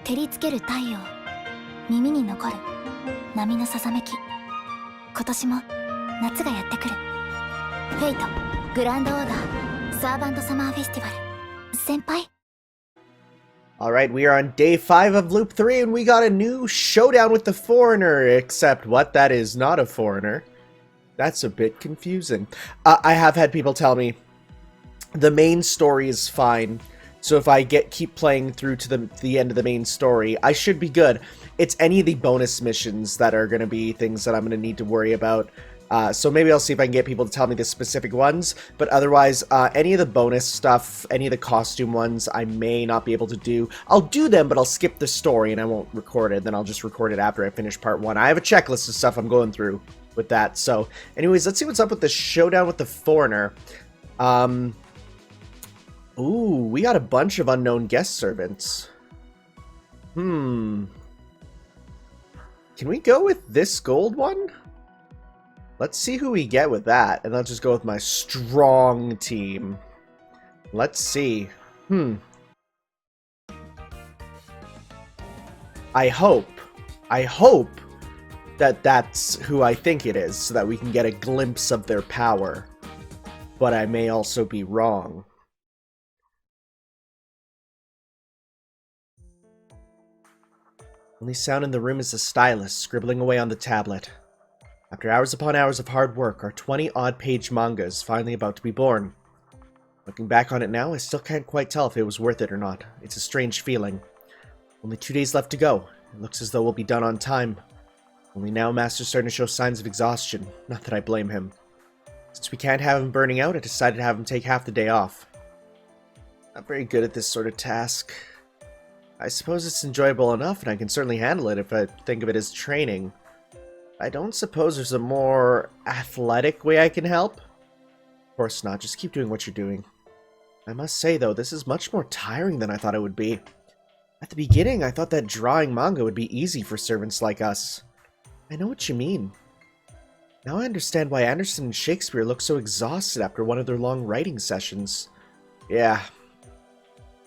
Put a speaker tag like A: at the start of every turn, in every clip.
A: 照りつける太陽、耳に残る波のさざめき。今年も夏がやってくる。フェイト、グランドオーダー、サーバントサマーフェスティバル。先輩。
B: Alright, we are on day 5 of Loop 3, and we got a new showdown with the foreigner, except what? That is not a foreigner. That's a bit confusing. I have had people tell me the main story is fine, so if I keep playing through to the end of the main story, I should be good. It's any of the bonus missions that are going to be things that I'm going to need to worry about. So maybe I'll see if I can get people to tell me the specific ones, but otherwise, any of the bonus stuff, any of the costume ones, I may not be able to do. I'll do them, but I'll skip the story and I won't record it, then I'll just record it after I finish part 1. I have a checklist of stuff I'm going through with that, so anyways, let's see what's up with the showdown with the foreigner. Ooh, we got a bunch of unknown guest servants. Can we go with this gold one? Let's see who we get with that, and I'll just go with my strong team. Let's see. I hope that that's who I think it is, so that we can get a glimpse of their power. But I may also be wrong. Only sound in the room is the stylus scribbling away on the tablet. After hours upon hours of hard work, our 20-odd page manga is finally about to be born. Looking back on it now, I still can't quite tell if it was worth it or not. It's a strange feeling. Only 2 days left to go. It looks as though we'll be done on time. Only now Master's starting to show signs of exhaustion. Not that I blame him. Since we can't have him burning out, I decided to have him take half the day off. Not very good at this sort of task. I suppose it's enjoyable enough, and I can certainly handle it if I think of it as training. I don't suppose there's a more athletic way I can help? Of course not, just keep doing what you're doing. I must say, though, this is much more tiring than I thought it would be. At the beginning, I thought that drawing manga would be easy for servants like us. I know what you mean. Now I understand why Anderson and Shakespeare look so exhausted after one of their long writing sessions. Yeah.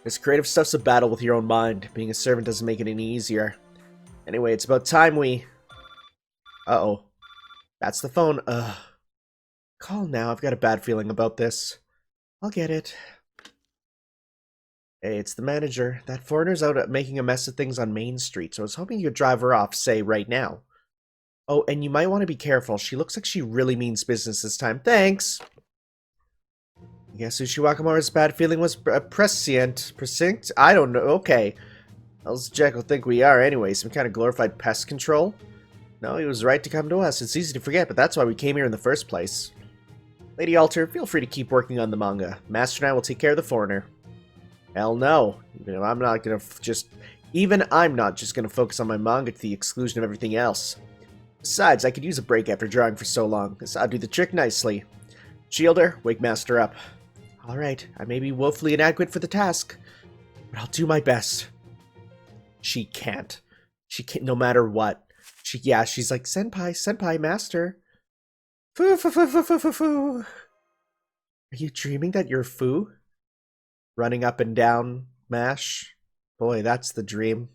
B: This creative stuff's a battle with your own mind. Being a servant doesn't make it any easier. Anyway, it's about time we... Uh-oh. That's the phone. Ugh. Call now. I've got a bad feeling about this. I'll get it. Hey, it's the manager. That foreigner's out making a mess of things on Main Street, so I was hoping you could drive her off, say, right now. Oh, and you might want to be careful. She looks like she really means business this time. Thanks! I guess Ushiwakamora's bad feeling was prescient. Prescient? I don't know. Okay. How's Jekyll think we are anyway? Some kind of glorified pest control? No, he was right to come to us. It's easy to forget, but that's why we came here in the first place. Lady Alter, feel free to keep working on the manga. Master and I will take care of the foreigner. Hell no. I'm not just gonna focus on my manga to the exclusion of everything else. Besides, I could use a break after drawing for so long. This ought to do the trick nicely. Shielder, wake Master up. Alright, I may be woefully inadequate for the task, but I'll do my best. She can't. She can't, no matter what. She's like, Senpai, Master. Foo. Are you dreaming that you're Foo? Running up and down, mash? Boy, that's the dream.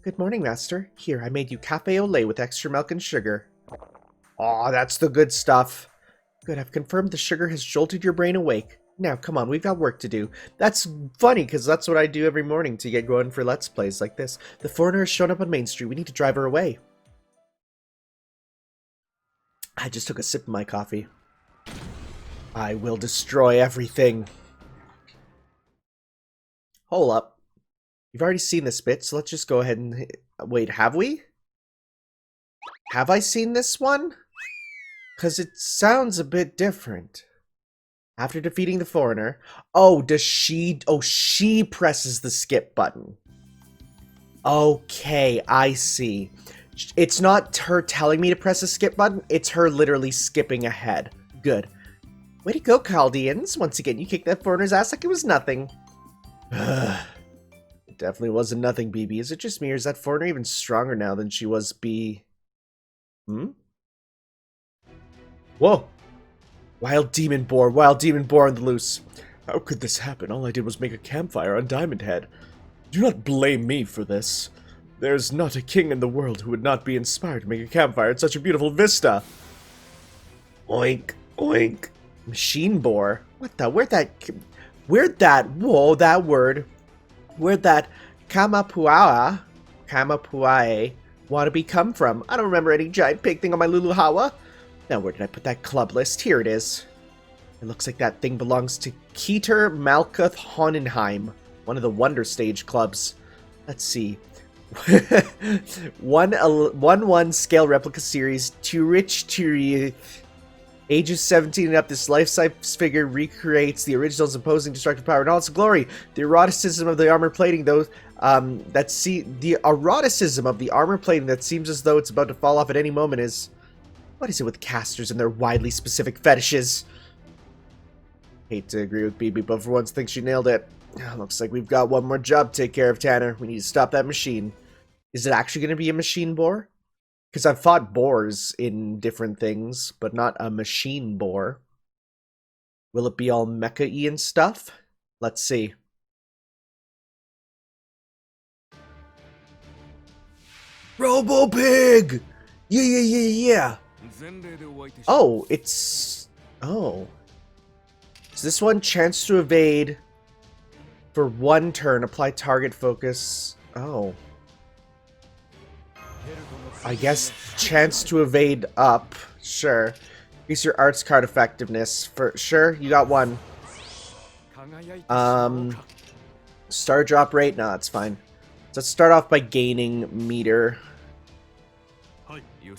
B: Good morning, Master. Here, I made you cafe au lait with extra milk and sugar. Aw, that's the good stuff. Good, I've confirmed the sugar has jolted your brain awake. Now, come on, we've got work to do. That's funny, because that's what I do every morning to get going for Let's Plays like this. The foreigner has shown up on Main Street. We need to drive her away. I just took a sip of my coffee. I will destroy everything. Hold up. You've already seen this bit, so let's just go ahead and... Wait, have we? Have I seen this one? Because it sounds a bit different. After defeating the foreigner... Oh, does she... Oh, she presses the skip button. Okay, I see. It's not her telling me to press the skip button, it's her literally skipping ahead. Good. Way to go, Chaldeans. Once again, you kicked that foreigner's ass like it was nothing. It definitely wasn't nothing, BB. Is it just me, or is that foreigner even stronger now than she was B? Whoa! Wild demon boar on the loose. How could this happen? All I did was make a campfire on Diamond Head. Do not blame me for this. There's not a king in the world who would not be inspired to make a campfire at such a beautiful vista. Oink, oink. Machine boar? What the? Where'd that, whoa, that word. Where'd that kamapuae wannabe come from? I don't remember any giant pig thing on my Luluhawa. Now, where did I put that club list? Here it is. It looks like that thing belongs to Keter Malkuth Honenheim, one of the Wonder Stage clubs. Let's see. 1-1 scale replica series, too rich to read. Ages 17 and up, this life-size figure recreates the original's imposing destructive power in all its glory. The eroticism of the armor plating, though, the eroticism of the armor plating that seems as though it's about to fall off at any moment is... What is it with casters and their widely specific fetishes? Hate to agree with BB, but for once, think she nailed it. Looks like we've got one more job to take care of, Tanner. We need to stop that machine. Is it actually going to be a machine boar? Because I've fought boars in different things, but not a machine boar. Will it be all mecha-y and stuff? Let's see. Robo-Pig! Yeah. Oh, it's... Oh. Is this one chance to evade for 1 turn, apply target focus? Oh. I guess chance to evade up. Sure. Increase your arts card effectiveness. For sure, you got 1. Star drop rate? No, it's fine. So let's start off by gaining meter.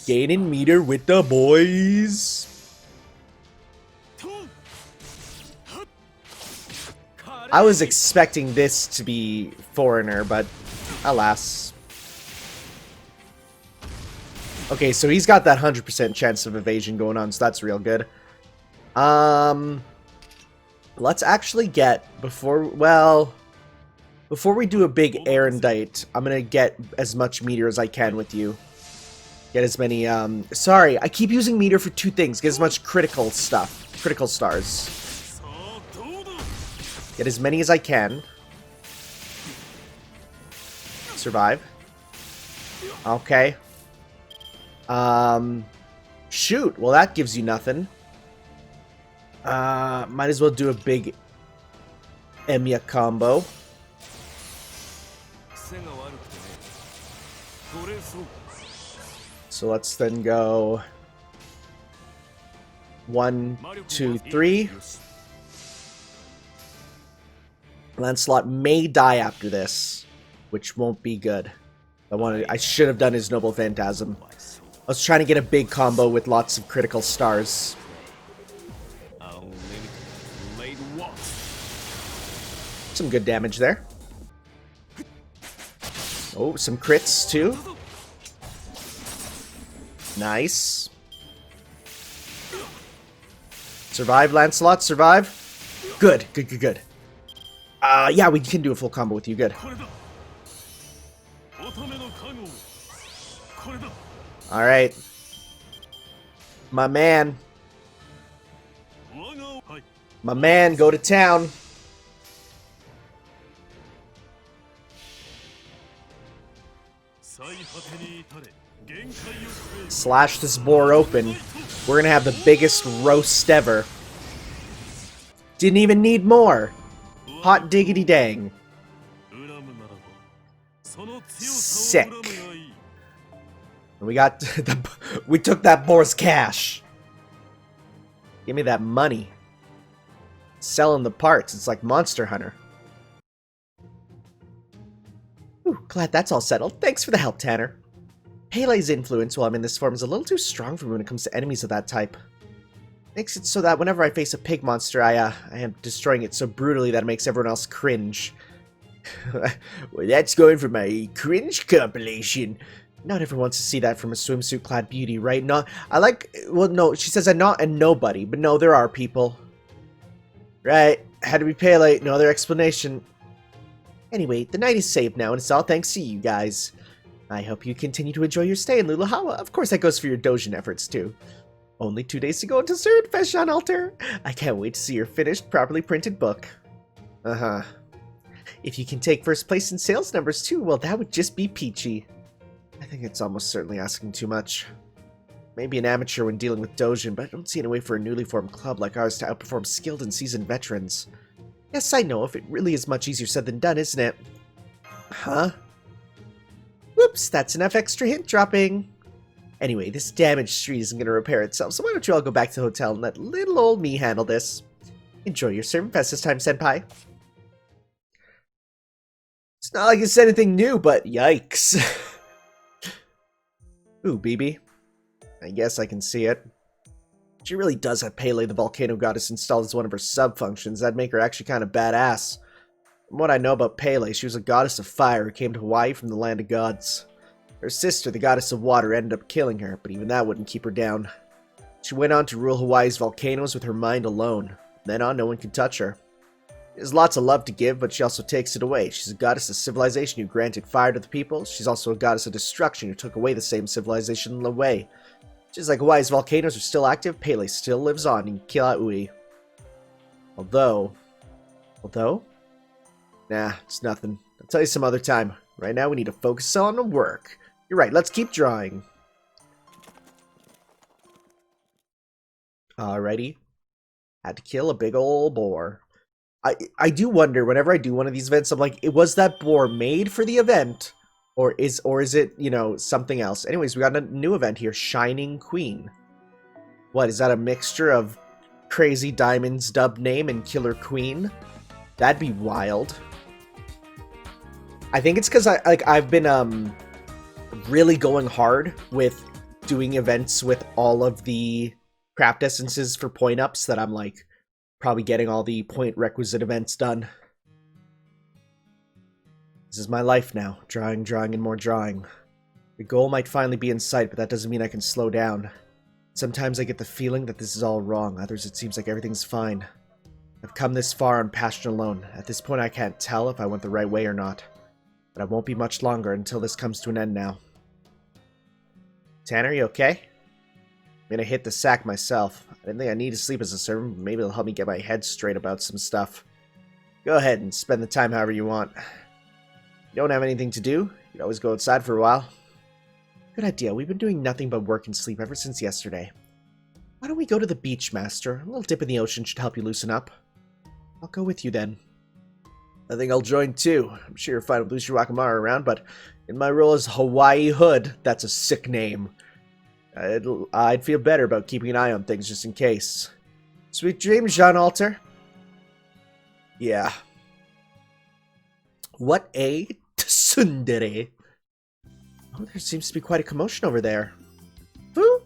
B: Gaining meter with the boys. I was expecting this to be foreigner, but alas. Okay, so he's got that 100% chance of evasion going on, so that's real good. Let's actually get, before we do a big erudite, I'm gonna get as much meter as I can with you. Get as many, sorry, I keep using meter for 2 things. Get as much critical stuff, critical stars. Get as many as I can. Survive. Okay. Shoot. Well, that gives you nothing. Might as well do a big Emiya combo. So let's then go 1, 2, 3. Lancelot may die after this, which won't be good. I should have done his Noble Phantasm. I was trying to get a big combo with lots of critical stars. Some good damage there. Oh, some crits too. Nice. Survive, Lancelot, survive. Good. Yeah, we can do a full combo with you. Good. Alright. My man. Go to town. Slash this boar open. We're gonna have the biggest roast ever. Didn't even need more. Hot diggity dang. Sick. We got we took that boar's cash. Give me that money. Selling the parts. It's like Monster Hunter. Ooh, glad that's all settled. Thanks for the help, Tanner. Pele's influence while I'm in this form is a little too strong for me when it comes to enemies of that type. Makes it so that whenever I face a pig monster, I am destroying it so brutally that it makes everyone else cringe. Well, that's going for my cringe compilation. Not everyone wants to see that from a swimsuit-clad beauty, right? Well, no, she says I'm not a nobody, but no, there are people. Right, had to be Pele, no other explanation. Anyway, the night is saved now, and it's all thanks to you guys. I hope you continue to enjoy your stay in Luluhawa. Of course, that goes for your Dojin efforts, too. Only 2 days to go until Sir Fesh on altar. I can't wait to see your finished, properly printed book. Uh-huh. If you can take first place in sales numbers too, well, that would just be peachy. I think it's almost certainly asking too much. Maybe an amateur when dealing with Dojin, but I don't see any way for a newly formed club like ours to outperform skilled and seasoned veterans. Yes, I know, if it really is much easier said than done, isn't it? Huh? Whoops, that's enough extra hint dropping. Anyway, this damaged street isn't going to repair itself, so why don't you all go back to the hotel and let little old me handle this. Enjoy your sermon fest this time, senpai. It's not like it's anything new, but yikes. Ooh, BB. I guess I can see it. She really does have Pele, the volcano goddess, installed as one of her sub-functions. That'd make her actually kind of badass. From what I know about Pele, she was a goddess of fire who came to Hawaii from the land of gods. Her sister, the goddess of water, ended up killing her, but even that wouldn't keep her down. She went on to rule Hawaii's volcanoes with her mind alone. From then on, no one could touch her. She has lots of love to give, but she also takes it away. She's a goddess of civilization who granted fire to the people. She's also a goddess of destruction who took away the same civilization away. Just like Hawaii's volcanoes are still active, Pele still lives on in Kilauea. Although? Nah, it's nothing. I'll tell you some other time. Right now we need to focus on the work. You're right, let's keep drawing. Alrighty. Had to kill a big old boar. I do wonder, whenever I do one of these events, I'm like, was that boar made for the event? Or is it, you know, something else? Anyways, we got a new event here, Shining Queen. What, is that a mixture of Crazy Diamond's dub name and Killer Queen? That'd be wild. I think it's because I've been really going hard with doing events with all of the craft essences for point ups that I'm like probably getting all the point requisite events done. This is my life now, drawing, and more drawing. The goal might finally be in sight, but that doesn't mean I can slow down. Sometimes I get the feeling that this is all wrong, others it seems like everything's fine. I've come this far on passion alone. At this point I can't tell if I went the right way or not. But it won't be much longer until this comes to an end now. Tanner, you okay? I'm gonna hit the sack myself. I didn't think I need to sleep as a servant, but maybe it'll help me get my head straight about some stuff. Go ahead and spend the time however you want. You don't have anything to do, you can always go outside for a while. Good idea, we've been doing nothing but work and sleep ever since yesterday. Why don't we go to the beach, Master? A little dip in the ocean should help you loosen up. I'll go with you then. I think I'll join too. I'm sure you're fine with Lucy Wakamara around, but in my role as Hawaii Hood, that's a sick name. I'd feel better about keeping an eye on things just in case. Sweet dreams, Jean Alter. Yeah. What a tsundere. Oh, there seems to be quite a commotion over there. Woo!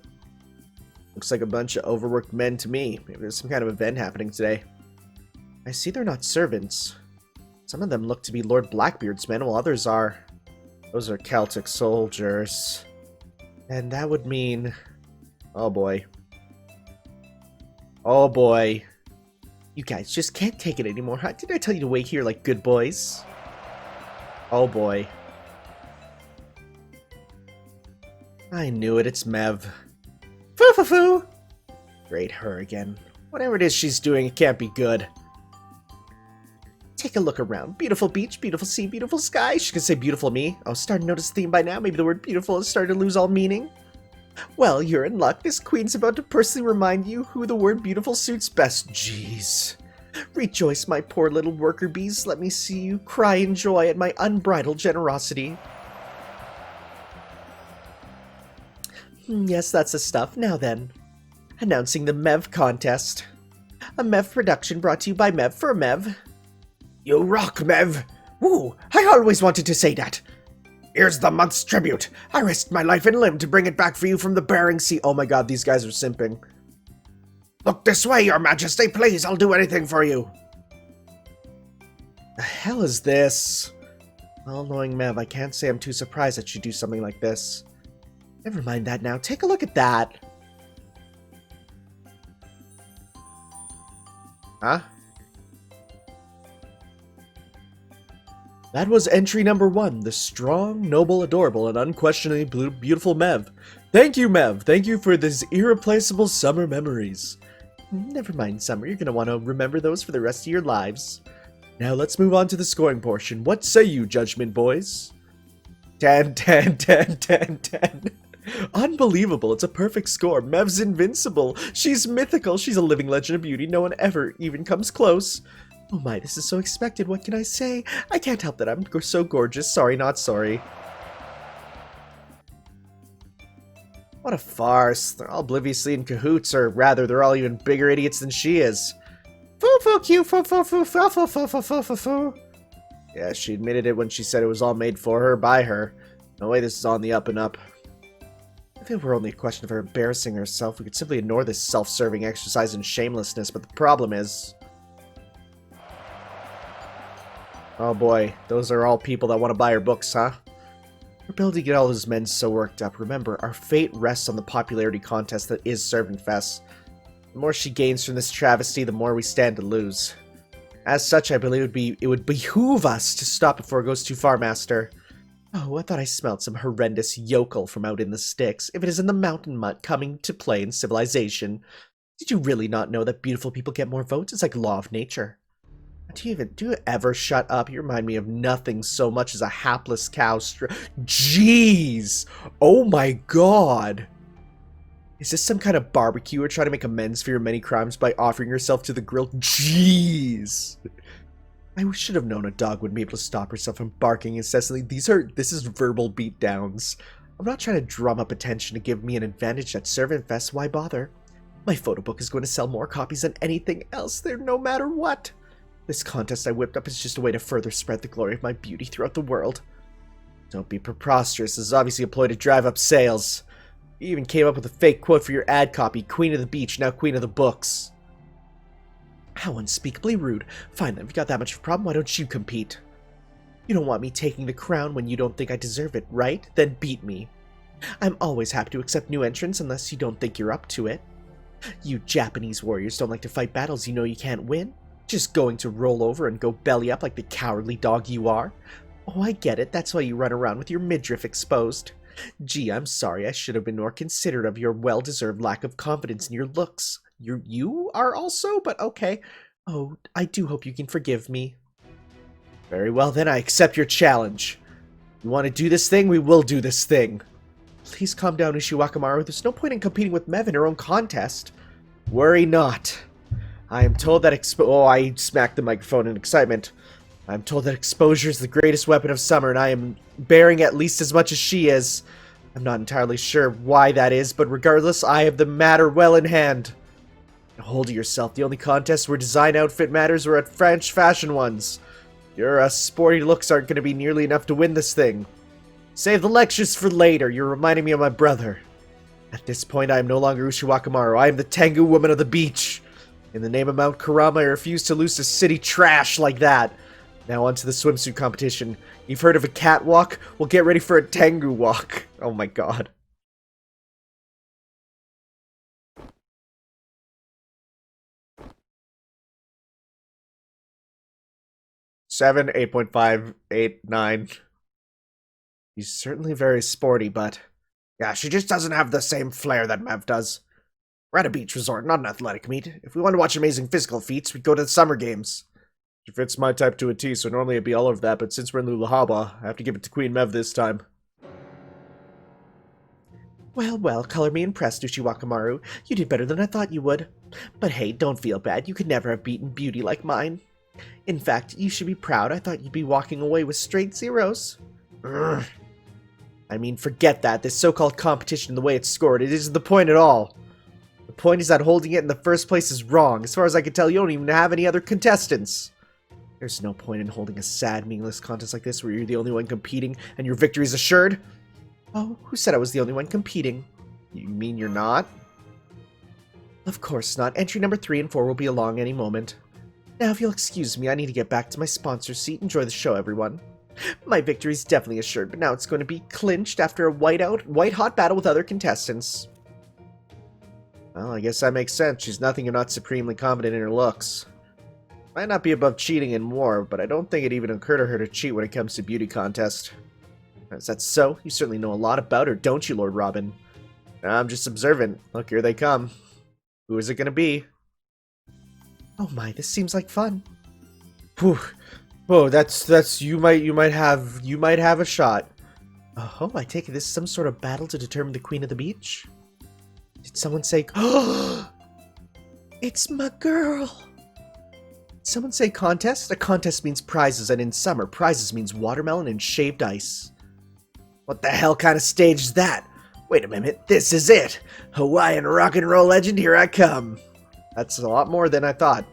B: Looks like a bunch of overworked men to me. Maybe there's some kind of event happening today. I see they're not servants. Some of them look to be Lord Blackbeard's men, while others are... Those are Celtic soldiers. And that would mean... Oh boy. Oh boy. You guys just can't take it anymore, huh? Didn't I tell you to wait here like good boys? Oh boy. I knew it, it's Mev. Foo-foo-foo! Great, her again. Whatever it is she's doing, it can't be good. Take a look around. Beautiful beach, beautiful sea, beautiful sky. She could say beautiful me. Oh, starting to notice the theme by now. Maybe the word beautiful is starting to lose all meaning. Well, you're in luck. This queen's about to personally remind you who the word beautiful suits best. Jeez. Rejoice, my poor little worker bees. Let me see you cry in joy at my unbridled generosity. Yes, that's the stuff. Now then. Announcing the Mev contest. A Mev production brought to you by Mev for Mev. You rock, Mev! Woo! I always wanted to say that! Here's the month's tribute! I risked my life and limb to bring it back for you from the Bering Sea. Oh my god, these guys are simping. Look this way, your majesty, please! I'll do anything for you! The hell is this? Well, knowing Mev, I can't say I'm too surprised that she'd do something like this. Never mind that now. Take a look at that! Huh? That was entry number 1, the strong, noble, adorable, and unquestionably beautiful Mev. Thank you, Mev. Thank you for these irreplaceable summer memories. Never mind, Summer. You're going to want to remember those for the rest of your lives. Now let's move on to the scoring portion. What say you, judgment boys? 10, 10, 10, 10, 10. Unbelievable, it's a perfect score. Mev's invincible. She's mythical. She's a living legend of beauty. No one ever even comes close. Oh my, this is so expected. What can I say? I can't help that I'm so gorgeous. Sorry, not sorry. What a farce. They're all obliviously in cahoots, or rather, they're all even bigger idiots than she is. Foo cute, foo foo foo foo foo foo foo foo foo foo. Yeah, she admitted it when she said it was all made for her, by her. No way this is on the up and up. If it were only a question of her embarrassing herself, we could simply ignore this self-serving exercise in shamelessness, but the problem is... Oh boy, those are all people that want to buy her books, huh? We're ability to get all those men so worked up. Remember, our fate rests on the popularity contest that is Servant Fest. The more she gains from this travesty, the more we stand to lose. As such, I believe it would behoove us to stop before it goes too far, Master. Oh, I thought I smelled some horrendous yokel from out in the sticks, if it is in the mountain mutt coming to play in civilization. Did you really not know that beautiful people get more votes? It's like law of nature. Do you ever shut up? You remind me of nothing so much as a hapless cow. Jeez! Oh my god! Is this some kind of barbecue or trying to make amends for your many crimes by offering yourself to the grill? Jeez! I should have known a dog wouldn't be able to stop herself from barking incessantly. This is verbal beatdowns. I'm not trying to drum up attention to give me an advantage at Servant Fest. Why bother? My photo book is going to sell more copies than anything else there, no matter what. This contest I whipped up is just a way to further spread the glory of my beauty throughout the world. Don't be preposterous. This is obviously a ploy to drive up sales. You even came up with a fake quote for your ad copy. Queen of the beach, now queen of the books. How unspeakably rude. Fine then, if you got that much of a problem, why don't you compete? You don't want me taking the crown when you don't think I deserve it, right? Then beat me. I'm always happy to accept new entrants unless you don't think you're up to it. You Japanese warriors don't like to fight battles you know you can't win. Just going to roll over and go belly up like the cowardly dog you are. Oh, I get it. That's why you run around with your midriff exposed. Gee, I'm sorry. I should have been more considerate of your well-deserved lack of confidence in your looks. You are also? But okay. Oh, I do hope you can forgive me. Very well then, I accept your challenge. You want to do this thing? We will do this thing. Please calm down, Ushiwakamaru. There's no point in competing with Mev in her own contest. Worry not. I am told that oh, I smacked the microphone in excitement. I'm told that exposure is the greatest weapon of summer, and I am bearing at least as much as she is. I'm not entirely sure why that is, but regardless, I have the matter well in hand. Now hold to yourself. The only contests where design outfit matters are at French fashion ones. Your sporty looks aren't going to be nearly enough to win this thing. Save the lectures for later. You're reminding me of my brother. At this point, I am no longer Ushiwakamaru. I am the Tengu woman of the beach. In the name of Mount Kurama, I refuse to lose to city trash like that. Now on to the swimsuit competition. You've heard of a catwalk? Well, get ready for a Tengu walk. Oh my god. Seven, 8.5, 8, 9. He's certainly very sporty, but... yeah, she just doesn't have the same flair that Mev does. We're at a beach resort, not an athletic meet. If we want to watch amazing physical feats, we'd go to the summer games. She fits my type to a T, so normally it'd be all of that, but since we're in Luluhawa, I have to give it to Queen Mev this time. Well, well, color me impressed, Ushiwakamaru. You did better than I thought you would. But hey, don't feel bad. You could never have beaten beauty like mine. In fact, you should be proud. I thought you'd be walking away with straight zeros. Urgh. I mean, forget that. This so-called competition, the way it's scored, it isn't the point at all. The point is that holding it in the first place is wrong. As far as I can tell, you don't even have any other contestants. There's no point in holding a sad, meaningless contest like this where you're the only one competing and your victory is assured. Oh, who said I was the only one competing? You mean you're not? Of course not. Entry number 3 and 4 will be along any moment. Now, if you'll excuse me, I need to get back to my sponsor seat. Enjoy the show, everyone. My victory's definitely assured, but now it's going to be clinched after a white-hot battle with other contestants. Well, I guess that makes sense. She's nothing if not supremely confident in her looks. Might not be above cheating in war, but I don't think it even occurred to her to cheat when it comes to beauty contest. Is that so? You certainly know a lot about her, don't you, Lord Robin? I'm just observant. Look, here they come. Who is it going to be? Oh my, this seems like fun. Whew. Oh, that's you might have a shot. Oh, I take it this is some sort of battle to determine the queen of the beach? Did someone say, oh, it's my girl. Did someone say contest? A contest means prizes, and in summer, prizes means watermelon and shaved ice. What the hell kind of stage is that? Wait a minute, this is it! Hawaiian rock and roll legend, here I come! That's a lot more than I thought.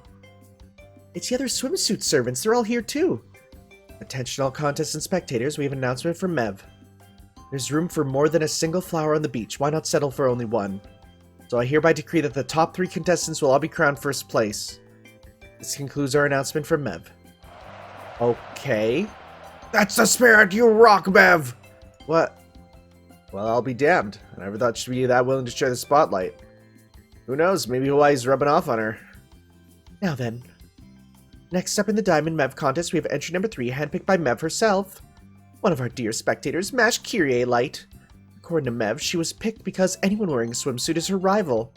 B: It's the other swimsuit servants, they're all here too. Attention all contests and spectators, we have an announcement from Mev. There's room for more than a single flower on the beach, why not settle for only one? So I hereby decree that the top 3 contestants will all be crowned first place. This concludes our announcement from Mev. Okay. That's the spirit, you rock, Mev! What? Well, I'll be damned. I never thought she'd be that willing to share the spotlight. Who knows, maybe Hawaii's rubbing off on her. Now then. Next up in the Diamond Mev contest, we have entry number 3, handpicked by Mev herself. One of our dear spectators, Mash Kyrie Light. According to Mev, she was picked because anyone wearing a swimsuit is her rival.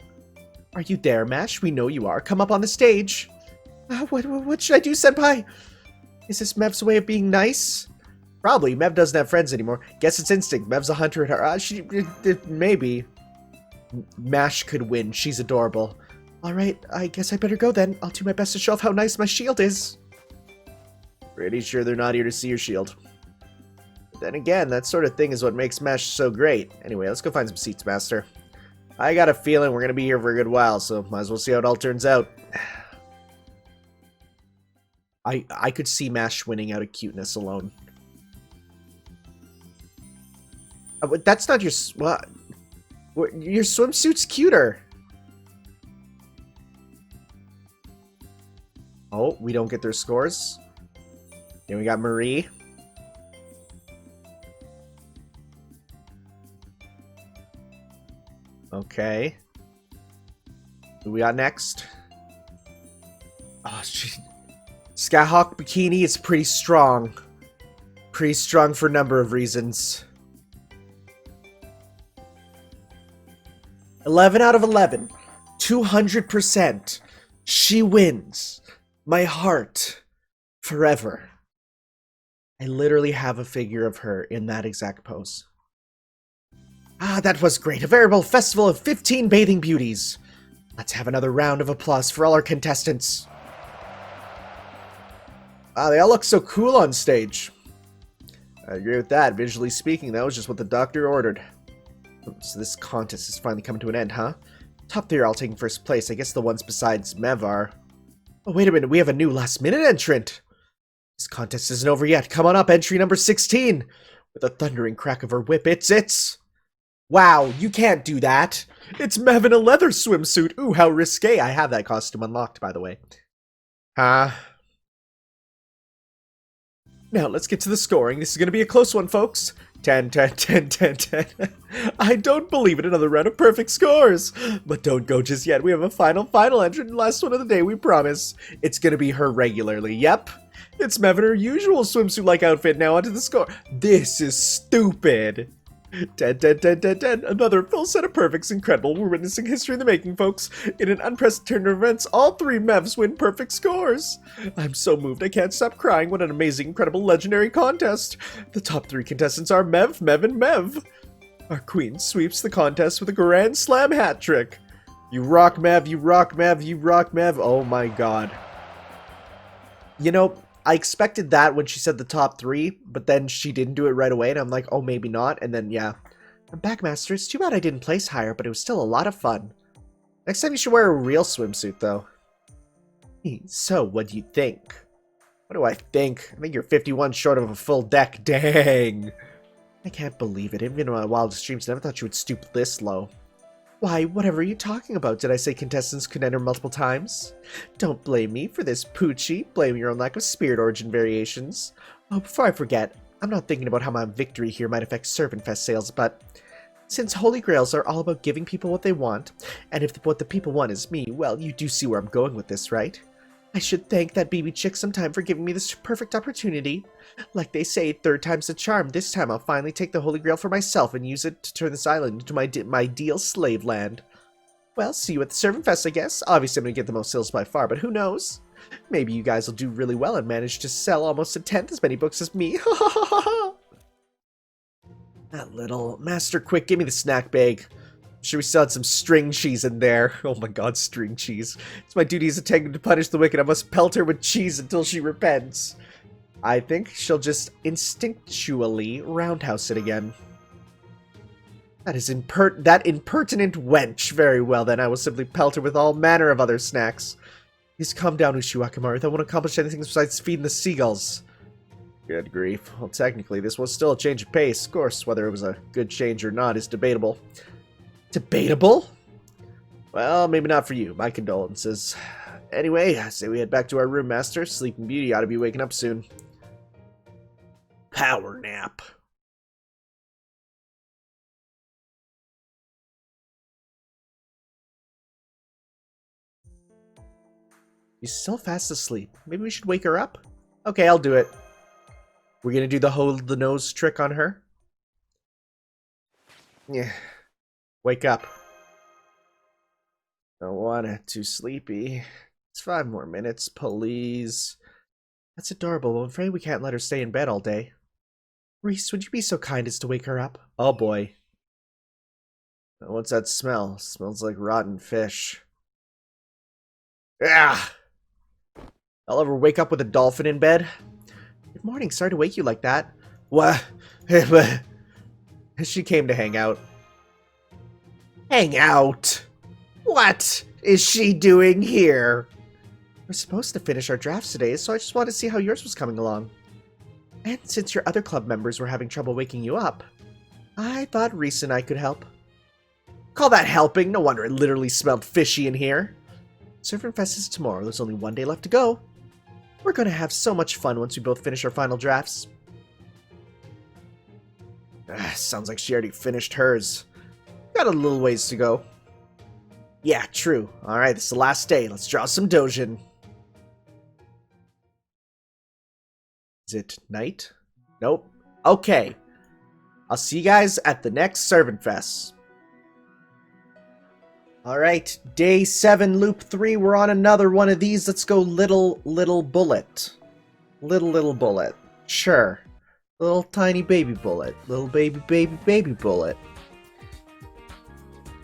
B: Are you there, Mash? We know you are. Come up on the stage. What should I do, Senpai? Is this Mev's way of being nice? Probably. Mev doesn't have friends anymore. Guess it's instinct. Mev's a hunter at heart. Maybe. Mash could win. She's adorable. Alright, I guess I better go then. I'll do my best to show off how nice my shield is. Pretty sure they're not here to see your shield. But then again, that sort of thing is what makes Mash so great. Anyway, let's go find some seats, Master. I got a feeling we're going to be here for a good while, so might as well see how it all turns out. I could see Mash winning out of cuteness alone. That's not your... What? Your swimsuit's cuter. Oh, we don't get their scores. Then we got Marie. Okay. Who we got next? Oh, Skyhawk Bikini is pretty strong. Pretty strong for a number of reasons. 11 out of 11. 200%. She wins. My heart. Forever. I literally have a figure of her in that exact pose. Ah, that was great. A veritable festival of 15 bathing beauties. Let's have another round of applause for all our contestants. Ah, they all look so cool on stage. I agree with that. Visually speaking, that was just what the doctor ordered. So this contest is finally coming to an end, huh? Top 3 are all taking first place. I guess the ones besides Mev are. Oh, wait a minute. We have a new last-minute entrant. This contest isn't over yet. Come on up, entry number 16. With a thundering crack of her whip, it's... Wow, you can't do that. It's Mev in a leather swimsuit. Ooh, how risque. I have that costume unlocked, by the way. Now, let's get to the scoring. This is going to be a close one, folks. 10, 10, 10, 10, 10. I don't believe it. Another round of perfect scores. But don't go just yet. We have a final entrant. Last one of the day, we promise. It's going to be her regularly. Yep. It's Mev in her usual swimsuit-like outfit. Now onto the score. This is stupid. 10, 10, 10, 10, 10. Another full set of perfects. Incredible. We're witnessing history in the making, folks. In an unprecedented turn of events, all 3 Mevs win perfect scores. I'm so moved I can't stop crying. What an amazing, incredible, legendary contest. The top 3 contestants are Mev, Mev, and Mev. Our queen sweeps the contest with a grand slam hat trick. You rock, Mev, you rock, Mev, you rock, Mev. Oh my god. You know, I expected that when she said the top 3, but then she didn't do it right away, and I'm like, oh, maybe not, and then, yeah. I'm back, Master. It's too bad I didn't place higher, but it was still a lot of fun. Next time you should wear a real swimsuit, though. So, what do you think? What do I think? I think you're 51 short of a full deck. Dang! I can't believe it. Even in my wildest dreams, I never thought you would stoop this low. Why, whatever are you talking about? Did I say contestants could enter multiple times? Don't blame me for this, Poochie. Blame your own lack of spirit origin variations. Oh, before I forget, I'm not thinking about how my victory here might affect Servant Fest sales, but since Holy Grails are all about giving people what they want, and if what the people want is me, well, you do see where I'm going with this, right? I should thank that BB chick sometime for giving me this perfect opportunity. Like they say, 3rd time's the charm. This time I'll finally take the Holy Grail for myself and use it to turn this island into my ideal slave land. Well, see you at the Servant Fest, I guess. Obviously I'm going to get the most sales by far, but who knows? Maybe you guys will do really well and manage to sell almost a tenth as many books as me. That little master, quick, give me the snack bag. I'm sure we still had some string cheese in there. Oh my god, string cheese. It's my duty as a Tengu to punish the wicked. I must pelt her with cheese until she repents. I think she'll just instinctually roundhouse it again. That impertinent wench. Very well then, I will simply pelt her with all manner of other snacks. Please calm down, Ushiwakamaru. That won't accomplish anything besides feeding the seagulls. Good grief. Well, technically, this was still a change of pace. Of course, whether it was a good change or not is debatable. Debatable? Well, maybe not for you. My condolences. Anyway, I say we head back to our room, Master. Sleeping Beauty ought to be waking up soon. Power nap. She's still fast asleep. Maybe we should wake her up? Okay, I'll do it. We're gonna do the hold the nose trick on her? Yeah. Wake up. Don't want it. Too sleepy. It's 5 more minutes, please. That's adorable, but I'm afraid we can't let her stay in bed all day. Reese, would you be so kind as to wake her up? Oh boy. What's that smell? Smells like rotten fish. Ah! I'll ever wake up with a dolphin in bed? Good morning, sorry to wake you like that. What? She came to hang out. Hang out? What is she doing here? We're supposed to finish our drafts today, so I just wanted to see how yours was coming along. And since your other club members were having trouble waking you up, I thought Reese and I could help. Call that helping? No wonder it literally smelled fishy in here. Servant Fest is tomorrow. There's only 1 day left to go. We're going to have so much fun once we both finish our final drafts. Sounds like she already finished hers. Got a little ways to go. Yeah, true. Alright, this is the last day. Let's draw some dojin. Is it night? Nope. Okay. I'll see you guys at the next Servant Fest. Alright, day 7, loop 3. We're on another one of these. Let's go little bullet. Little bullet. Sure. Little tiny baby bullet. Little baby bullet.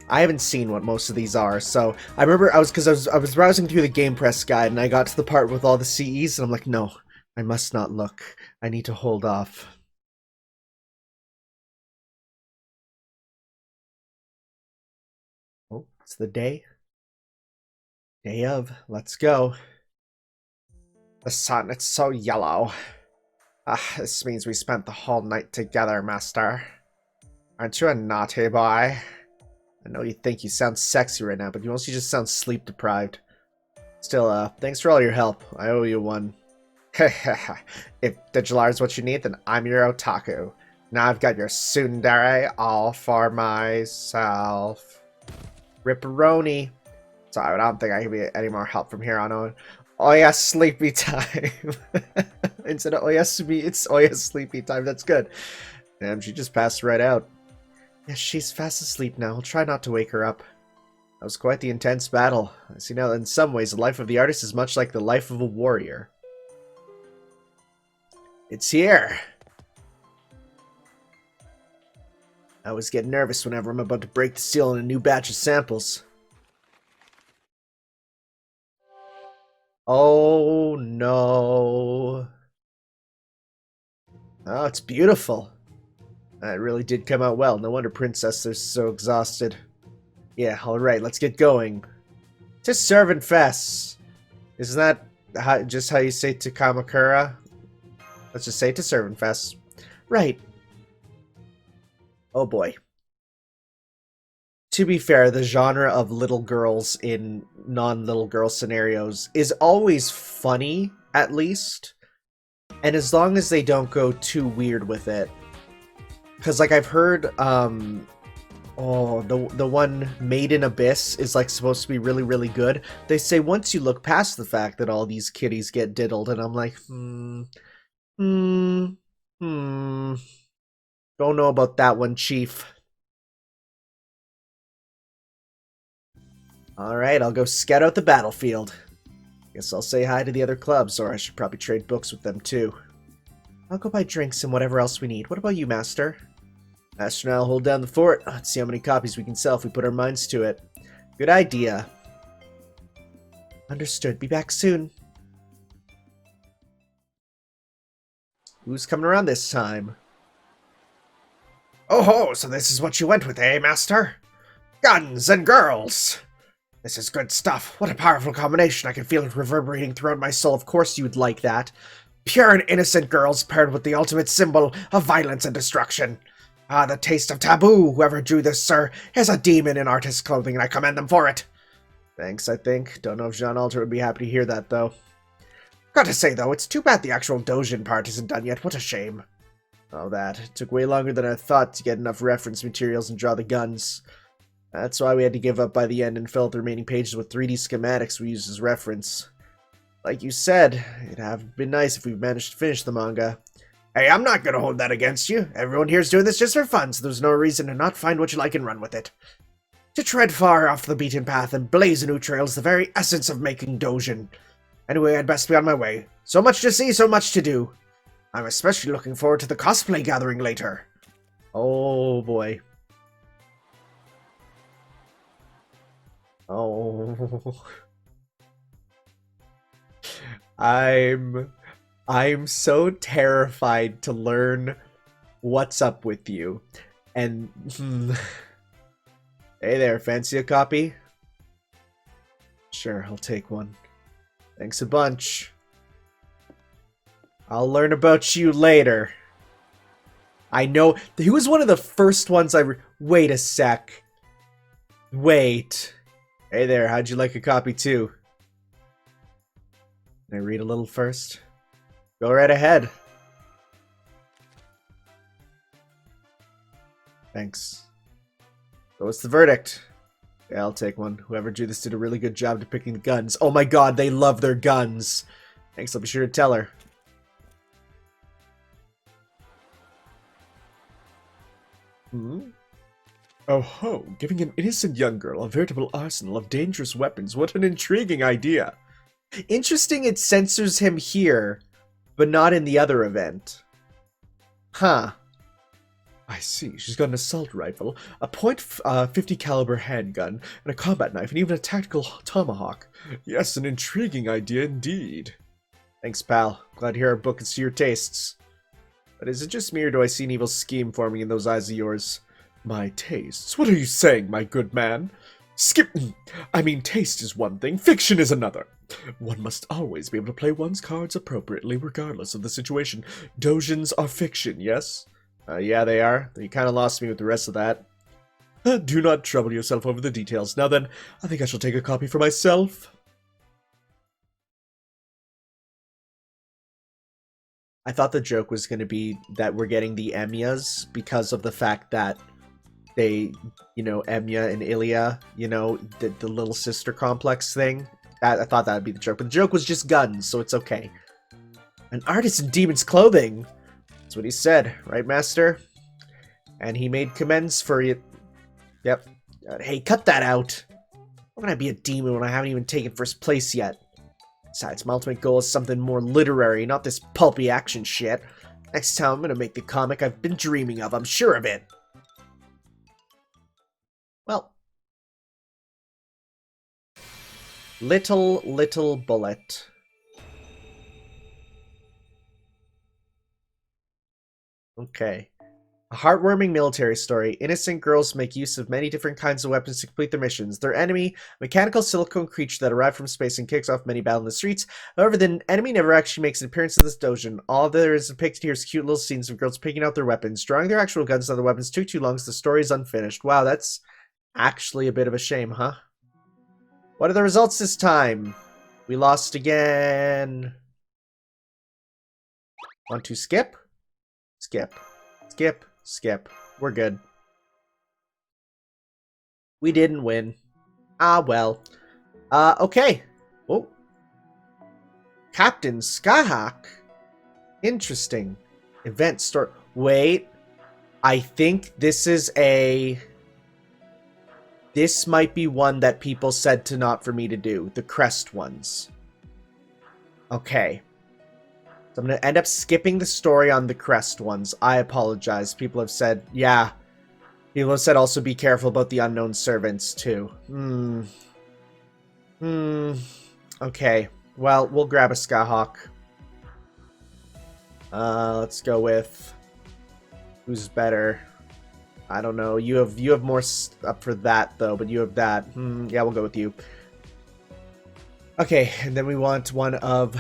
B: I haven't seen what most of these are, so I remember I was browsing through the Game Press guide and I got to the part with all the CEs and I'm like, no, I must not look. I need to hold off. Oh, it's the day. Day of. Let's go. The sun, it's so yellow. This means we spent the whole night together, Master. Aren't you a naughty boy? I know you think you sound sexy right now, but you mostly just sound sleep-deprived. Still, thanks for all your help. I owe you one. If Digilar is what you need, then I'm your otaku. Now I've got your tsundere all for myself. Ripperoni. Sorry, I don't think I can be any more help from here on out. Oh yeah, sleepy time. Instead of oh yeah, it's oh yeah, sleepy time. That's good. Damn, she just passed right out. Yes, she's fast asleep now. I'll try not to wake her up. That was quite the intense battle. I see now that in some ways the life of the artist is much like the life of a warrior. It's here! I always get nervous whenever I'm about to break the seal on a new batch of samples. Oh no. Oh, it's beautiful. That really did come out well. No wonder Princess is so exhausted. Yeah, alright, let's get going. To Servant Fest. Isn't that just how you say to Kamakura? Let's just say to Servant Fest. Right. Oh boy. To be fair, the genre of little girls in non-little girl scenarios is always funny, at least. And as long as they don't go too weird with it. Because, like, I've heard, the one Made in Abyss is, like, supposed to be really, really good. They say once you look past the fact that all these kitties get diddled, and I'm like, don't know about that one, Chief. Alright, I'll go scout out the battlefield. Guess I'll say hi to the other clubs, or I should probably trade books with them too. I'll go buy drinks and whatever else we need. What about you, Master? Master and I'll hold down the fort. Let's see how many copies we can sell if we put our minds to it. Good idea. Understood. Be back soon. Who's coming around this time? Oh ho, so this is what you went with, eh, Master? Guns and girls! This is good stuff. What a powerful combination. I can feel it reverberating throughout my soul. Of course you'd like that. Pure and innocent girls paired with the ultimate symbol of violence and destruction. Ah, the taste of taboo. Whoever drew this, sir, is a demon in artist's clothing, and I commend them for it. Thanks, I think. Don't know if Jean Alter would be happy to hear that, though. Gotta say, though, it's too bad the actual Dojin part isn't done yet. What a shame. Oh, that. It took way longer than I thought to get enough reference materials and draw the guns. That's why we had to give up by the end and fill out the remaining pages with 3D schematics we used as reference. Like you said, it'd have been nice if we managed to finish the manga. Hey, I'm not gonna hold that against you. Everyone here's doing this just for fun, so there's no reason to not find what you like and run with it. To tread far off the beaten path and blaze a new trail is the very essence of making Dojin. Anyway, I'd best be on my way. So much to see, so much to do. I'm especially looking forward to the cosplay gathering later. Oh, boy. Oh. I'm so terrified to learn what's up with you. And hey there, fancy a copy? Sure, I'll take one. Thanks a bunch. I'll learn about you later. I know he was one of the first ones wait a sec. Wait. Hey there, how'd you like a copy too? Can I read a little first? Go right ahead. Thanks. So what's the verdict? Yeah, I'll take one. Whoever drew this did a really good job depicting the guns. Oh my god, they love their guns. Thanks, I'll be sure to tell her. Oh ho, giving an innocent young girl a veritable arsenal of dangerous weapons. What an intriguing idea. Interesting it censors him here, but not in the other event. Huh. I see. She's got an assault rifle, a .50 caliber handgun, and a combat knife, and even a tactical tomahawk. Yes, an intriguing idea indeed. Thanks, pal. Glad to hear our book is to your tastes. But is it just me, or do I see an evil scheme forming in those eyes of yours? My tastes? What are you saying, my good man? Taste is one thing, fiction is another. One must always be able to play one's cards appropriately, regardless of the situation. Dojins are fiction, yes? Yeah, they are. You kind of lost me with the rest of that. Do not trouble yourself over the details. Now then, I think I shall take a copy for myself. I thought the joke was going to be that we're getting the Emias because of the fact that they, Emiya and Ilya, the little sister complex thing. I thought that would be the joke, but the joke was just guns, so it's okay. An artist in demon's clothing! That's what he said, right, Master? And he made commends for you. Yep. Hey, cut that out! How can I be a demon when I haven't even taken first place yet? Besides, my ultimate goal is something more literary, not this pulpy action shit. Next time, I'm gonna make the comic I've been dreaming of, I'm sure of it. Well. Little bullet. Okay. A heartwarming military story. Innocent girls make use of many different kinds of weapons to complete their missions. Their enemy, a mechanical silicone creature that arrived from space and kicks off many battles in the streets. However, the enemy never actually makes an appearance in this dojin. All there is depicted here is cute little scenes of girls picking out their weapons. Drawing their actual guns and other weapons took too long, so the story is unfinished. Wow, that's actually a bit of a shame, huh? What are the results this time? We lost again. Want to skip? Skip. Skip. Skip. We're good. We didn't win. Ah, well. Okay. Oh. Captain Skyhawk. Interesting. Event store. Wait. I think this is a... This might be one that people said to not for me to do. The crest ones. Okay. So I'm going to end up skipping the story on the crest ones. I apologize. People have said, yeah. People have said also be careful about the unknown servants, too. Okay. Well, we'll grab a Skyhawk. Let's go with... Who's better? I don't know. You have more up for that, though, but you have that. Yeah, we'll go with you. Okay, and then we want one of...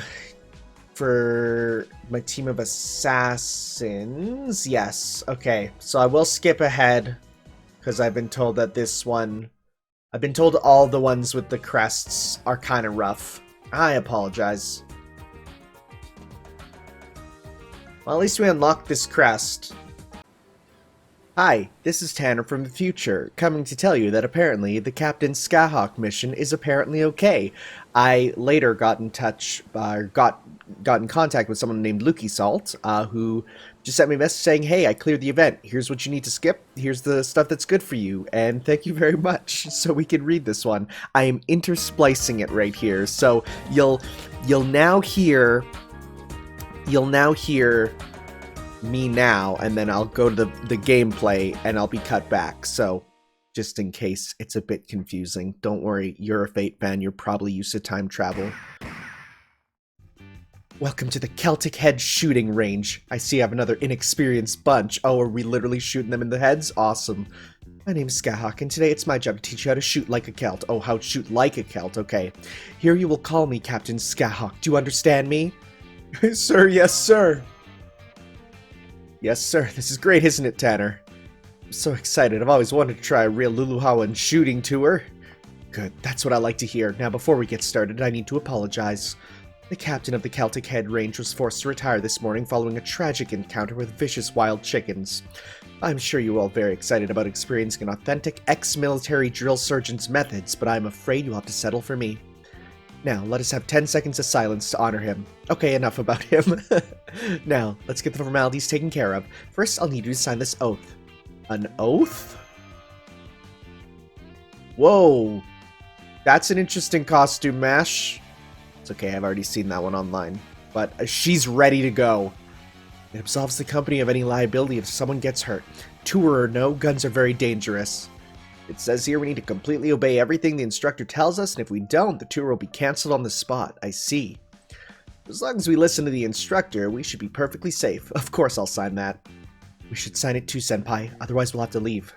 B: For my team of assassins. Yes. Okay. So I will skip ahead because I've been told that this one... I've been told all the ones with the crests are kind of rough. I apologize. Well, at least we unlocked this crest. Hi, this is Tanner from the future, coming to tell you that apparently the Captain Skyhawk mission is apparently okay. I later got in touch, got in contact with someone named Lukey Salt, who just sent me a message saying, hey, I cleared the event. Here's what you need to skip. Here's the stuff that's good for you. And thank you very much. So we can read this one. I am intersplicing it right here. So you'll now hear me now, and then I'll go to the gameplay and I'll be cut back. So just in case it's a bit confusing, don't worry, you're a Fate fan, you're probably used to time travel. Welcome to the Celtic head shooting range. I see I have another inexperienced bunch. Oh, are we literally shooting them in the heads? Awesome. My name is Skyhawk, and today it's my job to teach you how to shoot like a Celt. Oh, how to shoot like a Celt, okay. Here you will call me Captain Skyhawk. Do you understand me? Sir, yes, sir. Yes, sir. This is great, isn't it, Tanner? I'm so excited. I've always wanted to try a real Luluhawa shooting tour. Good. That's what I like to hear. Now, before we get started, I need to apologize. The captain of the Celtic Head Range was forced to retire this morning following a tragic encounter with vicious wild chickens. I'm sure you're all very excited about experiencing an authentic ex-military drill sergeant's methods, but I'm afraid you'll have to settle for me. Now, let us have 10 seconds of silence to honor him. Okay, enough about him. Now, let's get the formalities taken care of. First, I'll need you to sign this oath. An oath? Whoa. That's an interesting costume, Mash. It's okay, I've already seen that one online. But she's ready to go. It absolves the company of any liability if someone gets hurt. Tour or no, guns are very dangerous. It says here we need to completely obey everything the instructor tells us, and if we don't, the tour will be cancelled on the spot. I see. As long as we listen to the instructor, we should be perfectly safe. Of course I'll sign that. We should sign it too, Senpai, otherwise we'll have to leave.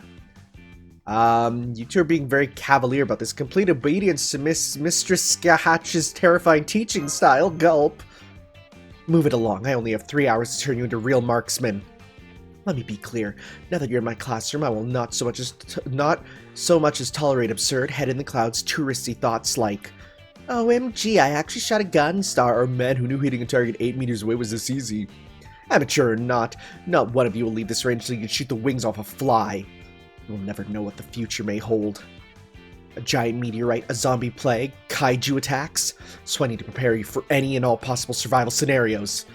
B: You two are being very cavalier about this. Complete obedience to Mistress Skahach's terrifying teaching style. Gulp. Move it along. I only have 3 hours to turn you into real marksman. Let me be clear. Now that you're in my classroom, I will not so much as tolerate absurd, head-in-the-clouds, touristy thoughts like, OMG, I actually shot a gun star, or man who knew hitting a target 8 meters away was this easy. Amateur or not one of you will leave this range until you can shoot the wings off a fly. You'll never know what the future may hold. A giant meteorite, a zombie plague, kaiju attacks. So I need to prepare you for any and all possible survival scenarios.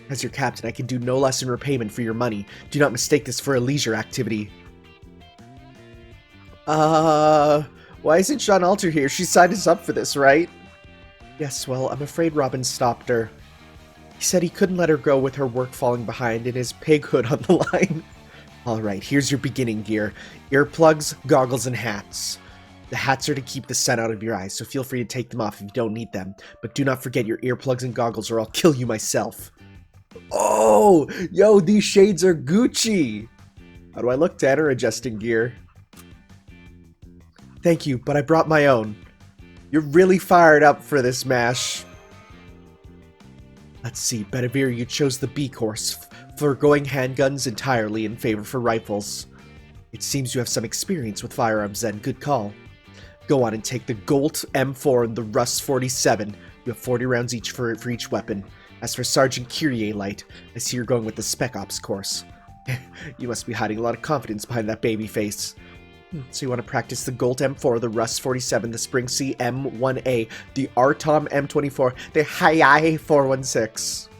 B: As your captain, I can do no less in repayment for your money. Do not mistake this for a leisure activity. Why isn't Sean Alter here? She signed us up for this, right? Yes, well, I'm afraid Robin stopped her. He said he couldn't let her go with her work falling behind and his pighood on the line. Alright, here's your beginning gear. Earplugs, goggles, and hats. The hats are to keep the sun out of your eyes, so feel free to take them off if you don't need them. But do not forget your earplugs and goggles or I'll kill you myself. Oh, yo, these shades are Gucci. How do I look, Tanner? Adjusting gear. Thank you, but I brought my own. You're really fired up for this, Mash. Let's see, Bedivere, you chose the B course, foregoing handguns entirely in favor for rifles. It seems you have some experience with firearms then, good call. Go on and take the Golt M4 and the Rust 47. You have 40 rounds each for each weapon. As for Sergeant Kyrie Light, I see you're going with the Spec Ops course. You must be hiding a lot of confidence behind that baby face. So you want to practice the Golt M4, the Rust 47, the Spring C M1A, the Artom M24, the Hayai 416.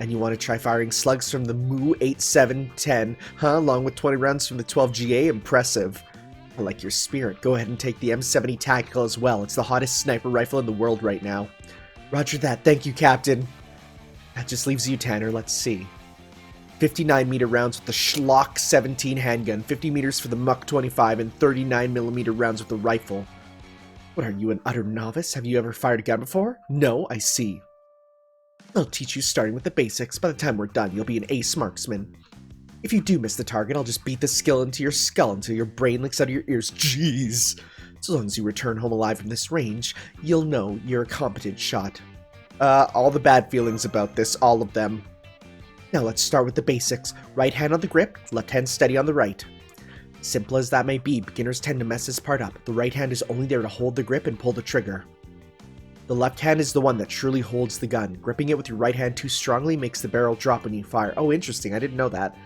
B: And you want to try firing slugs from the Mu 8710, along with 20 rounds from the 12GA? Impressive. I like your spirit. Go ahead and take the M70 Tactical as well. It's the hottest sniper rifle in the world right now. Roger that. Thank you, Captain. That just leaves you, Tanner. Let's see. 59-meter rounds with the Schlock 17 handgun, 50 meters for the Muck 25, and 39mm rounds with the rifle. What are you, an utter novice? Have you ever fired a gun before? No, I see. I'll teach you starting with the basics. By the time we're done, you'll be an ace marksman. If you do miss the target, I'll just beat the skill into your skull until your brain leaks out of your ears. Jeez. So long as you return home alive from this range, you'll know you're a competent shot. All the bad feelings about this, all of them. Now let's start with the basics. Right hand on the grip, left hand steady on the right. Simple as that may be, beginners tend to mess this part up. The right hand is only there to hold the grip and pull the trigger. The left hand is the one that truly holds the gun. Gripping it with your right hand too strongly makes the barrel drop when you fire. Oh, interesting, I didn't know that.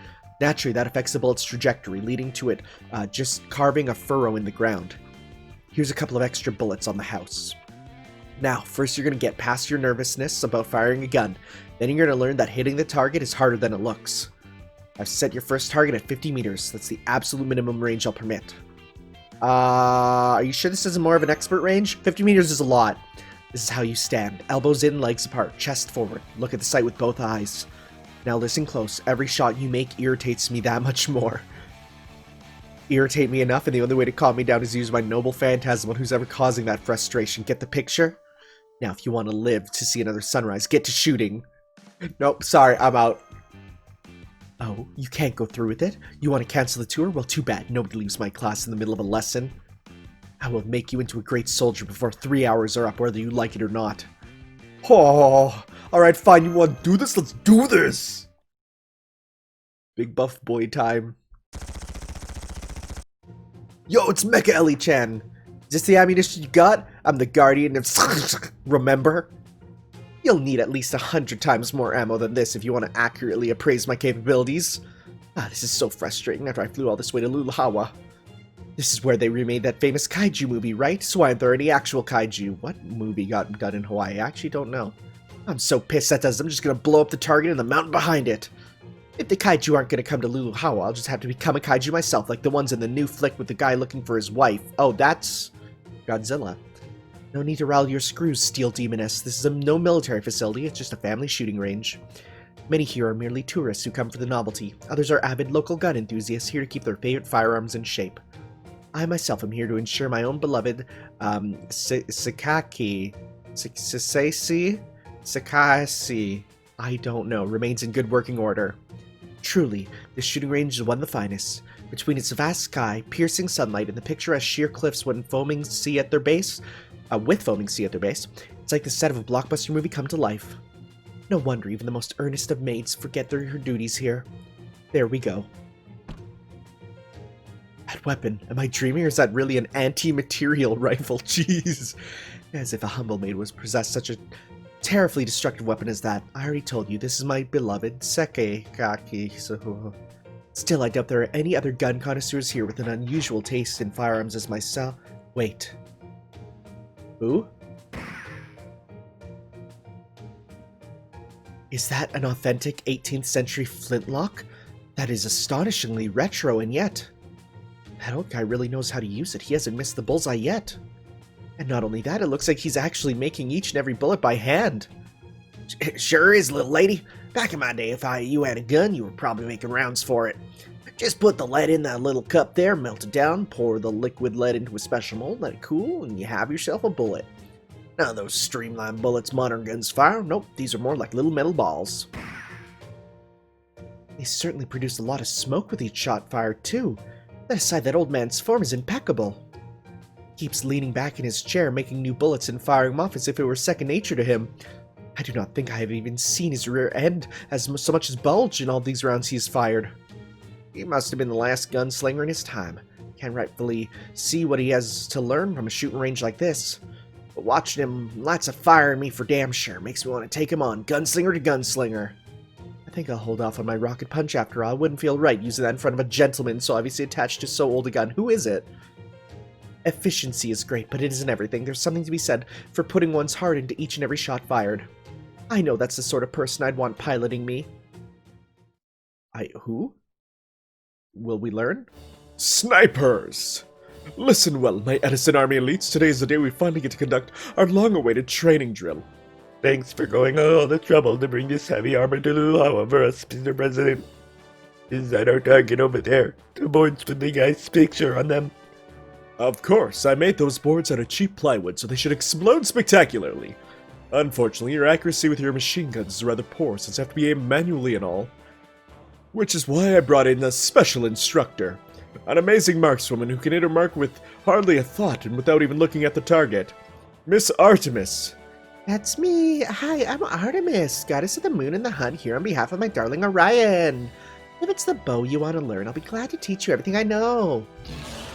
B: Naturally, that affects the bullet's trajectory, leading to it just carving a furrow in the ground. Here's a couple of extra bullets on the house. Now, first you're going to get past your nervousness about firing a gun. Then you're going to learn that hitting the target is harder than it looks. I've set your first target at 50 meters. That's the absolute minimum range I'll permit. Are you sure this isn't more of an expert range? 50 meters is a lot. This is how you stand. Elbows in, legs apart, chest forward. Look at the sight with both eyes. Now listen close. Every shot you make irritates me that much more. Irritate me enough, and the only way to calm me down is to use my noble phantasm on who's ever causing that frustration. Get the picture? Now, if you want to live to see another sunrise, get to shooting. Nope, sorry, I'm out. Oh, you can't go through with it? You want to cancel the tour? Well, too bad. Nobody leaves my class in the middle of a lesson. I will make you into a great soldier before 3 hours are up, whether you like it or not. Oh, alright, fine, you want to do this? Let's do this! Big buff boy time. Yo, it's Mecha Ellie-chan! Is this the ammunition you got? I'm the guardian of... Remember? You'll need at least 100 times more ammo than this if you want to accurately appraise my capabilities. This is so frustrating after I flew all this way to Luluhawa. This is where they remade that famous kaiju movie, right? So why aren't there any actual kaiju? What movie got done in Hawaii? I actually don't know. I'm so pissed at this, I'm just gonna blow up the target and the mountain behind it. If the kaiju aren't gonna come to Luluhawa, I'll just have to become a kaiju myself, like the ones in the new flick with the guy looking for his wife. Oh, that's Godzilla. No need to rattle your screws, Steel Demoness. This is no military facility, it's just a family shooting range. Many here are merely tourists who come for the novelty. Others are avid local gun enthusiasts here to keep their favorite firearms in shape. I myself am here to ensure my own beloved, Sakaki, I don't know, remains in good working order. Truly, this shooting range is one of the finest. Between its vast sky, piercing sunlight, and the picturesque sheer cliffs with foaming sea at their base, it's like the set of a blockbuster movie come to life. No wonder even the most earnest of maids forget their duties here. There we go. That weapon, am I dreaming or is that really an anti-material rifle? Jeez. As if a humble maid was possessed such a terribly destructive weapon as that. I already told you, this is my beloved Sekekaki. Still, I doubt there are any other gun connoisseurs here with an unusual taste in firearms as myself. Wait. Who? Is that an authentic 18th century flintlock? That is astonishingly retro, and yet... that old guy really knows how to use it. He hasn't missed the bullseye yet. And not only that, it looks like he's actually making each and every bullet by hand. Sure is, little lady. Back in my day, if you had a gun, you were probably making rounds for it. Just put the lead in that little cup there, melt it down, pour the liquid lead into a special mold, let it cool, and you have yourself a bullet. None of those streamlined bullets modern guns fire. Nope, these are more like little metal balls. They certainly produce a lot of smoke with each shot fired, too. That aside, that old man's form is impeccable. He keeps leaning back in his chair, making new bullets and firing them off as if it were second nature to him. I do not think I have even seen his rear end so much as bulge in all these rounds he has fired. He must have been the last gunslinger in his time. Can't rightfully see what he has to learn from a shooting range like this. But watching him lights a fire in me for damn sure. Makes me want to take him on, gunslinger to gunslinger. I think I'll hold off on my rocket punch after all. I wouldn't feel right using that in front of a gentleman so obviously attached to so old a gun. Who is it? Efficiency is great, but it isn't everything. There's something to be said for putting one's heart into each and every shot fired. I know that's the sort of person I'd want piloting me. Who? Will we learn?
C: Snipers! Listen well, my Edison Army elites. Today is the day we finally get to conduct our long-awaited training drill. Thanks for going all the trouble to bring this heavy armor to Luluhawa for us, Mr. President. Is that our target over there? The boards with the guy's picture on them. Of course, I made those boards out of cheap plywood, so they should explode spectacularly. Unfortunately, your accuracy with your machine guns is rather poor, since they have to be aimed manually and all. Which is why I brought in a special instructor. An amazing markswoman who can hit her mark with hardly a thought and without even looking at the target. Miss Artemis. That's me. Hi, I'm Artemis, goddess of the moon and the hunt, here on behalf of my darling Orion. If it's the bow you want to learn, I'll be glad to teach you everything I know.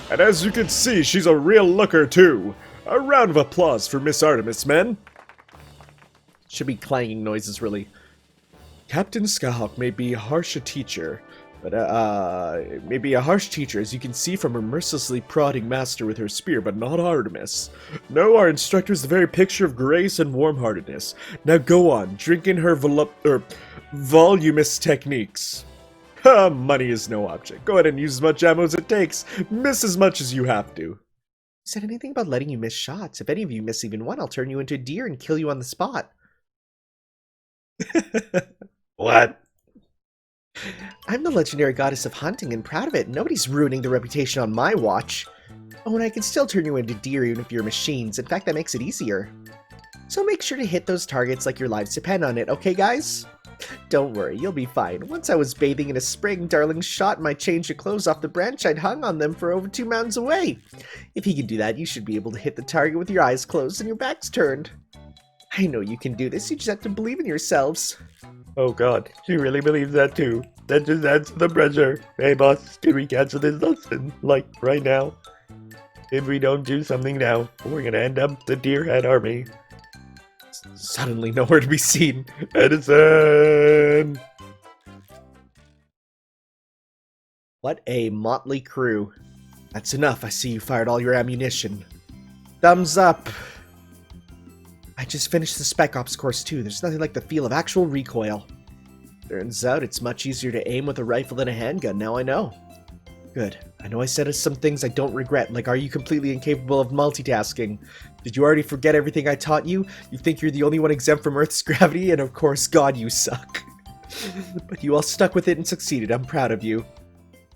C: And as you can see, she's a real looker too. A round of applause for Miss Artemis, men. Should be clanging noises, really. Captain Skyhawk may be a harsh teacher, but maybe a harsh teacher, as you can see from her mercilessly prodding master with her spear, but not Artemis. No, our instructor is the very picture of grace and warm-heartedness. Now go on, drink in her voluminous techniques. Ha! Money is no object. Go ahead and use as much ammo as it takes. Miss as much as you have to. Who said anything about letting you miss shots? If any of you miss even one, I'll turn you into a deer and kill you on the spot. What? I'm the legendary goddess of hunting and proud of it. Nobody's ruining the reputation on my watch. Oh, and I can still turn you into deer even if you're machines. In fact, that makes it easier. So make sure to hit those targets like your lives depend on it, okay guys? Don't worry, you'll be fine. Once I was bathing in a spring, Darling shot my change of clothes off the branch I'd hung on them for over 2 mountains away. If he can do that, you should be able to hit the target with your eyes closed and your backs turned. I know you can do this, you just have to believe in yourselves. Oh god, she really believes that too. That just adds to the pressure. Hey boss, can we cancel this lesson? Like, right now? If we don't do something now, we're gonna end up the Deerhead army. Suddenly nowhere to be seen. Edison! What a motley crew. That's enough, I see you fired all your ammunition. Thumbs up! I just finished the Spec Ops course too. There's nothing like the feel of actual recoil. Turns out it's much easier to aim with a rifle than a handgun, now I know. Good. I know I said some things I don't regret, like are you completely incapable of multitasking? Did you already forget everything I taught you? You think you're the only one exempt from Earth's gravity? And of course, God, you suck. But you all stuck with it and succeeded. I'm proud of you.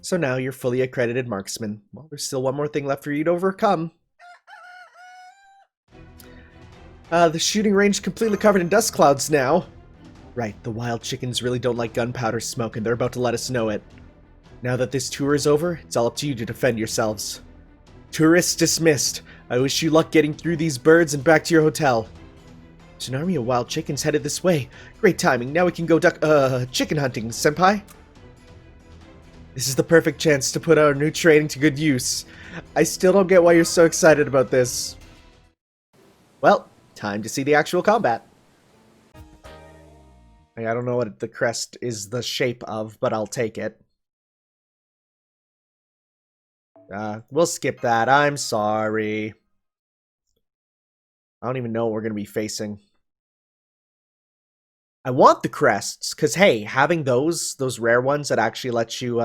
C: So now you're fully accredited marksman. Well, there's still one more thing left for you to overcome. The shooting range completely covered in dust clouds now. Right, the wild chickens really don't like gunpowder smoke and they're about to let us know it. Now that this tour is over, it's all up to you to defend yourselves. Tourists dismissed. I wish you luck getting through these birds and back to your hotel. There's an army of wild chickens headed this way. Great timing. Now we can go chicken hunting, senpai. This is the perfect chance to put our new training to good use. I still don't get why you're so excited about this. Well, time to see the actual combat. I don't know what the crest is the shape of, but I'll take it. We'll skip that. I'm sorry. I don't even know what we're going to be facing. I want the crests, because, hey, having those rare ones that actually let you,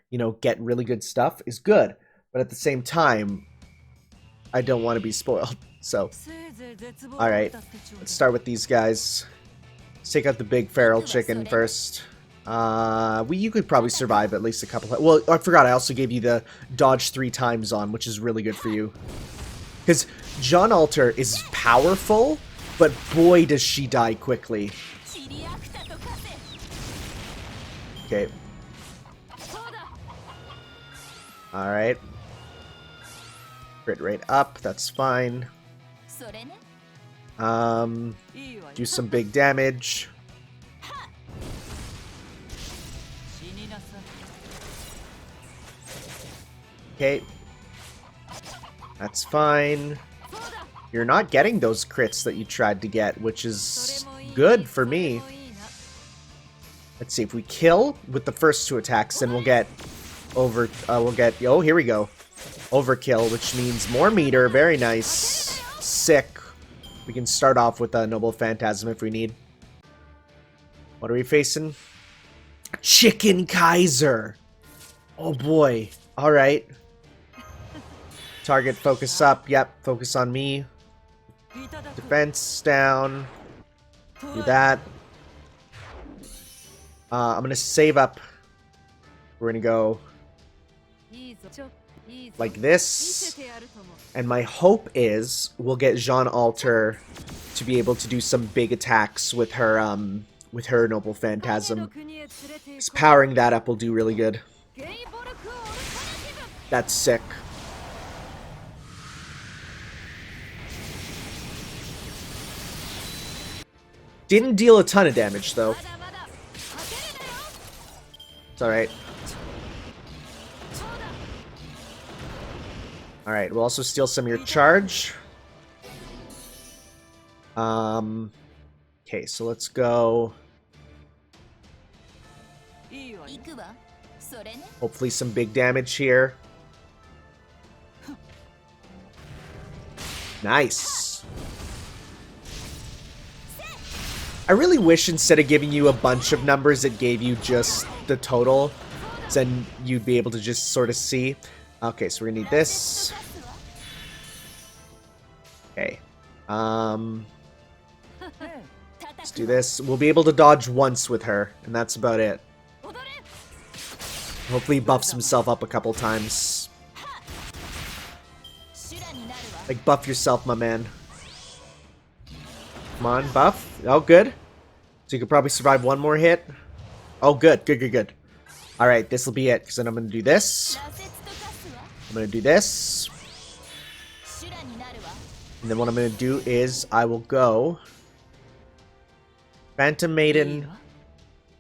C: you know, get really good stuff is good. But at the same time, I don't want to be spoiled. So, alright. Let's start with these guys. Let's take out the big feral chicken first. You could probably survive at least a couple. Well, I forgot I also gave you the dodge 3 times on, which is really good for you. Because John Alter is powerful, but boy does she die quickly. Okay. Alright. Crit rate up, that's fine. Do some big damage. Okay. That's fine. You're not getting those crits that you tried to get, which is good for me. Let's see, if we kill with the first 2 attacks, then we'll get oh, here we go. Overkill, which means more meter. Very nice. Sick. We can start off with a Noble Phantasm if we need. What are we facing? Chicken Kaizer. Oh boy. Alright. Target focus up. Yep, focus on me. Defense down.
B: Do that. I'm gonna save up. We're gonna go like this. And my hope is we'll get Jean Alter to be able to do some big attacks with her Noble Phantasm. Just powering that up will do really good. That's sick. Didn't deal a ton of damage though. It's alright. Alright, we'll also steal some of your charge. Okay, so let's go. Hopefully some big damage here. Nice. I really wish instead of giving you a bunch of numbers, it gave you just the total. Then you'd be able to just sort of see. Okay, so we're gonna need this. Okay. Let's do this. We'll be able to dodge once with her, and that's about it. Hopefully he buffs himself up a couple times. Like, buff yourself, my man. Come on, buff. Oh, good. So you could probably survive one more hit. Oh, good. Good, good, good. Alright, this will be it, because then I'm going to do this. I'm going to do this. And then what I'm going to do is I will go Phantom Maiden,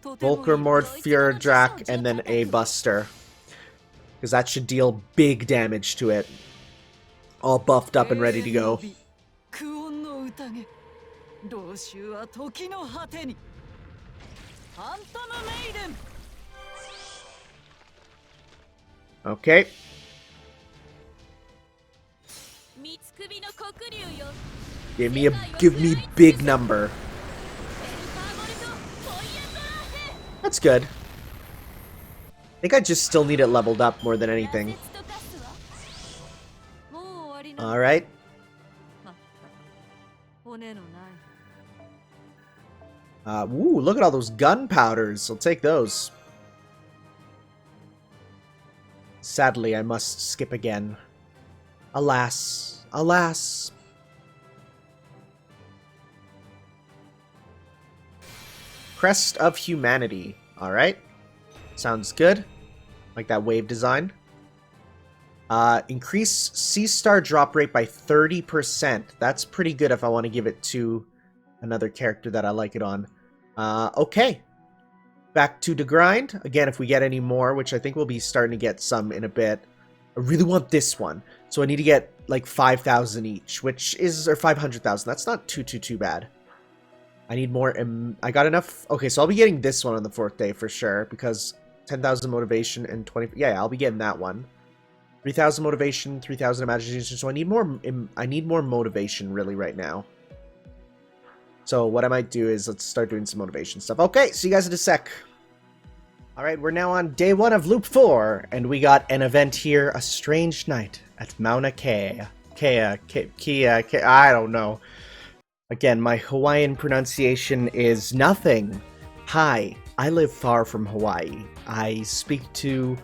B: Volkermord, Fuhrdrak, and then a Buster. Because that should deal big damage to it. All buffed up and ready to go. Okay. Give me big number. That's good. I think I just still need it leveled up more than anything. Alright. Woo, look at all those gunpowders. I'll take those. Sadly, I must skip again. Alas. Alas. Crest of Humanity. Alright. Sounds good. Like that wave design. Increase Sea Star drop rate by 30%. That's pretty good if I want to give it to another character that I like it on. Okay. Back to the grind. Again, if we get any more, which I think we'll be starting to get some in a bit. I really want this one. So I need to get like 5,000 each, which is, or 500,000. That's not too bad. I need more. I got enough. Okay, so I'll be getting this one on the 4th day for sure, because 10,000 motivation and 20. Yeah, I'll be getting that one. 3,000 motivation, 3,000 imagination. So I need more. I need more motivation really right now. So what I might do is let's start doing some motivation stuff. Okay, see you guys in a sec. All right, we're now on day 1 of Loop 4, and we got an event here: a strange night at Mauna Kea. I don't know. Again, my Hawaiian pronunciation is nothing. Hi, I live far from Hawaii. I speak to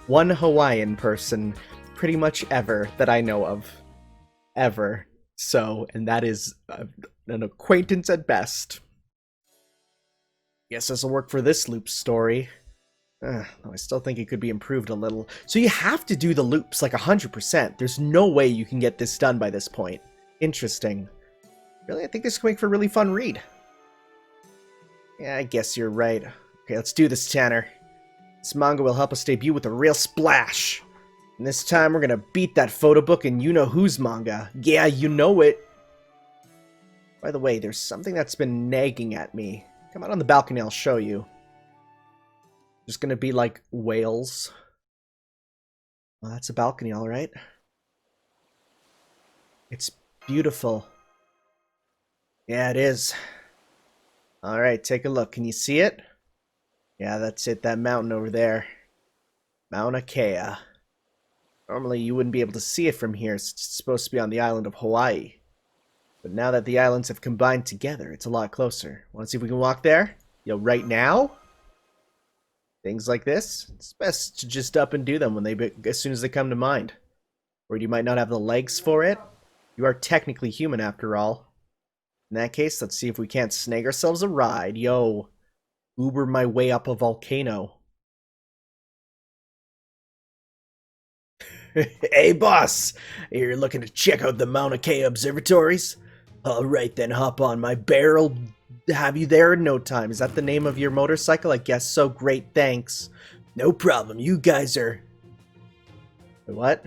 B: one Hawaiian person pretty much ever that I know of. Ever. So, and that is an acquaintance at best. Guess this will work for this loop story. I still think it could be improved a little. So you have to do the loops like 100%. There's no way you can get this done by this point. Interesting. Really? I think this could make for a really fun read. Yeah, I guess you're right. Okay, let's do this, Tanner. This manga will help us debut with a real splash. And this time we're gonna beat that photo book and you-know-who's manga. Yeah, you know it. By the way, there's something that's been nagging at me. Come out on the balcony, I'll show you. Just gonna be like whales. Well, that's a balcony, alright. It's beautiful. Yeah, it is. Alright, take a look. Can you see it? Yeah, that's it. That mountain over there. Mauna Kea. Normally, you wouldn't be able to see it from here. It's supposed to be on the island of Hawaii. But now that the islands have combined together, it's a lot closer. Want to see if we can walk there? Yo, right now? Things like this, it's best to just up and do them when as soon as they come to mind. Or you might not have the legs for it. You are technically human after all. In that case, let's see if we can't snag ourselves a ride. Yo, Uber my way up a volcano. Hey boss, you're looking to check out the Mauna Kea observatories? Alright then, hop on my barrel. Have you there in no time. Is that the name of your motorcycle? I guess so. Great, thanks. No problem, you guys are... What?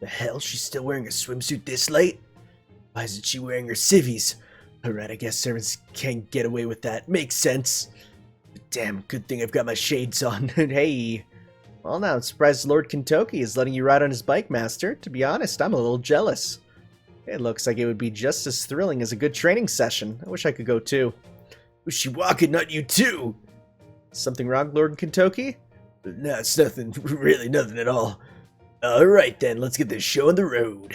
B: The hell? She's still wearing a swimsuit this late? Why isn't she wearing her civvies? Alright, I guess servants can't get away with that. Makes sense. But damn, good thing I've got my shades on. Hey. Well now, I'm surprised Lord Kentucky is letting you ride on his bike, Master. To be honest, I'm a little jealous. It looks like it would be just as thrilling as a good training session. I wish I could go too. Ushiwaka, not you too! Something wrong, Lord Kentucky? No, it's nothing. Really nothing at all. Alright then, let's get this show on the road.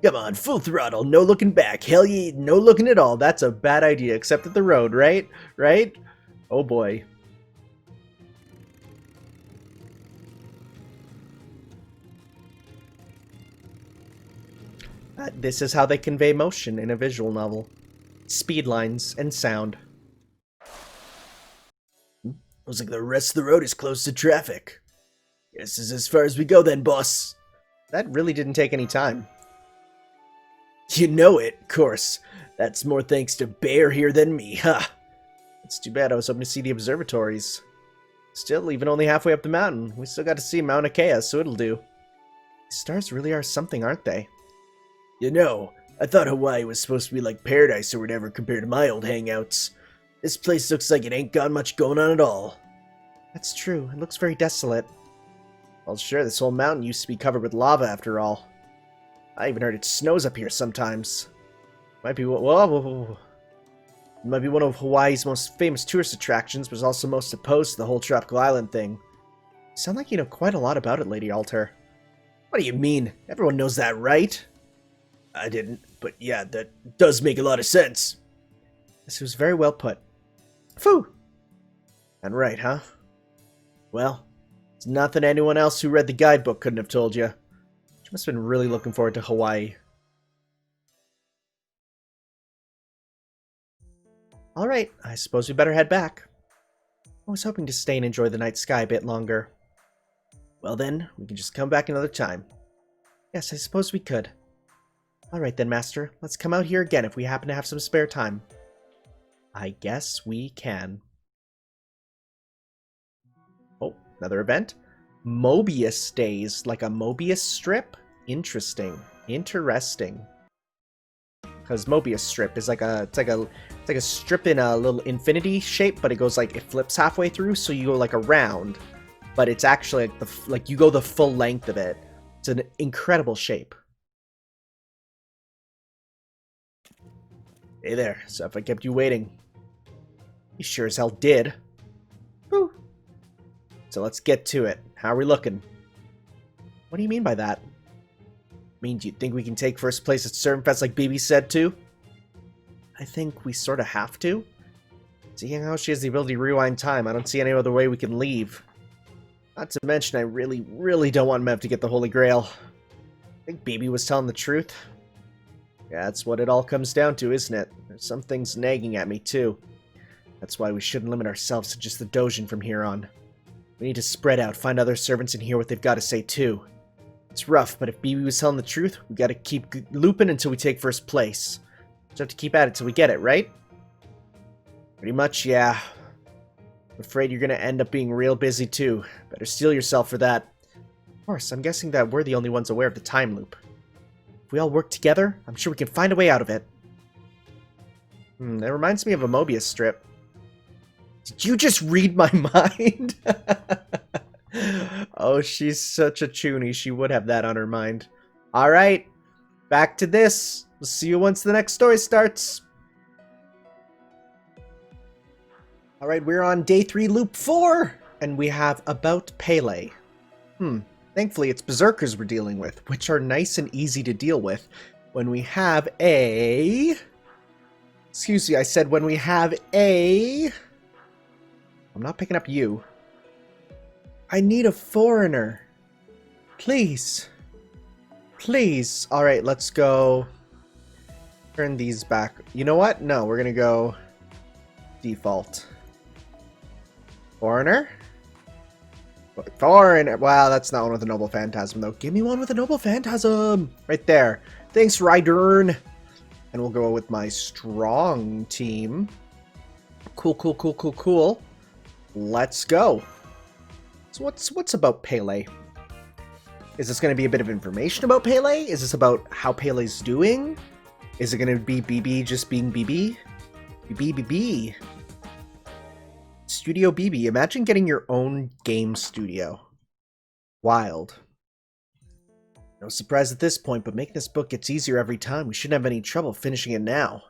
B: Come on, full throttle, no looking back. Hell yeah, no looking at all. That's a bad idea, except at the road, right? Right? Oh boy. This is how they convey motion in a visual novel. Speed lines and sound. Looks like the rest of the road is closed to traffic. Guess this is as far as we go then, boss. That really didn't take any time. You know it, of course. That's more thanks to Bear here than me, ha! It's too bad I was hoping to see the observatories. Still, even only halfway up the mountain, we still got to see Mauna Kea, so it'll do. These stars really are something, aren't they? You know, I thought Hawaii was supposed to be like paradise or whatever compared to my old hangouts. This place looks like it ain't got much going on at all. That's true. It looks very desolate. Well, sure, this whole mountain used to be covered with lava after all. I even heard it snows up here sometimes. Might be whoa. It might be one of Hawaii's most famous tourist attractions, but is also most opposed to the whole tropical island thing. You sound like you know quite a lot about it, Lady Alter. What do you mean? Everyone knows that, right? I didn't, but yeah, that does make a lot of sense. This was very well put. Phew! And right, huh? Well, it's nothing anyone else who read the guidebook couldn't have told you. She must have been really looking forward to Hawaii. Alright, I suppose we better head back. I was hoping to stay and enjoy the night sky a bit longer. Well then, we can just come back another time. Yes, I suppose we could. Alright then, Master. Let's come out here again if we happen to have some spare time. I guess we can. Oh, another event? Mobius Days, like a Mobius strip? Interesting. Interesting. Because Mobius strip is like a strip in a little infinity shape, but it goes like, it flips halfway through, so you go like around. But it's actually like you go the full length of it. It's an incredible shape. Hey there, so if I kept you waiting. You sure as hell did. Whew. So let's get to it. How are we looking? What do you mean by that? Do you think we can take first place at Servant Fest like BB said too? I think we sort of have to. Seeing how she has the ability to rewind time, I don't see any other way we can leave. Not to mention, I really don't want Mev to get the Holy Grail. I think BB was telling the truth. Yeah, that's what it all comes down to, isn't it? There's some things nagging at me, too. That's why we shouldn't limit ourselves to just the Dojin from here on. We need to spread out, find other servants, and hear what they've got to say, too. It's rough, but if BB was telling the truth, we gotta keep looping until we take first place. Just have to keep at it till we get it, right? Pretty much, yeah. I'm afraid you're gonna end up being real busy, too. Better steel yourself for that. Of course, I'm guessing that we're the only ones aware of the time loop. If we all work together, I'm sure we can find a way out of it. That reminds me of a Mobius strip. Did you just read my mind? Oh, she's such a chunie. She would have that on her mind. Alright, back to this. We'll see you once the next story starts. Alright, we're on day 3, loop 4. And we have about Pele. Thankfully, it's berserkers we're dealing with, which are nice and easy to deal with. when we have a... Excuse me, I said when we have a... I'm not picking up you. I need a foreigner. Please. Please. Alright, let's go... Turn these back. You know what? No, we're gonna go... Default. Foreigner? Foreigner. Wow, that's not one with a noble phantasm, though. Give me one with a noble phantasm! Right there. Thanks, Rydern! And we'll go with my strong team. Cool, cool, cool, cool, cool. Let's go. So what's about Pele? Is this going to be a bit of information about Pele? Is this about how Pele's doing? Is it going to be BB just being BB? BB. Studio BB. Imagine getting your own game studio. Wild. No surprise at this point, but making this book gets easier every time. We shouldn't have any trouble finishing it now.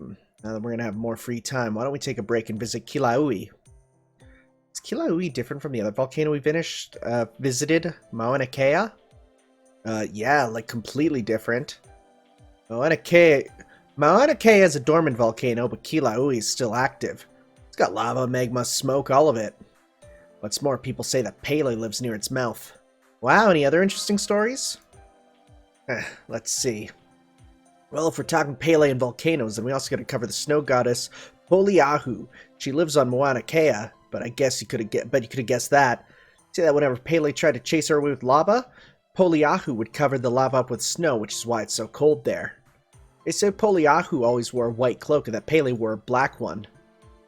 B: Now that we're going to have more free time, why don't we take a break and visit Kilauea? Is Kilauea different from the other volcano we visited? Mauna Kea? Yeah, like completely different. Mauna Kea is a dormant volcano, but Kilauea is still active. It's got lava, magma, smoke, all of it. What's more, people say that Pele lives near its mouth. Wow, any other interesting stories? Let's see. Well, if we're talking Pele and volcanoes, then we also gotta cover the snow goddess Poliahu. She lives on Mauna Kea, but I guess you could have guessed that. Say that whenever Pele tried to chase her away with lava, Poliahu would cover the lava up with snow, which is why it's so cold there. They say Poliahu always wore a white cloak and that Pele wore a black one.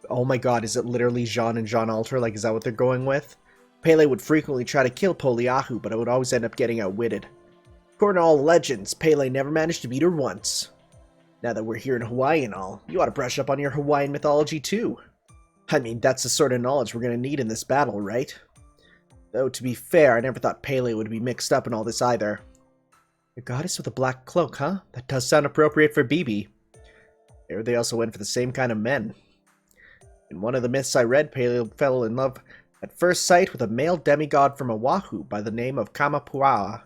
B: Oh my god, is it literally Jean and Jean Alter? Like, is that what they're going with? Pele would frequently try to kill Poliahu, but it would always end up getting outwitted. According to all legends, Pele never managed to beat her once. Now that we're here in Hawaii and all, you ought to brush up on your Hawaiian mythology too. I mean, that's the sort of knowledge we're going to need in this battle, right? Though, to be fair, I never thought Pele would be mixed up in all this either. A goddess with a black cloak, huh? That does sound appropriate for BB. There they also went for the same kind of men. In one of the myths I read, Pele fell in love at first sight with a male demigod from Oahu by the name of Kamapuaa.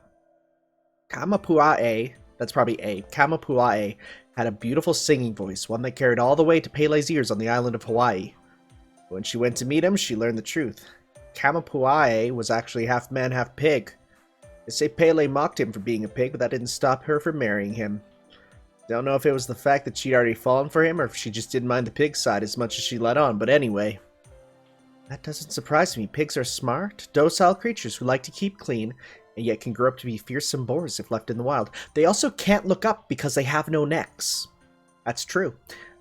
B: Kamapuaa, that's probably A. Kamapuaa had a beautiful singing voice, one that carried all the way to Pele's ears on the island of Hawaii. When she went to meet him, she learned the truth. Kamapuaa was actually half man, half pig. They say Pele mocked him for being a pig, but that didn't stop her from marrying him. Don't know if it was the fact that she'd already fallen for him, or if she just didn't mind the pig side as much as she let on, but anyway. That doesn't surprise me. Pigs are smart, docile creatures who like to keep clean, and yet can grow up to be fearsome boars if left in the wild. They also can't look up because they have no necks. That's true.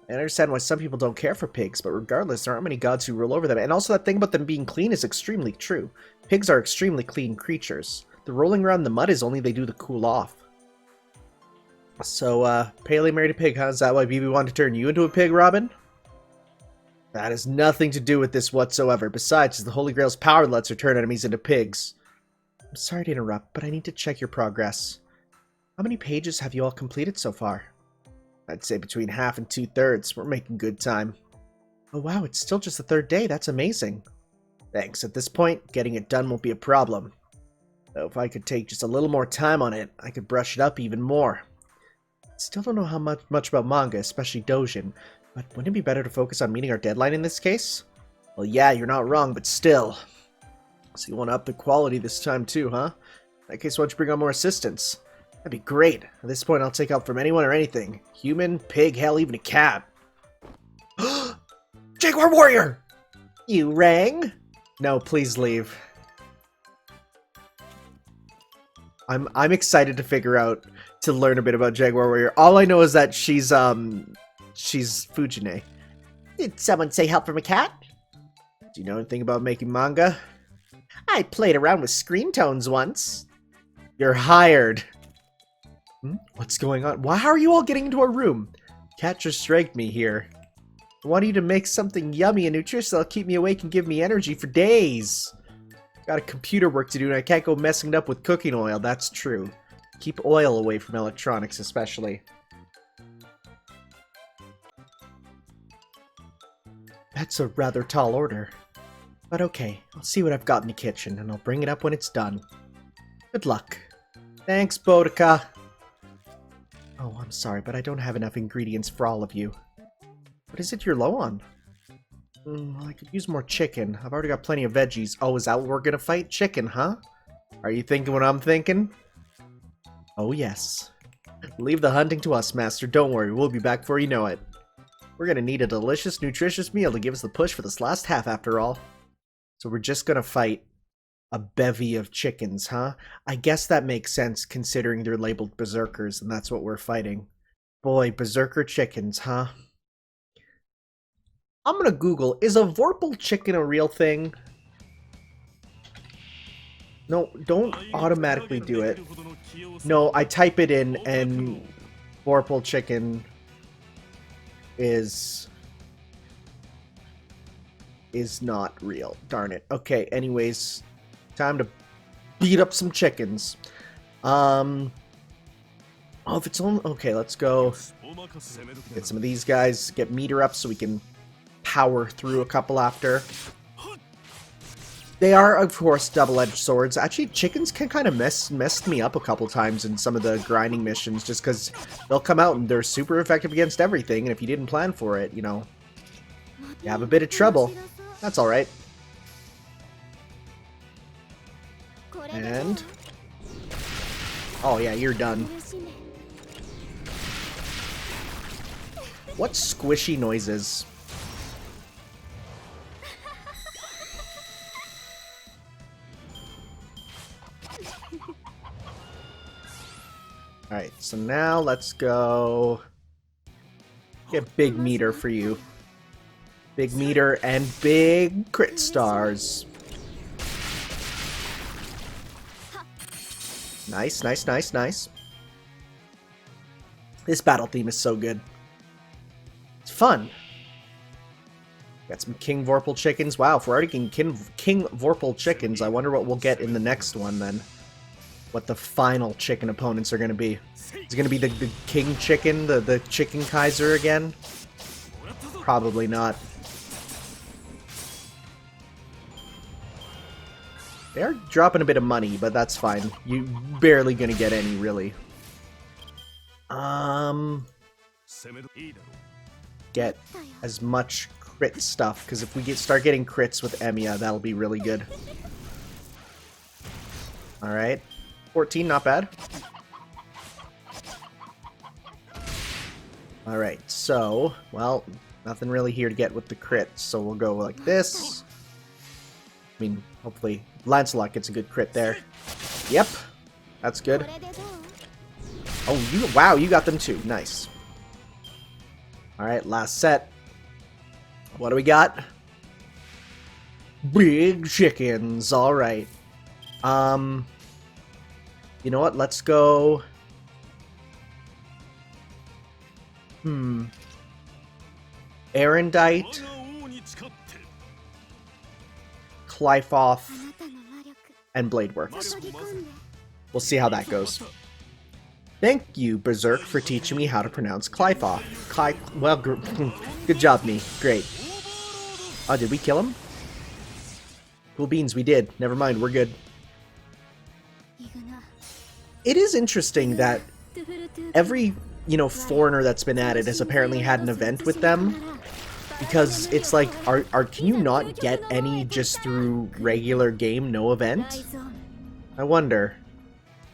B: I understand why some people don't care for pigs, but regardless, there aren't many gods who rule over them. And also that thing about them being clean is extremely true. Pigs are extremely clean creatures. The rolling around in the mud is only they do to cool off. So, Pele married a pig, huh? Is that why BB wanted to turn you into a pig, Robin? That has nothing to do with this whatsoever. Besides, it's the Holy Grail's power that lets her turn enemies into pigs. I'm sorry to interrupt, but I need to check your progress. How many pages have you all completed so far? I'd say between half and 2/3. We're making good time. Oh wow, it's still just the third day. That's amazing. Thanks. At this point, getting it done won't be a problem. Though if I could take just a little more time on it, I could brush it up even more. Still don't know how much about manga, especially Dojin, but wouldn't it be better to focus on meeting our deadline in this case? Well, yeah, you're not wrong, but still. So you want to up the quality this time too, huh? In that case, why don't you bring on more assistants? That'd be great. At this point, I'll take help from anyone or anything. Human, pig, hell, even a cat. Jaguar Warrior! You rang? No, please leave. I'm excited to figure out, to learn a bit about Jaguar Warrior. All I know is that she's Fujine. Did someone say help from a cat? Do you know anything about making manga? I played around with screen tones once. You're hired. What's going on? Why are you all getting into our room? Cat just dragged me here. I want you to make something yummy and nutritious that'll keep me awake and give me energy for days. Got a computer work to do and I can't go messing it up with cooking oil, that's true. Keep oil away from electronics especially. That's a rather tall order. But okay, I'll see what I've got in the kitchen and I'll bring it up when it's done. Good luck. Thanks, Boudica. Oh, I'm sorry, but I don't have enough ingredients for all of you. What is it you're low on? Well, I could use more chicken. I've already got plenty of veggies. Oh, is that what we're gonna fight? Chicken, huh? Are you thinking what I'm thinking? Oh, yes. Leave the hunting to us, Master. Don't worry, we'll be back before you know it. We're gonna need a delicious, nutritious meal to give us the push for this last half, after all. So we're just gonna fight a bevy of chickens, huh? I guess that makes sense, considering they're labeled berserkers, and that's what we're fighting. Boy, berserker chickens, huh? I'm gonna Google, is a Vorpal chicken a real thing? No, don't automatically do it. No, I type it in and Vorpal chicken is not real. Darn it. Okay, anyways, time to beat up some chickens. Oh, if it's on... Okay, let's go get some of these guys, get meter up so we can power through a couple after. They are, of course, double-edged swords. Actually, chickens can kind of messed me up a couple times in some of the grinding missions, just because they'll come out and they're super effective against everything, and if you didn't plan for it, you know, you have a bit of trouble. That's alright. And... oh yeah, you're done. What squishy noises? Alright, so now let's go get big meter for you. Big meter and big crit stars. Nice, nice, nice, nice. This battle theme is so good. It's fun. Got some King Vorpal chickens. Wow, if we're already getting King Vorpal chickens, I wonder what we'll get in the next one then. What the final chicken opponents are going to be. Is it going to be the king chicken, the chicken Kaizer again? Probably not. They are dropping a bit of money, but that's fine. You're barely going to get any, really. Get as much crit stuff, because if we start getting crits with Emiya, that'll be really good. Alright. 14, not bad. Alright, so, well, nothing really here to get with the crits, so we'll go like this. I mean, hopefully Lancelot gets a good crit there. Yep, that's good. Oh, wow, you got them too. Nice. Alright, last set. What do we got? Big chickens, alright. You know what? Let's go... Erendite, Clyfoth, and Bladeworks. We'll see how that goes. Thank you, Berserk, for teaching me how to pronounce Clyfoth. Well, good job, me. Great. Oh, did we kill him? Cool beans, we did. Never mind, we're good. It is interesting that every, you know, foreigner that's been added has apparently had an event with them. Because it's like, can you not get any just through regular game, no event? I wonder.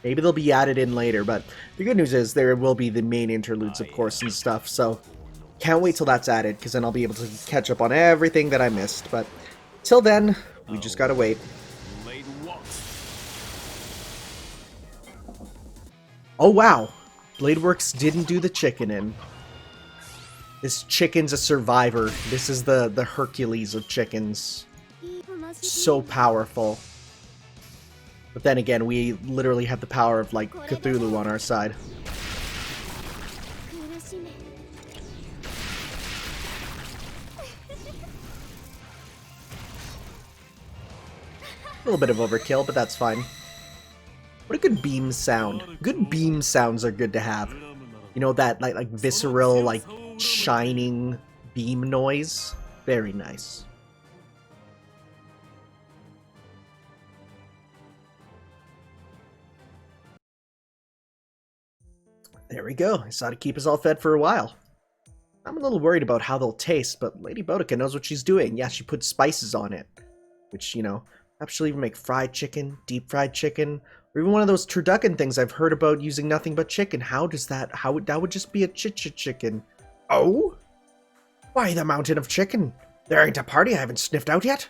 B: Maybe they'll be added in later, but the good news is there will be the main interludes, of course, and stuff, so can't wait till that's added, because then I'll be able to catch up on everything that I missed, but till then, we just gotta wait. Oh wow! Bladeworks didn't do the chicken in. This chicken's a survivor. This is the Hercules of chickens. So powerful. But then again, we literally have the power of, like, Cthulhu on our side. A little bit of overkill, but that's fine. What a good beam sound. Good beam sounds are good to have. You know, that, like visceral, like, shining beam noise? Very nice. There we go. I saw to keep us all fed for a while. I'm a little worried about how they'll taste, but Lady Boudica knows what she's doing. Yeah, she put spices on it. Which, you know, perhaps she'll even make fried chicken, deep fried chicken, or even one of those turducken things I've heard about using nothing but chicken. That would just be a chicken. Oh? Why the mountain of chicken? There ain't a party I haven't sniffed out yet.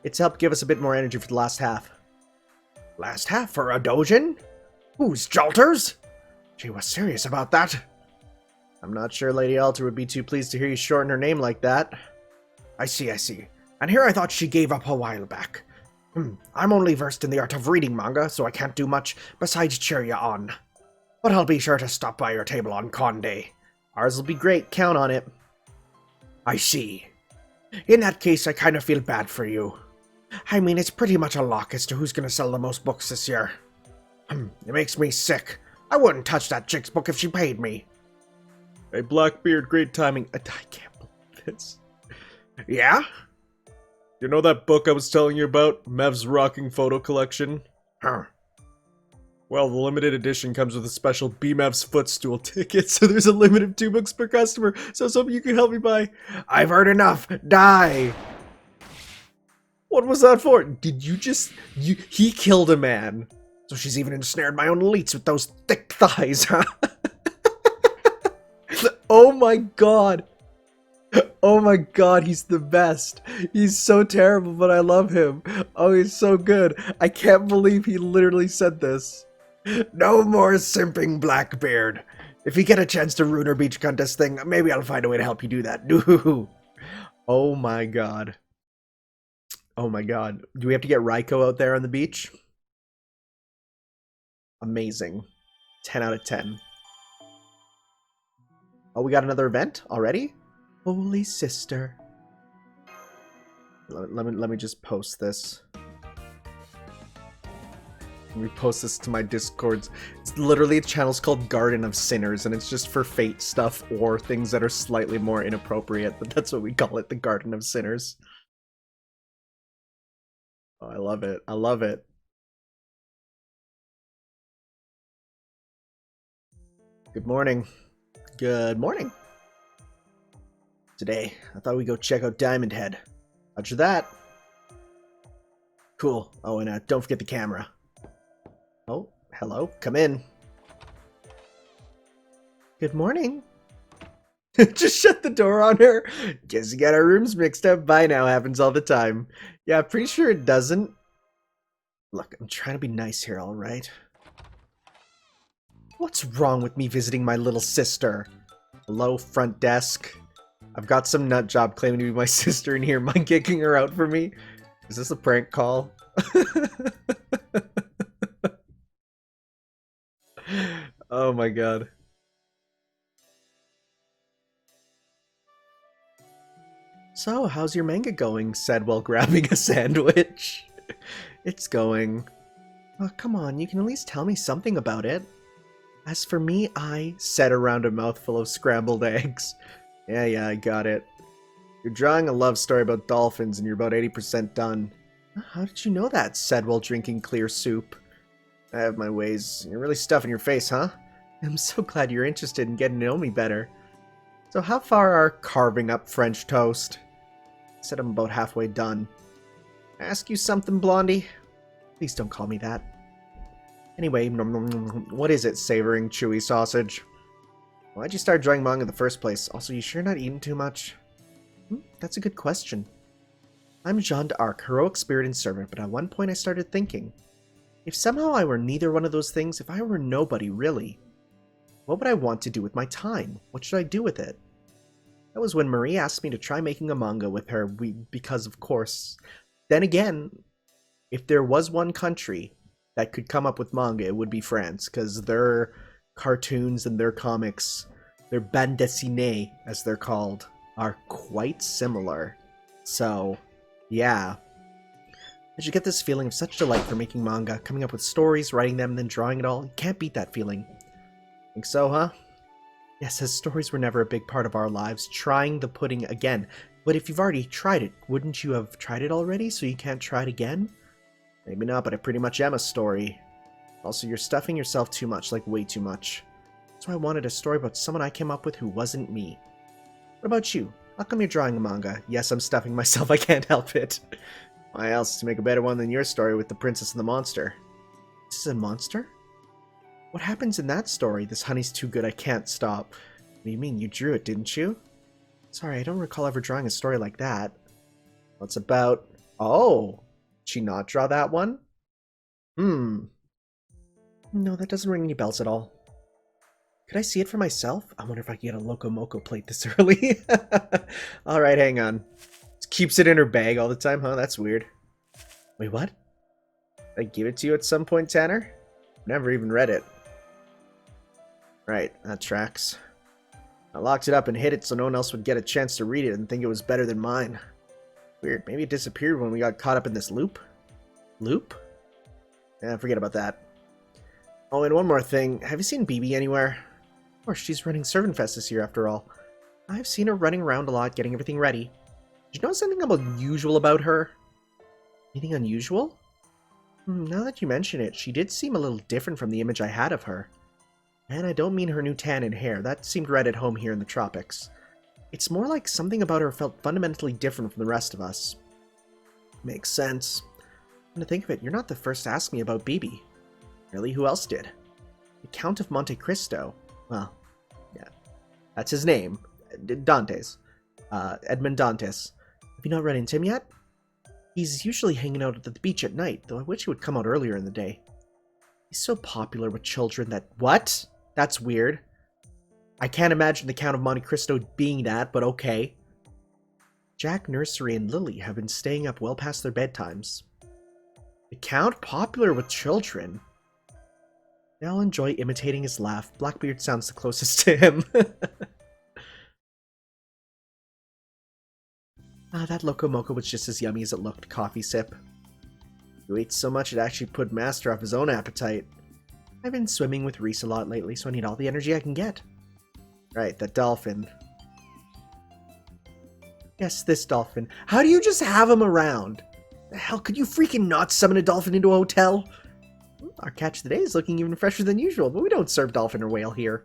B: It's helped give us a bit more energy for the last half. Last half for a dojin? Who's Jolters? She was serious about that. I'm not sure Lady Alter would be too pleased to hear you shorten her name like that. I see. And here I thought she gave up a while back. I'm only versed in the art of reading manga, so I can't do much besides cheer you on. But I'll be sure to stop by your table on Con Day. Ours will be great, count on it. I see. In that case, I kind of feel bad for you. I mean, it's pretty much a lock as to who's gonna sell the most books this year. It makes me sick. I wouldn't touch that chick's book if she paid me. Hey, Blackbeard, great timing. I can't believe this. Yeah? You know that book I was telling you about? Mev's Rocking Photo Collection? Huh. Well, the limited edition comes with a special BMEV's footstool ticket, so there's a limit of 2 books per customer, so something you can help me buy. I've heard enough. Die! What was that for? Did you just... He killed a man. So she's even ensnared my own elites with those thick thighs, huh? Oh my god. Oh my god, he's the best. He's so terrible, but I love him. Oh, he's so good. I can't believe he literally said this. No more simping, Blackbeard. If you get a chance to ruin our beach contest thing, maybe I'll find a way to help you do that. Oh my god. Oh my god. Do we have to get Raiko out there on the beach? Amazing. 10 out of 10. Oh, we got another event already? Holy sister. Let me just post this. Let me post this to my Discords. It's literally a channel's called Garden of Sinners, and it's just for fate stuff or things that are slightly more inappropriate, but that's what we call it, the Garden of Sinners. Oh, I love it. I love it. Good morning. Good morning. Today, I thought we'd go check out Diamond Head. Roger that. Cool. Oh, and don't forget the camera. Oh, hello. Come in. Good morning. Just shut the door on her. Guess you got our rooms mixed up. Bye now. Happens all the time. Yeah, pretty sure it doesn't. Look, I'm trying to be nice here, alright? What's wrong with me visiting my little sister? Hello, front desk. I've got some nut job claiming to be my sister in here. Mind kicking her out for me? Is this a prank call? Oh my god. So, how's your manga going? Said while grabbing a sandwich. It's going. Oh, come on, you can at least tell me something about it. As for me, I said around a mouthful of scrambled eggs. Yeah, I got it. You're drawing a love story about dolphins and you're about 80% done. How did you know that? Said while drinking clear soup. I have my ways. You're really stuffing your face, huh? I'm so glad you're interested in getting to know me better. So how far are carving up French toast? I said I'm about halfway done. Ask you something, Blondie? Please don't call me that. Anyway, what is it, savoring chewy sausage? Why'd you start drawing manga in the first place? Also, you sure not eating too much? That's a good question. I'm Jeanne d'Arc, heroic spirit and servant, but at one point I started thinking, if somehow I were neither one of those things, if I were nobody, really, what would I want to do with my time? What should I do with it? That was when Marie asked me to try making a manga with her, because of course. Then again, if there was one country that could come up with manga, it would be France, because their cartoons and their comics, their bande dessinée, as they're called, are quite similar. So, yeah. I should get this feeling of such delight for making manga, coming up with stories, writing them, then drawing it all. You can't beat that feeling. Think so, huh? Yes, as stories were never a big part of our lives, trying the pudding again. But if you've already tried it, wouldn't you have tried it already, so you can't try it again? Maybe not, but I pretty much am a story. Also, you're stuffing yourself too much, like way too much. That's why I wanted a story about someone I came up with who wasn't me. What about you? How come you're drawing a manga? Yes, I'm stuffing myself, I can't help it. Why else to make a better one than your story with the princess and the monster? This is a monster? What happens in that story? This honey's too good, I can't stop. What do you mean? You drew it, didn't you? Sorry, I don't recall ever drawing a story like that. What's about... Oh! Did she not draw that one? No, that doesn't ring any bells at all. Could I see it for myself? I wonder if I can get a Loco Moco plate this early. Alright, hang on. Just keeps it in her bag all the time, huh? That's weird. Wait, what? Did I give it to you at some point, Tanner? Never even read it. Right, that tracks. I locked it up and hid it so no one else would get a chance to read it and think it was better than mine. Weird, maybe it disappeared when we got caught up in this loop? Loop? Yeah, forget about that. Oh, and one more thing. Have you seen BB anywhere? Of course, she's running Servant Fest this year after all. I've seen her running around a lot, getting everything ready. Did you notice anything unusual about her? Anything unusual? Now that you mention it, she did seem a little different from the image I had of her. And I don't mean her new tan and hair. That seemed right at home here in the tropics. It's more like something about her felt fundamentally different from the rest of us. Makes sense. Come to think of it, you're not the first to ask me about BB. Really, who else did? The Count of Monte Cristo. Well, yeah. That's his name. Dantes. Edmond Dantes. Have you not run into him yet? He's usually hanging out at the beach at night, though I wish he would come out earlier in the day. He's so popular with children that... What? That's weird. I can't imagine the Count of Monte Cristo being that, but okay. Jack, Nursery, and Lily have been staying up well past their bedtimes. The Count popular with children? They all enjoy imitating his laugh. Blackbeard sounds the closest to him. That Loco Moco was just as yummy as it looked. Coffee sip. You ate so much it actually put Master off his own appetite. I've been swimming with Reese a lot lately, so I need all the energy I can get. Right, that dolphin. Yes, this dolphin. How do you just have him around? The hell, could you freaking not summon a dolphin into a hotel? Our catch of the day is looking even fresher than usual, but we don't serve dolphin or whale here.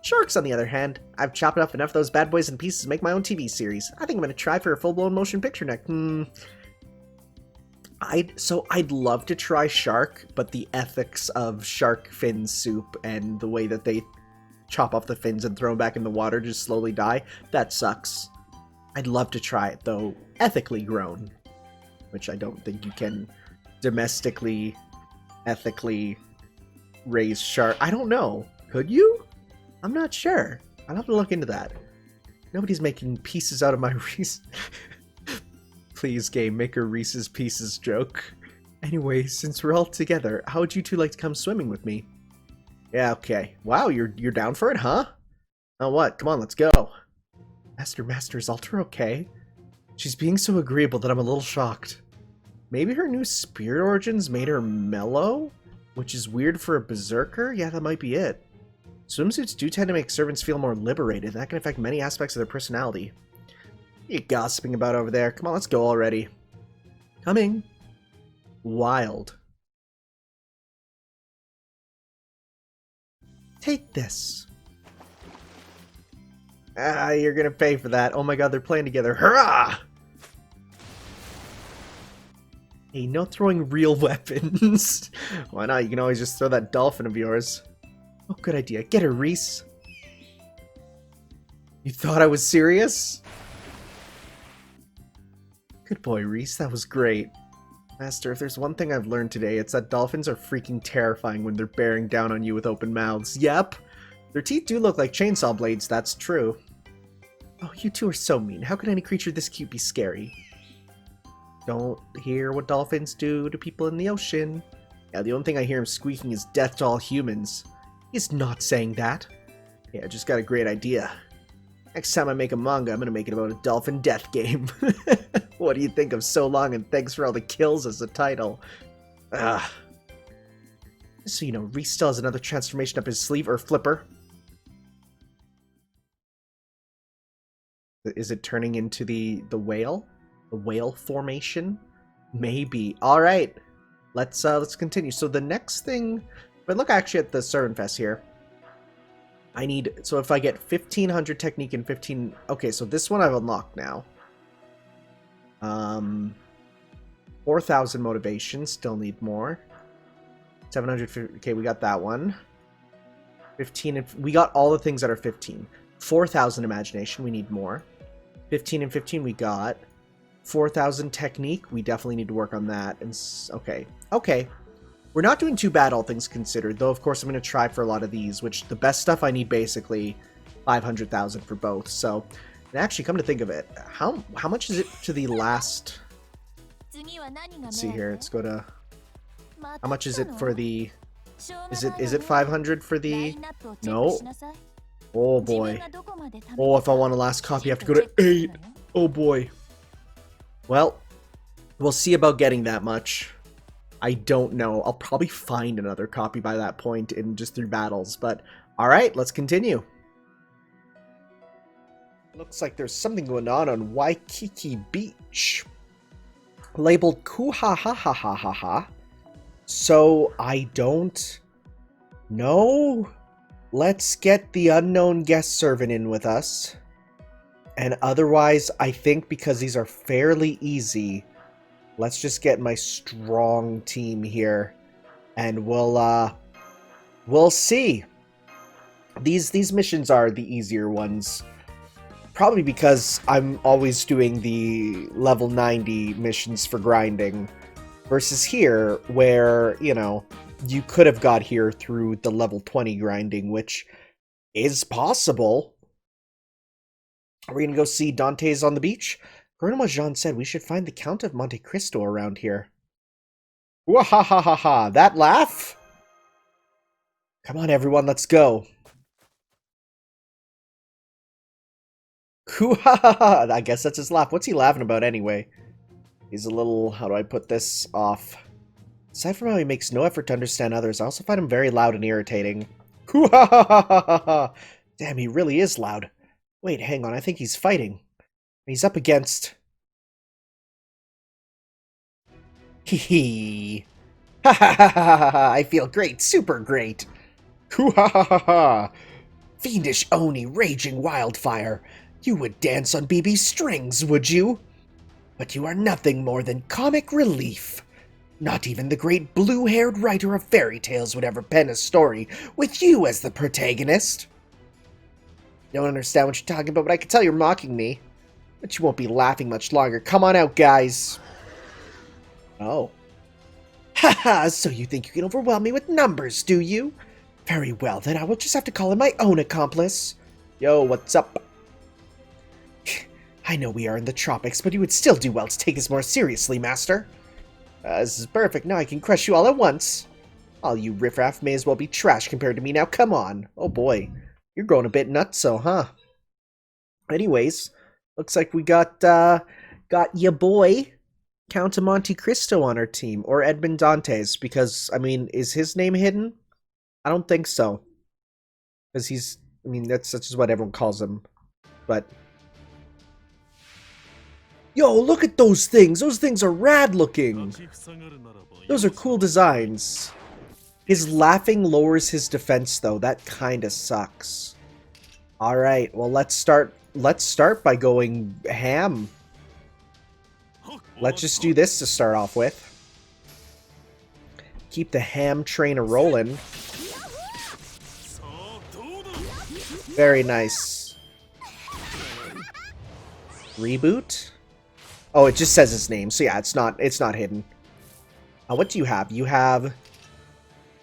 B: Sharks, on the other hand. I've chopped up enough of those bad boys in pieces to make my own TV series. I think I'm going to try for a full-blown motion picture next. I'd love to try shark, but the ethics of shark fin soup and the way that they chop off the fins and throw them back in the water to just slowly die, that sucks. I'd love to try it, though ethically grown, which I don't think you can domestically, ethically raise shark. I don't know. Could you? I'm not sure. I'll have to look into that. Nobody's making pieces out of my Reese. Please, game, make a Reese's Pieces joke. Anyway, since we're all together, how would you two like to come swimming with me? Yeah, okay. Wow, you're down for it, huh? Oh, what? Come on, let's go. Master, is Alter okay? She's being so agreeable that I'm a little shocked. Maybe her new spirit origins made her mellow? Which is weird for a berserker? Yeah, that might be it. Swimsuits do tend to make servants feel more liberated, and that can affect many aspects of their personality. What are you gossiping about over there? Come on, let's go already. Coming. Wild. Take this. You're gonna pay for that. Oh my god, they're playing together. Hurrah! Hey, no throwing real weapons. Why not? You can always just throw that dolphin of yours. Oh, good idea. Get her, Reese. You thought I was serious? Good boy, Reese. That was great. Master, if there's one thing I've learned today, it's that dolphins are freaking terrifying when they're bearing down on you with open mouths. Yep. Their teeth do look like chainsaw blades, that's true. Oh, you two are so mean. How could any creature this cute be scary? Don't hear what dolphins do to people in the ocean. Yeah, the only thing I hear him squeaking is death to all humans. He's not saying that. Yeah, I just got a great idea. Next time I make a manga, I'm gonna make it about a dolphin death game. What do you think of So Long and Thanks for All the Kills as the title? Just so you know, Reese still has another transformation up his sleeve, or flipper. Is it turning into the whale? The whale formation? Maybe. Alright. Let's continue. So the next thing... But look actually at the Servant Fest here. I need, so if I get 1500 technique and 15, okay, so this one I've unlocked now. 4,000 motivation, still need more. 750, okay, we got that one. 15, and we got all the things that are 15. 4,000 imagination, we need more. 15 and 15 we got. 4,000 technique, we definitely need to work on that. And okay. We're not doing too bad, all things considered, though of course I'm going to try for a lot of these, which the best stuff I need basically 500,000 for both. So, and actually, come to think of it, how much is it to the last... Let's see here, let's go to... How much is it for the... Is it 500 for the... No. Oh boy. Oh, if I want a last copy, I have to go to 8. Oh boy. Well, we'll see about getting that much. I don't know. I'll probably find another copy by that point in just through battles, but alright, let's continue. Looks like there's something going on Waikiki Beach. Labeled Kuhahahahaha. So, I don't know. Let's get the unknown guest servant in with us. And otherwise, I think because these are fairly easy, let's just get my strong team here. And we'll see. These missions are the easier ones. Probably because I'm always doing the level 90 missions for grinding. Versus here, where, you know, you could have got here through the level 20 grinding, which is possible. Are we going to go see Dante's on the beach? Grandma Jean said we should find the Count of Monte Cristo around here. Wahahaha, that laugh? Come on, everyone, let's go. I guess that's his laugh. What's he laughing about anyway? He's a little, how do I put this, off. Aside from how he makes no effort to understand others, I also find him very loud and irritating. Damn, he really is loud. Wait, hang on, I think he's fighting. He's up against... Hee ha ha ha ha ha! I feel great, super great! Fiendish Oni, raging wildfire! You would dance on BB strings, would you? But you are nothing more than comic relief. Not even the great blue-haired writer of fairy tales would ever pen a story with you as the protagonist. Don't understand what you're talking about, but I can tell you're mocking me. But you won't be laughing much longer. Come on out, guys. Oh. Haha, so you think you can overwhelm me with numbers, do you? Very well, then I will just have to call in my own accomplice. Yo, what's up? I know we are in the tropics, but you would still do well to take this more seriously, Master. This is perfect. Now I can crush you all at once. All you riffraff may as well be trash compared to me now. Come on. Oh boy. You're growing a bit nutso, huh? Anyways, looks like we got ya boy, Count of Monte Cristo on our team. Or Edmond Dantes, because, I mean, is his name hidden? I don't think so. Because he's, I mean, that's just what everyone calls him. But... Yo, look at those things! Those things are rad looking! Those are cool designs. His laughing lowers his defense, though. That kinda sucks. Alright, well, let's start by going ham. Let's just do this to start off with. Keep the ham train a-rolling. Very nice. Reboot? Oh, it just says his name, so yeah, it's not hidden. What do you have? You have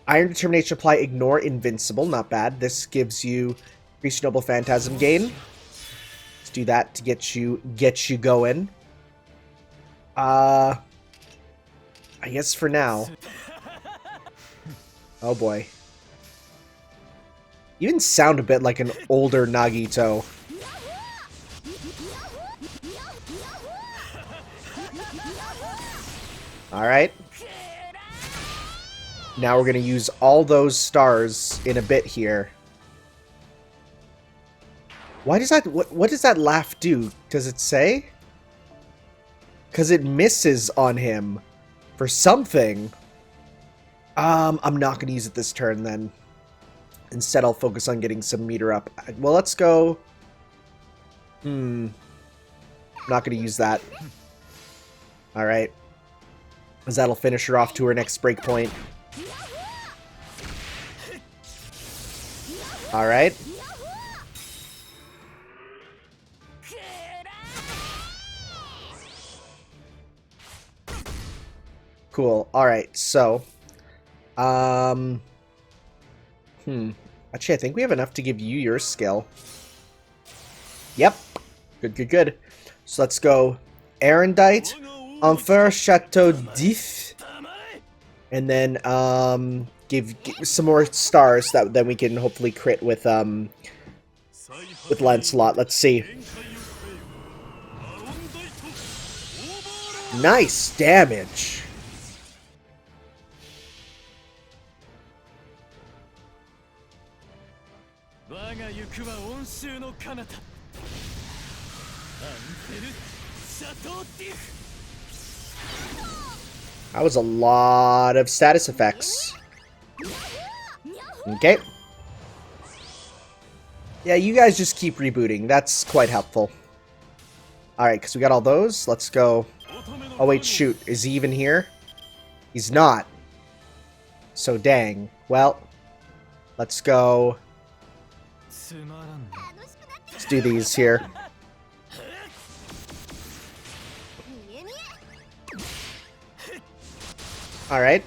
B: Iron Determination Apply, Ignore Invincible, not bad. This gives you increased Noble Phantasm gain. Let's do that to get you going. I guess for now. Oh boy. You even sound a bit like an older Nagito. Alright. Now we're going to use all those stars in a bit here. Why does that... What does that laugh do? Does it say? Because it misses on him for something. I'm not going to use it this turn then. Instead, I'll focus on getting some meter up. Well, let's go... I'm not going to use that. Alright. Because that'll finish her off to her next breakpoint. Alright. Cool. Alright, so... Actually, I think we have enough to give you your skill. Yep. Good, good, good. So let's go Erendite, Enfer Chateau d'If, and then give some more stars that then we can hopefully crit with Lancelot. Let's see. Nice damage. That was a lot of status effects. Okay. Yeah, you guys just keep rebooting. That's quite helpful. Alright, because we got all those. Let's go. Oh, wait, shoot. Is he even here? He's not. So, dang. Well, let's go. Let's do these here. Alright.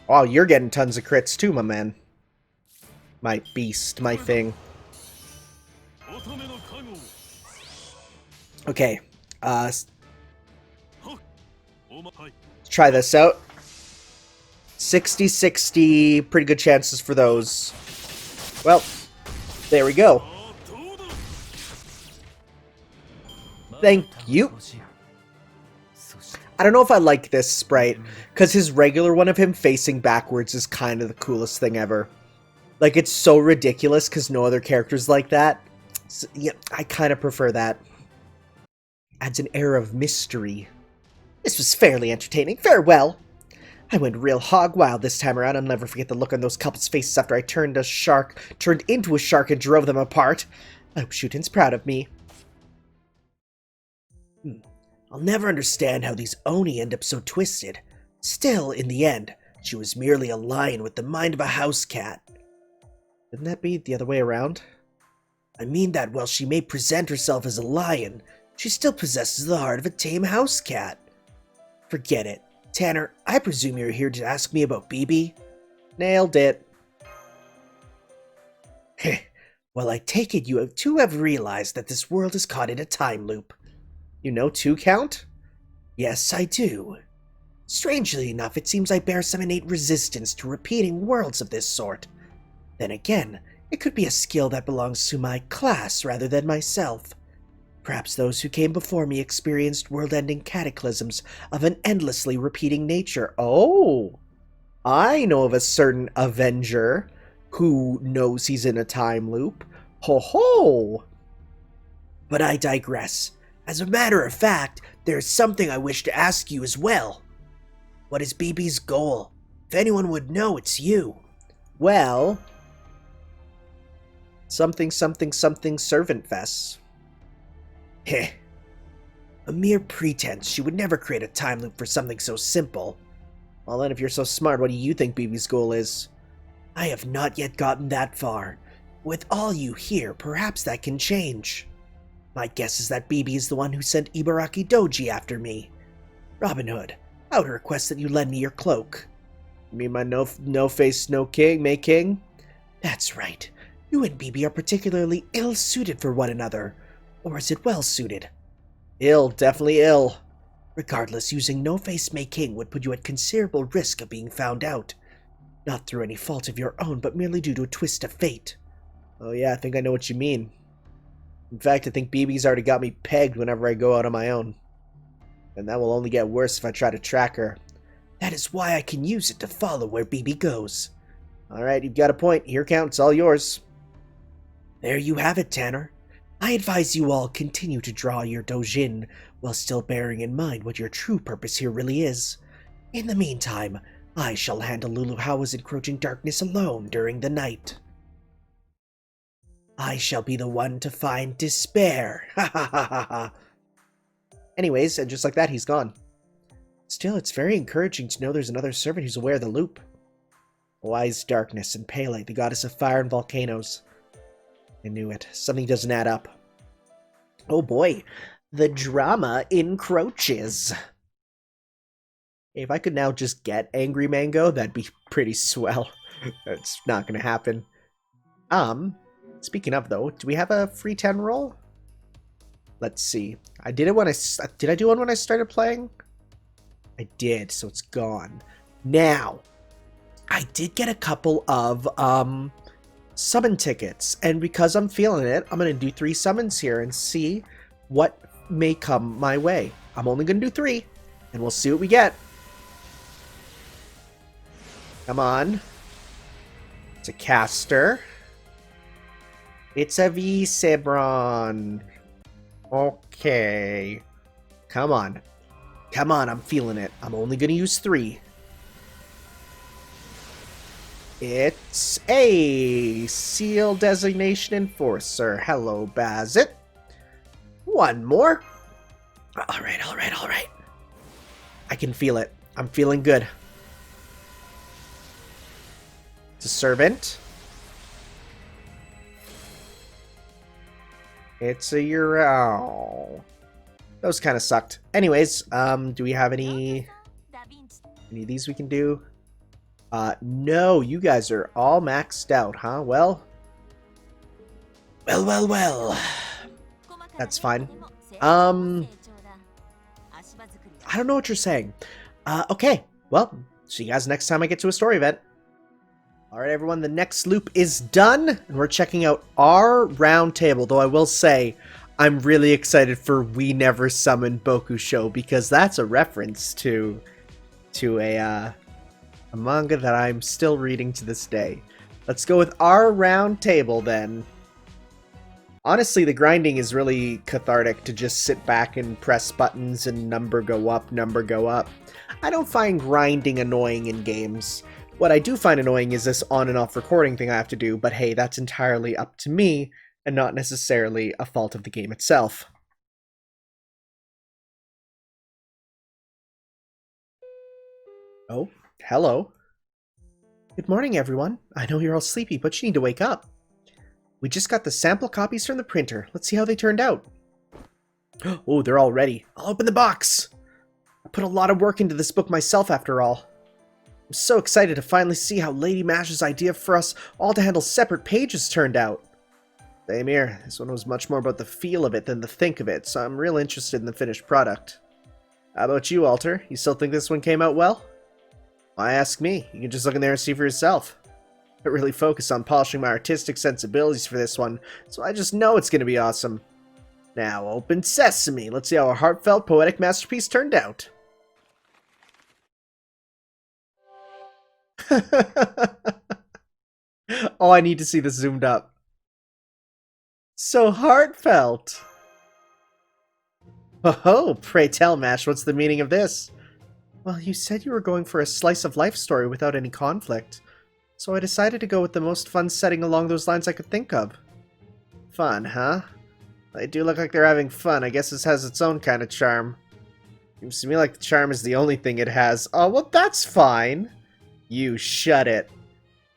B: Wow, you're getting tons of crits too, my man. My beast, my thing. Okay. Let's try this out. 60-60, pretty good chances for those. Well, there we go. Thank you. I don't know if I like this sprite, because his regular one of him facing backwards is kind of the coolest thing ever. Like, it's so ridiculous, because no other character's like that. So, yeah, I kind of prefer that. Adds an air of mystery. This was fairly entertaining. Farewell. I went real hog wild this time around. I'll never forget the look on those couples' faces after I turned into a shark and drove them apart. I hope Shuten's proud of me. I'll never understand how these Oni end up so twisted. Still, in the end, she was merely a lion with the mind of a house cat. Wouldn't that be the other way around? I mean that while she may present herself as a lion, she still possesses the heart of a tame house cat. Forget it. Tanner, I presume you're here to ask me about BB? Nailed it. Well, I take it you have realized that this world is caught in a time loop. You know 2 count? Yes, I do. Strangely enough, it seems I bear some innate resistance to repeating worlds of this sort. Then again, it could be a skill that belongs to my class rather than myself. Perhaps those who came before me experienced world-ending cataclysms of an endlessly repeating nature. Oh! I know of a certain Avenger who knows he's in a time loop. Ho ho! But I digress. As a matter of fact, there's something I wish to ask you as well. What is BB's goal? If anyone would know, it's you. Well... something servant fest. Heh. A mere pretense. She would never create a time loop for something so simple. Well then, if you're so smart, what do you think BB's goal is? I have not yet gotten that far. With all you here, perhaps that can change. My guess is that BB is the one who sent Ibaraki Doji after me. Robin Hood, I would request that you lend me your cloak. You mean my no-face, no-king, May King? That's right. You and BB are particularly ill-suited for one another. Or is it well-suited? Ill, definitely ill. Regardless, using no-face May King would put you at considerable risk of being found out. Not through any fault of your own, but merely due to a twist of fate. Oh yeah, I think I know what you mean. In fact, I think BB's already got me pegged whenever I go out on my own. And that will only get worse if I try to track her. That is why I can use it to follow where BB goes. Alright, you've got a point. Here counts, all yours. There you have it, Tanner. I advise you all continue to draw your dojin, while still bearing in mind what your true purpose here really is. In the meantime, I shall handle Luluhawa's encroaching darkness alone during the night. I shall be the one to find despair. Ha ha ha ha ha. Anyways, and just like that, he's gone. Still, it's very encouraging to know there's another servant who's aware of the loop. Wise darkness and Pele, the goddess of fire and volcanoes. I knew it. Something doesn't add up. Oh boy, the drama encroaches. If I could now just get Angry Mango, that'd be pretty swell. That's not gonna happen. Speaking of though, do we have a free 10 roll? Let's see. I did it when did I do one when I started playing? I did, so it's gone. Now, I did get a couple of summon tickets, and because I'm feeling it, I'm gonna do 3 summons here and see what may come my way. I'm only gonna do 3, and we'll see what we get. Come on. It's a caster. It's a V-Sebron. Okay. Come on. Come on, I'm feeling it. I'm only gonna use 3. It's a Seal Designation Enforcer. Hello, Bazit. One more. Alright, alright, alright. I can feel it. I'm feeling good. It's a Servant. It's a Euro. Those kind of sucked. Anyways, do we have any of these we can do? No, you guys are all maxed out, huh? Well. That's fine. I don't know what you're saying. Okay. Well, see you guys next time I get to a story event. Alright, everyone, the next loop is done, and we're checking out our round table, though I will say, I'm really excited for We Never Summoned Bokusho, because that's a reference to a manga that I'm still reading to this day. Let's go with our round table, then. Honestly, the grinding is really cathartic to just sit back and press buttons and number go up, number go up. I don't find grinding annoying in games. What I do find annoying is this on and off recording thing I have to do, but hey, that's entirely up to me, and not necessarily a fault of the game itself. Oh, hello. Good morning, everyone. I know you're all sleepy, but you need to wake up. We just got the sample copies from the printer. Let's see how they turned out. Oh, they're all ready. I'll open the box. I put a lot of work into this book myself, after all. I'm so excited to finally see how Lady Mash's idea for us all to handle separate pages turned out. Same here. This one was much more about the feel of it than the think of it, so I'm real interested in the finished product. How about you, Alter? You still think this one came out well? Why ask me? You can just look in there and see for yourself. I really focused on polishing my artistic sensibilities for this one, so I just know it's going to be awesome. Now, open sesame. Let's see how a heartfelt, poetic masterpiece turned out. Oh, I need to see this zoomed up. So heartfelt. Oh, pray tell, Mash, what's the meaning of this? Well, you said you were going for a slice of life story without any conflict, so I decided to go with the most fun setting along those lines I could think of. Fun, huh? They do look like they're having fun. I guess this has its own kind of charm. Seems to me like the charm is the only thing it has. Oh, well, that's fine. You shut it.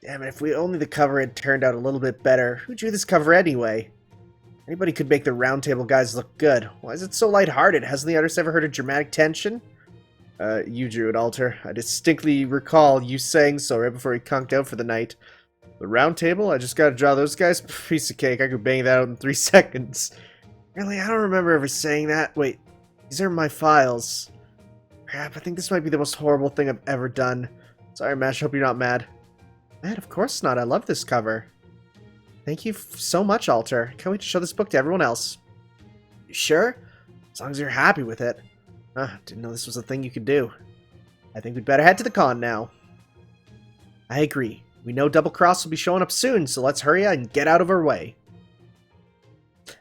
B: Damn it, if only the cover had turned out a little bit better. Who drew this cover anyway? Anybody could make the Round Table guys look good. Why is it so lighthearted? Hasn't the artist ever heard of dramatic tension? You drew it, Alter. I distinctly recall you saying so right before he conked out for the night. The Round Table? I just gotta draw those guys? Piece of cake. I could bang that out in 3 seconds. Really? I don't remember ever saying that. Wait, these are my files. Crap, I think this might be the most horrible thing I've ever done. Sorry, Mash, hope you're not mad. Mad? Of course not. I love this cover. Thank you so much, Alter. Can't wait to show this book to everyone else. You sure? As long as you're happy with it. Didn't know this was a thing you could do. I think we'd better head to the con now. I agree. We know Double Cross will be showing up soon, so let's hurry and get out of our way.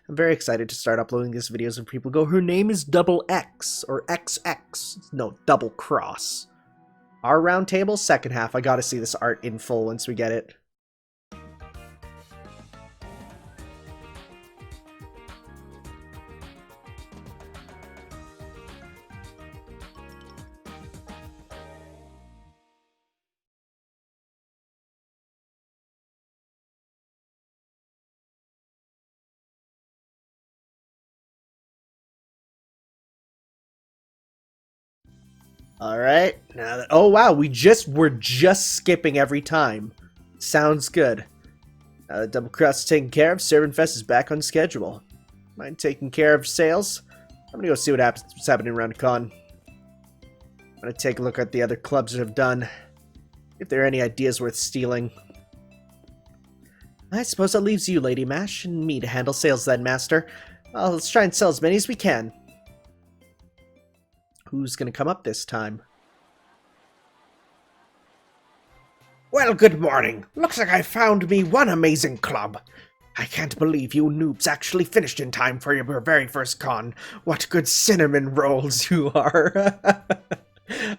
B: I'm very excited to start uploading these videos and people go, her name is Double X, or XX. No, Double Cross. Our round table, second half. I gotta see this art in full once we get it. Alright, now that, oh wow, we're just skipping every time. Sounds good. Now that double cross is taken care of, Servant Fest is back on schedule. Mind taking care of sales? I'm gonna go see what's happening around the con. I'm gonna take a look at the other clubs that have done. If there are any ideas worth stealing. I suppose that leaves you, Lady Mash, and me to handle sales then, Master. Well, let's try and sell as many as we can. Who's gonna come up this time? Well, good morning. Looks like I found me one amazing club. I can't believe you noobs actually finished in time for your very first con. What good cinnamon rolls you are.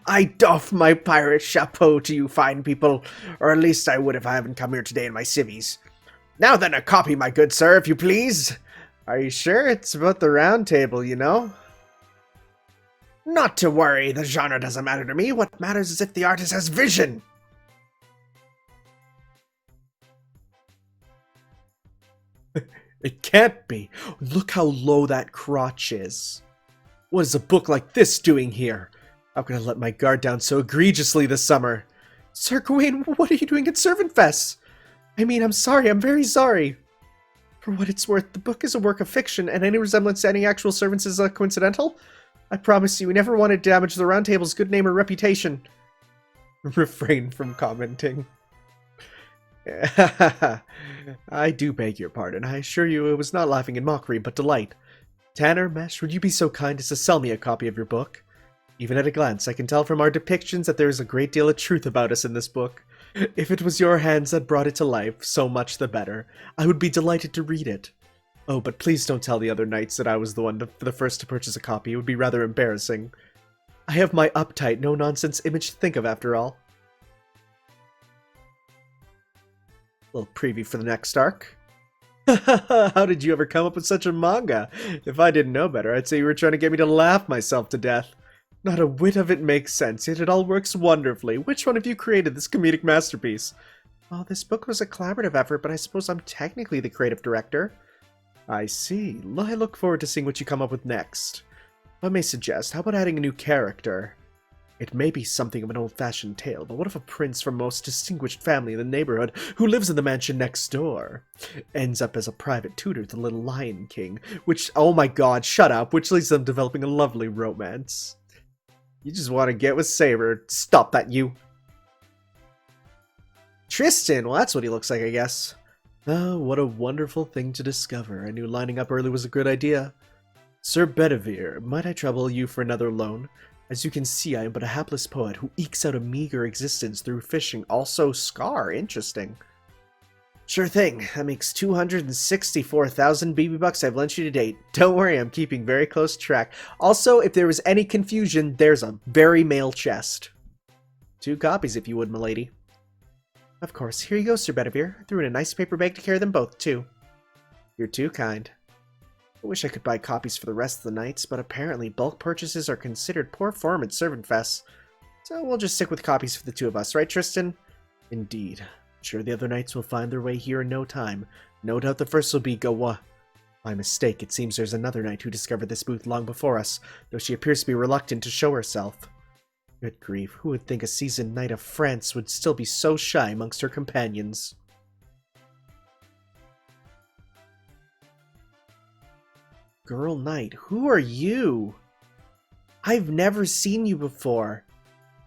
B: I doff my pirate chapeau to you fine people, or at least I would if I haven't come here today in my civvies. Now then, a copy, my good sir, if you please. Are you sure it's about the round table, you know? Not to worry, the genre doesn't matter to me. What matters is if the artist has vision. It can't be. Look how low that crotch is. What is a book like this doing here? How could I let my guard down so egregiously this summer? Sir Gawain, what are you doing at Servant Fest? I mean, I'm sorry, I'm very sorry. For what it's worth, the book is a work of fiction, and any resemblance to any actual servants is coincidental. I promise you, we never want to damage the Round Table's good name or reputation. Refrain from commenting. I do beg your pardon. I assure you it was not laughing in mockery, but delight. Tanner, Mesh, would you be so kind as to sell me a copy of your book? Even at a glance, I can tell from our depictions that there is a great deal of truth about us in this book. If it was your hands that brought it to life, so much the better. I would be delighted to read it. Oh, but please don't tell the other knights that I was the first to purchase a copy. It would be rather embarrassing. I have my uptight, no-nonsense image to think of, after all. Little preview for the next arc. How did you ever come up with such a manga? If I didn't know better, I'd say you were trying to get me to laugh myself to death. Not a whit of it makes sense, yet it all works wonderfully. Which one of you created this comedic masterpiece? Oh, this book was a collaborative effort, but I suppose I'm technically the creative director. I see. I look forward to seeing what you come up with next. If I may suggest, how about adding a new character? It may be something of an old-fashioned tale, but what if a prince from most distinguished family in the neighborhood, who lives in the mansion next door, ends up as a private tutor to the little Lion King, which, oh my god, shut up, which leads them developing a lovely romance. You just want to get with Saber. Stop that, you. Tristan, well that's what he looks like, I guess. Oh, what a wonderful thing to discover. I knew lining up early was a good idea. Sir Bedivere, might I trouble you for another loan? As you can see, I am but a hapless poet who ekes out a meager existence through fishing. Also, Scar. Interesting. Sure thing. That makes 264,000 BB bucks I've lent you to date. Don't worry, I'm keeping very close track. Also, if there was any confusion, there's a very male chest. 2 copies, if you would, milady. Of course. Here you go, Sir Bedivere. I threw in a nice paper bag to carry them both, too. You're too kind. I wish I could buy copies for the rest of the nights, but apparently bulk purchases are considered poor form at Servant Fest. So we'll just stick with copies for the 2 of us, right, Tristan? Indeed. Sure the other knights will find their way here in no time. No doubt the first will be Gawa. My mistake, it seems there's another knight who discovered this booth long before us, though she appears to be reluctant to show herself. Good grief, who would think a seasoned knight of France would still be so shy amongst her companions? Girl knight, who are you? I've never seen you before.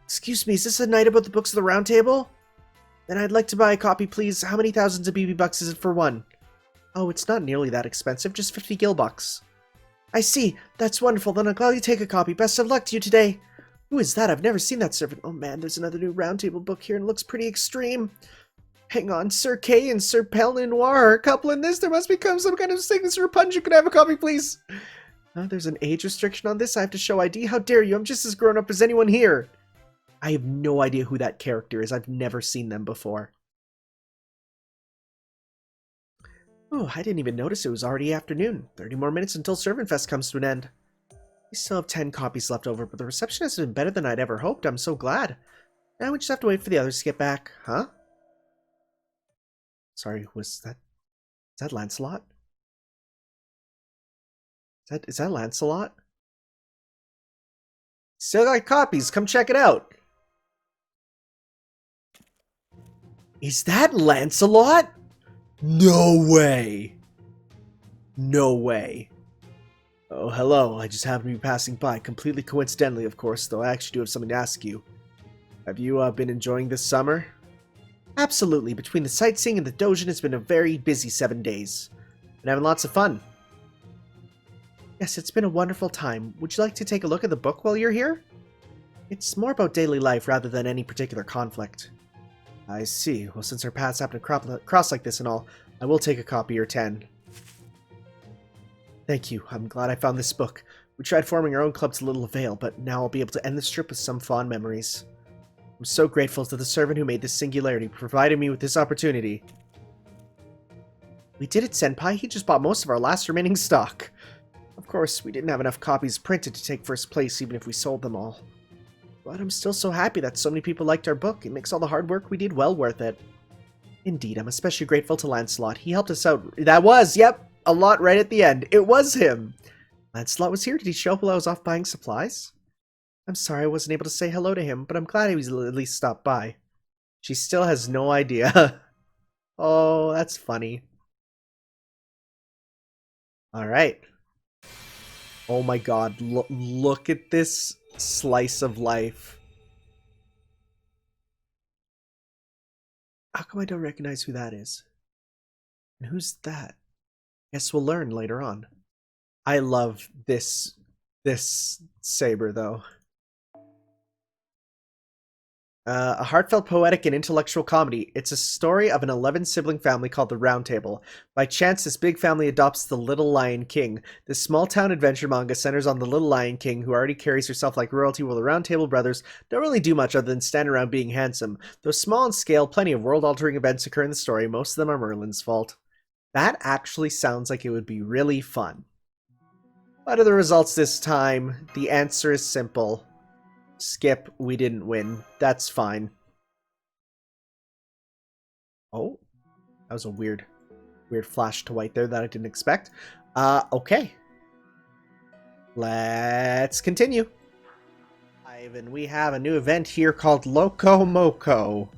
B: Excuse me, is this a knight about the books of the Round Table? Then I'd like to buy a copy, please. How many thousands of BB bucks is it for one? Oh, it's not nearly that expensive, just 50 gil bucks. I see. That's wonderful. Then I'll gladly take a copy. Best of luck to you today. Who is that? I've never seen that servant. Oh man, there's another new Round Table book here and it looks pretty extreme. Hang on, Sir Kay and Sir Pele Noir are a couple in this. There must become some kind of signature punch. You can have a copy, please. There's an age restriction on this. I have to show ID. How dare you? I'm just as grown up as anyone here. I have no idea who that character is. I've never seen them before. Oh, I didn't even notice it was already afternoon. 30 more minutes until Servant Fest comes to an end. We still have 10 copies left over, but the reception has been better than I'd ever hoped. I'm so glad. Now we just have to wait for the others to get back. Huh? Sorry, is that Lancelot? Is that Lancelot? Still got copies. Come check it out. Is that Lancelot? No way. No way. Oh, hello. I just happened to be passing by. Completely coincidentally, of course, though I actually do have something to ask you. Have you been enjoying this summer? Absolutely. Between the sightseeing and the dojin, it's been a very busy 7 days. Been having lots of fun. Yes, it's been a wonderful time. Would you like to take a look at the book while you're here? It's more about daily life rather than any particular conflict. I see. Well, since our paths happen to cross like this and all, I will take a copy or 10. Thank you. I'm glad I found this book. We tried forming our own club to little avail, but now I'll be able to end this trip with some fond memories. I'm so grateful to the servant who made this singularity, providing me with this opportunity. We did it, Senpai. He just bought most of our last remaining stock. Of course, we didn't have enough copies printed to take first place, even if we sold them all. But I'm still so happy that so many people liked our book. It makes all the hard work we did well worth it. Indeed, I'm especially grateful to Lancelot. He helped us out. That was, yep, a lot right at the end. It was him. Lancelot was here. Did he show up while I was off buying supplies? I'm sorry I wasn't able to say hello to him, but I'm glad he was at least stopped by. She still has no idea. Oh, that's funny. Alright. Oh my god, look at this slice of life. How come I don't recognize who that is? And who's that? Guess we'll learn later on. I love this saber, though. A heartfelt, poetic, and intellectual comedy. It's a story of an 11-sibling family called the Round Table. By chance, this big family adopts the Little Lion King. This small-town adventure manga centers on the Little Lion King, who already carries herself like royalty, while the Round Table brothers don't really do much other than stand around being handsome. Though small in scale, plenty of world-altering events occur in the story. Most of them are Merlin's fault. That actually sounds like it would be really fun. What are the results this time? The answer is simple. Skip, we didn't win. That's fine. Oh, that was a weird flash to white there that I didn't expect. Okay. Let's continue. And we have a new event here called Loco Moco,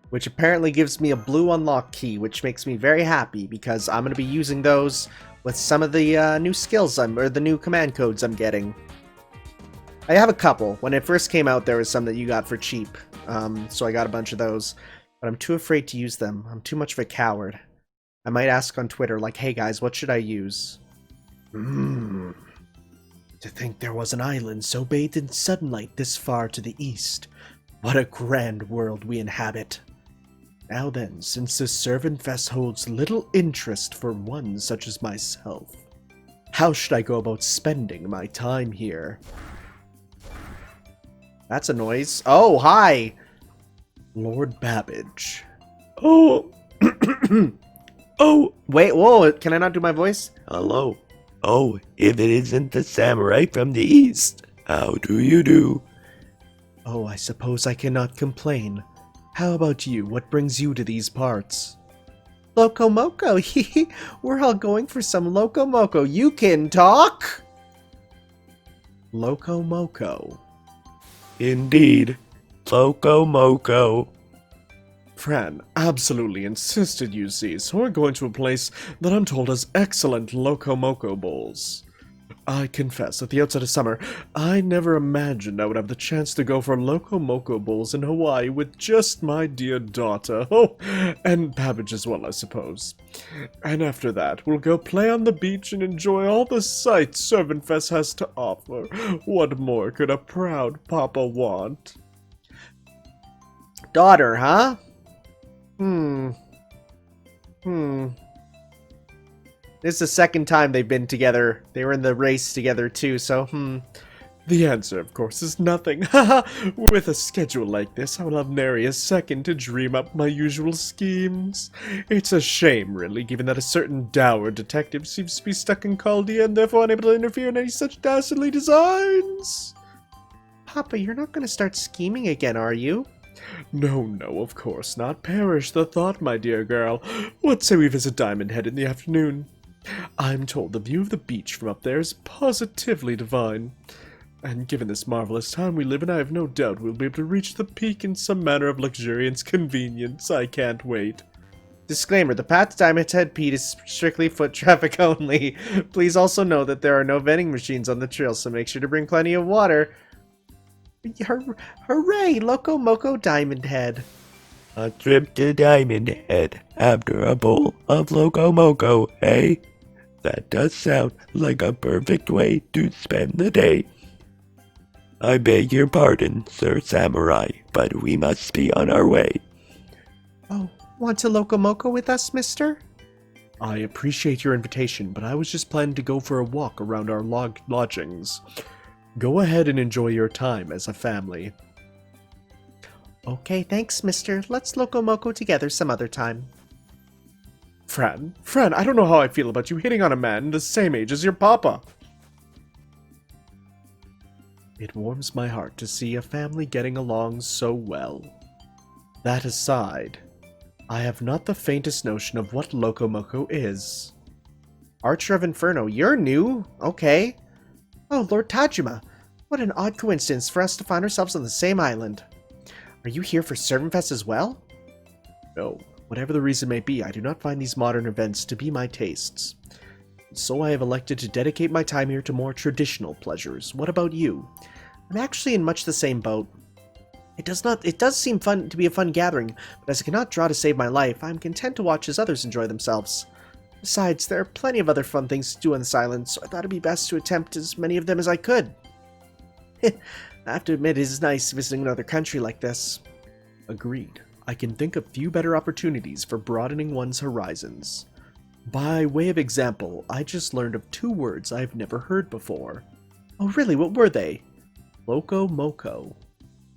B: which apparently gives me a blue unlock key, which makes me very happy because I'm going to be using those with some of the new skills or the new command codes I'm getting. I have a couple. When it first came out, there was some that you got for cheap, so I got a bunch of those, but I'm too afraid to use them. I'm too much of a coward. I might ask on Twitter, like, hey guys, what should I use? To think there was an island so bathed in sunlight this far to the east. What a grand world we inhabit. Now then, since this Servant Fest holds little interest for one such as myself, how should I go about spending my time here? That's a noise. Oh, hi! Lord Babbage.
C: Oh! Oh!
B: Wait, whoa, can I not do my voice?
C: Hello. Oh, if it isn't the samurai from the east, how do you do?
B: Oh, I suppose I cannot complain. How about you? What brings you to these parts? Loco Moco, we're all going for some Loco Moco. You can talk? Loco Moco.
C: Indeed. Loco Moco.
D: Fran absolutely insisted, you see, so we're going to a place that I'm told has excellent Loco Moco bowls. I confess, at the outset of summer, I never imagined I would have the chance to go for Loco Moco bowls in Hawaii with just my dear daughter. Oh, and Babbage as well, I suppose. And after that, we'll go play on the beach and enjoy all the sights Servant Fest has to offer. What more could a proud papa want?
B: Daughter, huh? This is the second time they've been together. They were in the race together too, so,
D: The answer, of course, is nothing. Haha! With a schedule like this, I will have nary a second to dream up my usual schemes. It's a shame, really, given that a certain dour detective seems to be stuck in Caldia and therefore unable to interfere in any such dastardly designs.
B: Papa, you're not going to start scheming again, are you?
D: No, of course not. Perish the thought, my dear girl. What say we visit Diamond Head in the afternoon? I'm told the view of the beach from up there is positively divine. And given this marvelous time we live in, I have no doubt we'll be able to reach the peak in some manner of luxuriance convenience. I can't wait.
B: Disclaimer, the path to Diamond Head Pete is strictly foot traffic only. Please also know that there are no vending machines on the trail, so make sure to bring plenty of water. Hooray! Loco Moco Diamond Head.
C: A trip to Diamond Head after a bowl of Loco Moco, eh? That does sound like a perfect way to spend the day. I beg your pardon, Sir Samurai, but we must be on our way.
B: Oh, want to Loco Moco with us, mister?
D: I appreciate your invitation, but I was just planning to go for a walk around our lodgings. Go ahead and enjoy your time as a family.
B: Okay, thanks, mister. Let's Loco Moco together some other time.
D: Fran, I don't know how I feel about you hitting on a man the same age as your papa. It warms my heart to see a family getting along so well. That aside, I have not the faintest notion of what Loco Moco is.
B: Archer of Inferno, you're new? Okay. Oh, Lord Tajima, what an odd coincidence for us to find ourselves on the same island. Are you here for Servantfest as well?
D: No. Whatever the reason may be, I do not find these modern events to be my tastes. So I have elected to dedicate my time here to more traditional pleasures. What about you?
B: I'm actually in much the same boat. It does seem fun to be a fun gathering, but as I cannot draw to save my life, I'm content to watch as others enjoy themselves. Besides, there are plenty of other fun things to do on this island, so I thought it'd be best to attempt as many of them as I could. I have to admit, it is nice visiting another country like this.
D: Agreed. I can think of few better opportunities for broadening one's horizons. By way of example, I just learned of 2 words I've never heard before.
B: Oh really, what were they?
D: Loco Moco.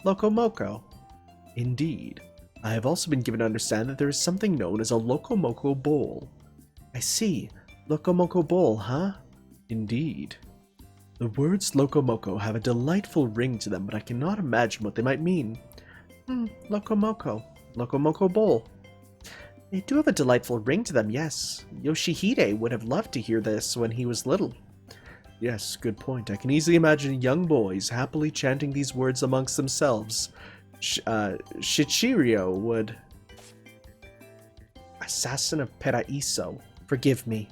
B: Loco Moco.
D: Indeed. I have also been given to understand that there is something known as a Loco Moco bowl.
B: I see. Loco Moco bowl, huh?
D: Indeed. The words Loco Moco have a delightful ring to them, but I cannot imagine what they might mean.
B: Loco Moco. Loco Moco bowl. They do have a delightful ring to them, yes. Yoshihide would have loved to hear this when he was little.
D: Yes, good point. I can easily imagine young boys happily chanting these words amongst themselves. Shichirio would.
B: Assassin of Paraiso. Forgive me.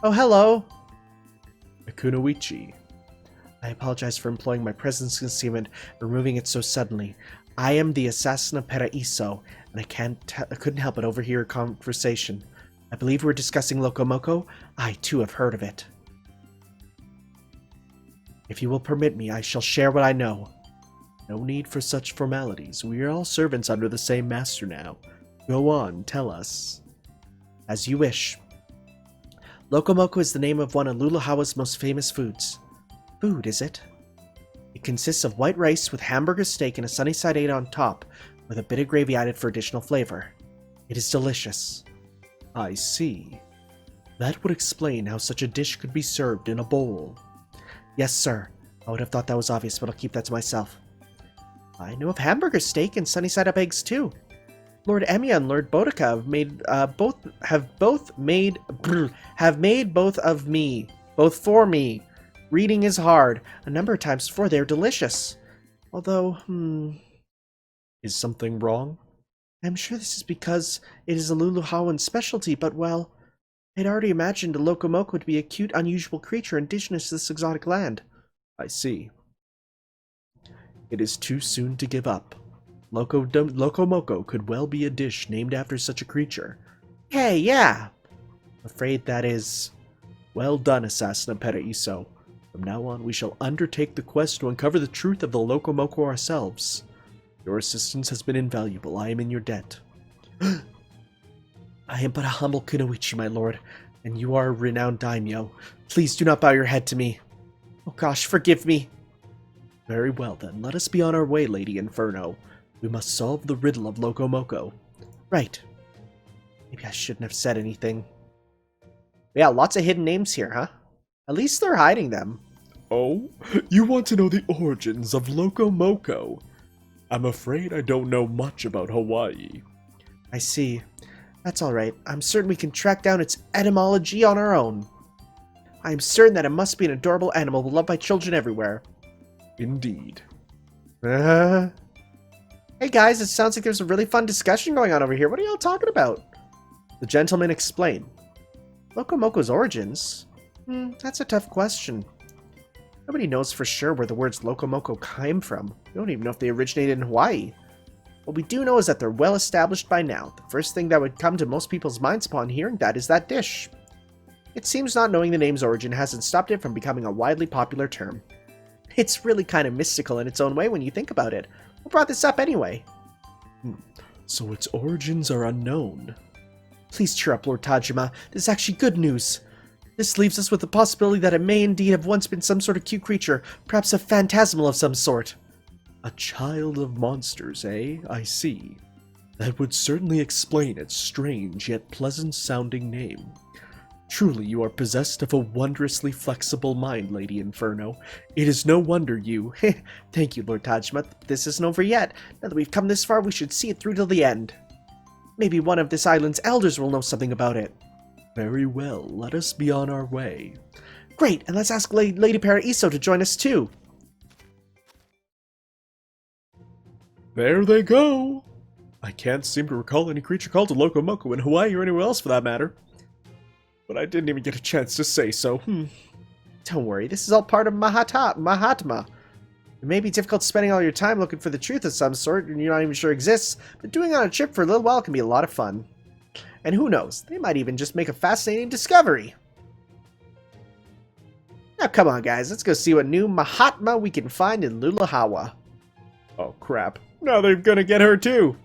B: Oh, hello!
D: Kunoichi.
B: I apologize for employing my presence concealment and removing it so suddenly. I am the Assassin of Paraiso, and I couldn't help but overhear a conversation. I believe we're discussing Loco Moco. I, too, have heard of it. If you will permit me, I shall share what I know.
D: No need for such formalities. We are all servants under the same master now. Go on, tell us.
B: As you wish. Loco Moco is the name of one of Luluhawa's most famous foods. Food, is it? It consists of white rice with hamburger steak and a sunny side 8 on top, with a bit of gravy added for additional flavor. It is delicious.
D: I see. That would explain how such a dish could be served in a bowl.
B: Yes, sir. I would have thought that was obvious, but I'll keep that to myself. I know of hamburger steak and sunny side up eggs too. Lord Emiya and Lord Boudica have made both of me, both for me. Reading is hard. A number of times before, they're delicious. Although,
D: Is something wrong?
B: I'm sure this is because it is a Luluhawan specialty, but well, I'd already imagined a Loco Moco to be a cute, unusual creature indigenous to this exotic land.
D: I see. It is too soon to give up. Loco Moco could well be a dish named after such a creature.
B: Hey, yeah! Afraid that is...
D: Well done, Assassin of Paraiso. From now on, we shall undertake the quest to uncover the truth of the Loco Moco ourselves. Your assistance has been invaluable. I am in your debt.
B: I am but a humble kunoichi, my lord, and you are a renowned daimyo. Please do not bow your head to me. Oh gosh, forgive me.
D: Very well then, let us be on our way, Lady Inferno. We must solve the riddle of Loco Moco.
B: Right. Maybe I shouldn't have said anything. Yeah, lots of hidden names here, huh? At least they're hiding them.
D: Oh? You want to know the origins of Loco Moco? I'm afraid I don't know much about Hawaii.
B: I see. That's alright. I'm certain we can track down its etymology on our own. I am certain that it must be an adorable animal beloved by children everywhere.
D: Indeed.
B: Hey guys, it sounds like there's a really fun discussion going on over here. What are y'all talking about? The gentleman explained. Loco Moco's origins? That's a tough question. Nobody knows for sure where the words Loco Moco came from. We don't even know if they originated in Hawaii. What we do know is that they're well established by now. The first thing that would come to most people's minds upon hearing that is that dish. It seems not knowing the name's origin hasn't stopped it from becoming a widely popular term. It's really kind of mystical in its own way when you think about it. Who brought this up anyway?
D: So its origins are unknown.
B: Please cheer up, Lord Tajima. This is actually good news. This leaves us with the possibility that it may indeed have once been some sort of cute creature, perhaps a phantasmal of some sort.
D: A child of monsters, eh? I see. That would certainly explain its strange yet pleasant-sounding name. Truly, you are possessed of a wondrously flexible mind, Lady Inferno. It is no wonder you...
B: Thank you, Lord Tajima. This isn't over yet. Now that we've come this far, we should see it through till the end. Maybe one of this island's elders will know something about it.
D: Very well, let us be on our way.
B: Great, and let's ask Lady Paraiso to join us too.
D: There they go! I can't seem to recall any creature called a Loco Moco in Hawaii or anywhere else for that matter. But I didn't even get a chance to say so.
B: Don't worry, this is all part of Mahatma. It may be difficult spending all your time looking for the truth of some sort and you're not even sure it exists, but doing it on a trip for a little while can be a lot of fun. And who knows, they might even just make a fascinating discovery. Now come on guys, let's go see what new Mahatma we can find in Luluhawa.
D: Oh crap, now they're gonna get her too!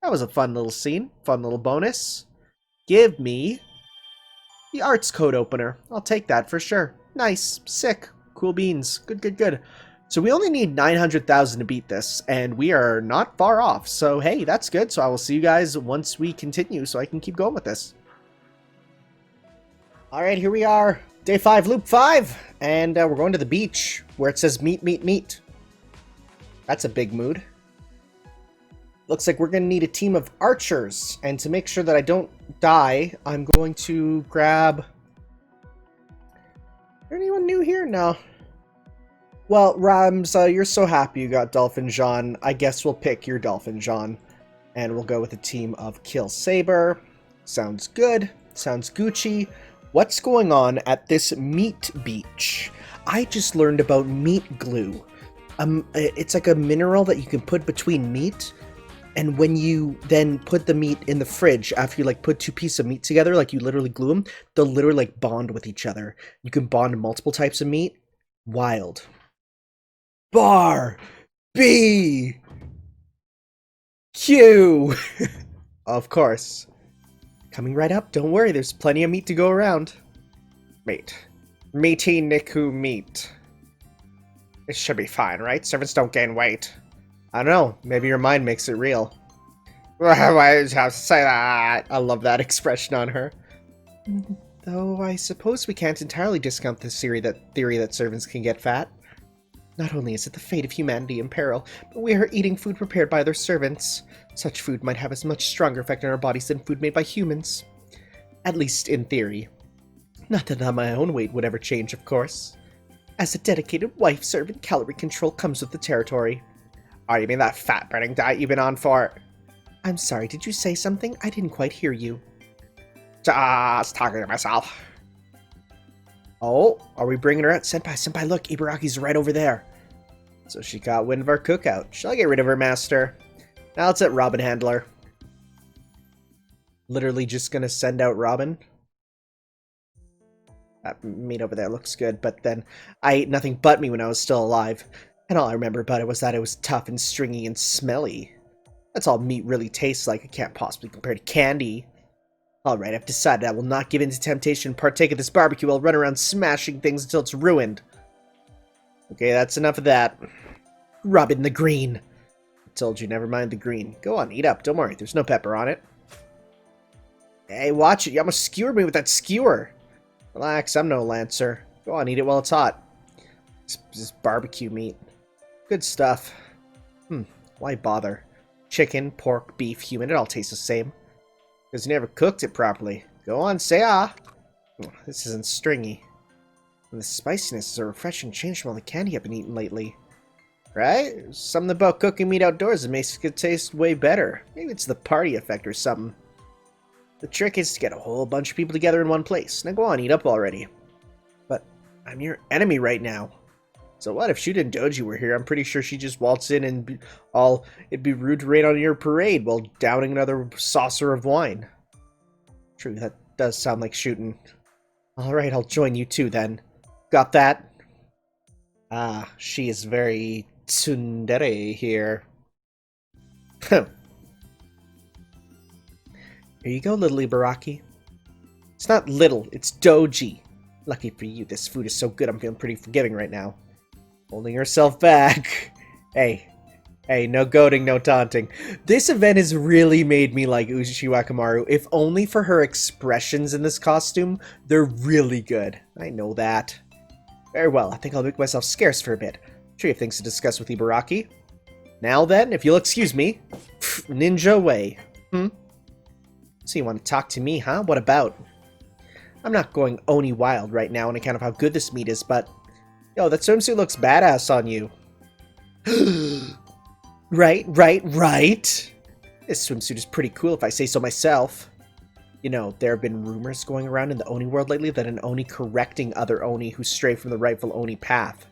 B: That was a fun little scene, fun little bonus. Give me the arts code opener. I'll take that for sure. Nice, sick, cool beans, good. So we only need 900,000 to beat this, and we are not far off. So hey, that's good. So I will see you guys once we continue so I can keep going with this. Alright, here we are. Day 5, loop 5. And we're going to the beach where it says meet. That's a big mood. Looks like we're going to need a team of archers. And to make sure that I don't die, I'm going to grab... Is there anyone new here? No. Well, Rams, you're so happy you got Dolphin Jean. I guess we'll pick your Dolphin Jean. And we'll go with a team of Kill Saber. Sounds good. Sounds Gucci. What's going on at this meat beach? I just learned about meat glue. It's like a mineral that you can put between meat. And when you then put the meat in the fridge, after you like put two pieces of meat together, like you literally glue them, they'll literally like bond with each other. You can bond multiple types of meat. Wild. Bar B Q. Of course. Coming right up. Don't worry, there's plenty of meat to go around. Meat. Meaty Niku meat. It should be fine, right? Servants don't gain weight. I don't know. Maybe your mind makes it real. Why did you have to say that? I love that expression on her. Though I suppose we can't entirely discount the theory that servants can get fat. Not only is it the fate of humanity in peril, but we are eating food prepared by their servants. Such food might have a much stronger effect on our bodies than food made by humans. At least in theory. Not that my own weight would ever change, of course. As a dedicated wife servant, calorie control comes with the territory. Oh, you mean that fat-burning diet you've been on for? I'm sorry, did you say something? I didn't quite hear you. Just talking to myself. Oh, are we bringing her out? Senpai, look, Ibaraki's right over there. So she got wind of our cookout. Shall I get rid of her, master? Now let's let Robin handle her. Literally just gonna send out Robin. That meat over there looks good, but then I ate nothing but meat when I was still alive. And all I remember about it was that it was tough and stringy and smelly. That's all meat really tastes like. It can't possibly compare to candy. Alright, I've decided I will not give in to temptation and partake of this barbecue. I'll run around smashing things until it's ruined. Okay, that's enough of that. Rub in the green. I told you, never mind the green. Go on, eat up. Don't worry, there's no pepper on it. Hey, watch it. You almost skewered me with that skewer. Relax, I'm no lancer. Go on, eat it while it's hot. This barbecue meat. Good stuff. Why bother? Chicken, pork, beef, human, it all tastes the same. Because you never cooked it properly. Go on, say ah. This isn't stringy. And the spiciness is a refreshing change from all the candy I've been eating lately. Right? Something about cooking meat outdoors that makes it taste way better. Maybe it's the party effect or something. The trick is to get a whole bunch of people together in one place. Now go on, eat up already. But I'm your enemy right now. So what if Shootin' and Doji were here? I'm pretty sure she'd just waltz in and it'd be rude to rain on your parade while downing another saucer of wine. True, that does sound like Shootin'. Alright, I'll join you too then. Got that? Ah, she is very tsundere here. Here you go, little Ibaraki. It's not little, it's Doji. Lucky for you, this food is so good I'm feeling pretty forgiving right now. Holding herself back. Hey, no goading, no taunting. This event has really made me like Uchishi Wakamaru. If only for her expressions in this costume, they're really good. I know that. Very well, I think I'll make myself scarce for a bit. I'm sure you have things to discuss with Ibaraki. Now then, if you'll excuse me. Ninja way. So you want to talk to me, huh? What about? I'm not going Oni wild right now on account of how good this meat is, but... Yo, that swimsuit looks badass on you. Right. This swimsuit is pretty cool if I say so myself. You know, there have been rumors going around in the Oni world lately that an Oni correcting other Oni who stray from the rightful Oni path.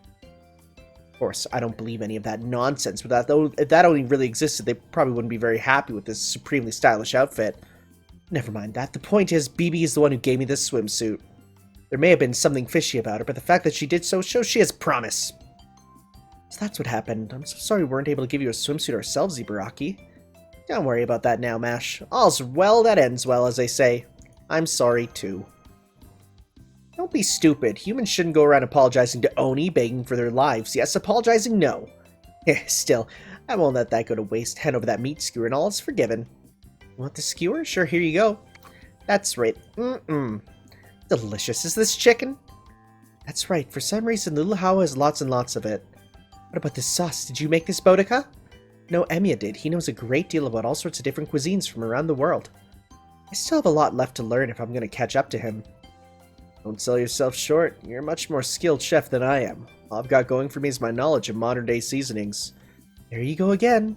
B: Of course, I don't believe any of that nonsense, but if that Oni really existed, they probably wouldn't be very happy with this supremely stylish outfit. Never mind that. The point is, BB is the one who gave me this swimsuit. There may have been something fishy about her, but the fact that she did so shows she has promise. So that's what happened. I'm so sorry we weren't able to give you a swimsuit ourselves, Ibaraki. Don't worry about that now, Mash. All's well that ends well, as they say. I'm sorry, too. Don't be stupid. Humans shouldn't go around apologizing to Oni, begging for their lives. Yes, apologizing, no. Still, I won't let that go to waste. Hand over that meat skewer and all is forgiven. Want the skewer? Sure, here you go. That's right. Delicious. Is this chicken? That's right. For some reason, Luluhawa has lots and lots of it. What about this sauce? Did you make this, Boudica? No, Emiya did. He knows a great deal about all sorts of different cuisines from around the world. I still have a lot left to learn if I'm going to catch up to him. Don't sell yourself short. You're a much more skilled chef than I am. All I've got going for me is my knowledge of modern-day seasonings. There you go again.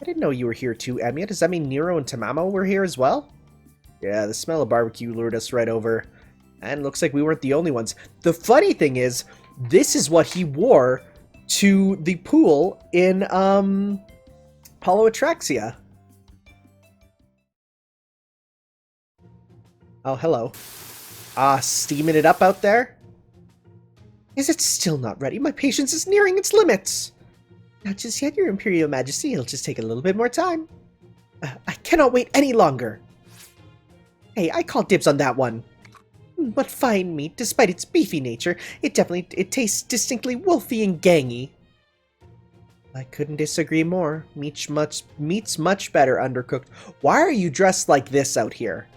B: I didn't know you were here too, Emiya. Does that mean Nero and Tamamo were here as well? Yeah, the smell of barbecue lured us right over. And looks like we weren't the only ones. The funny thing is, this is what he wore to the pool in, Paulo Atraxia. Oh, hello. Steaming it up out there? Is it still not ready? My patience is nearing its limits. Not just yet, Your Imperial Majesty. It'll just take a little bit more time. I cannot wait any longer. Hey, I call dibs on that one. But fine meat, despite its beefy nature, it tastes distinctly wolfy and gangy. I couldn't disagree more. Meat's much better undercooked. Why are you dressed like this out here?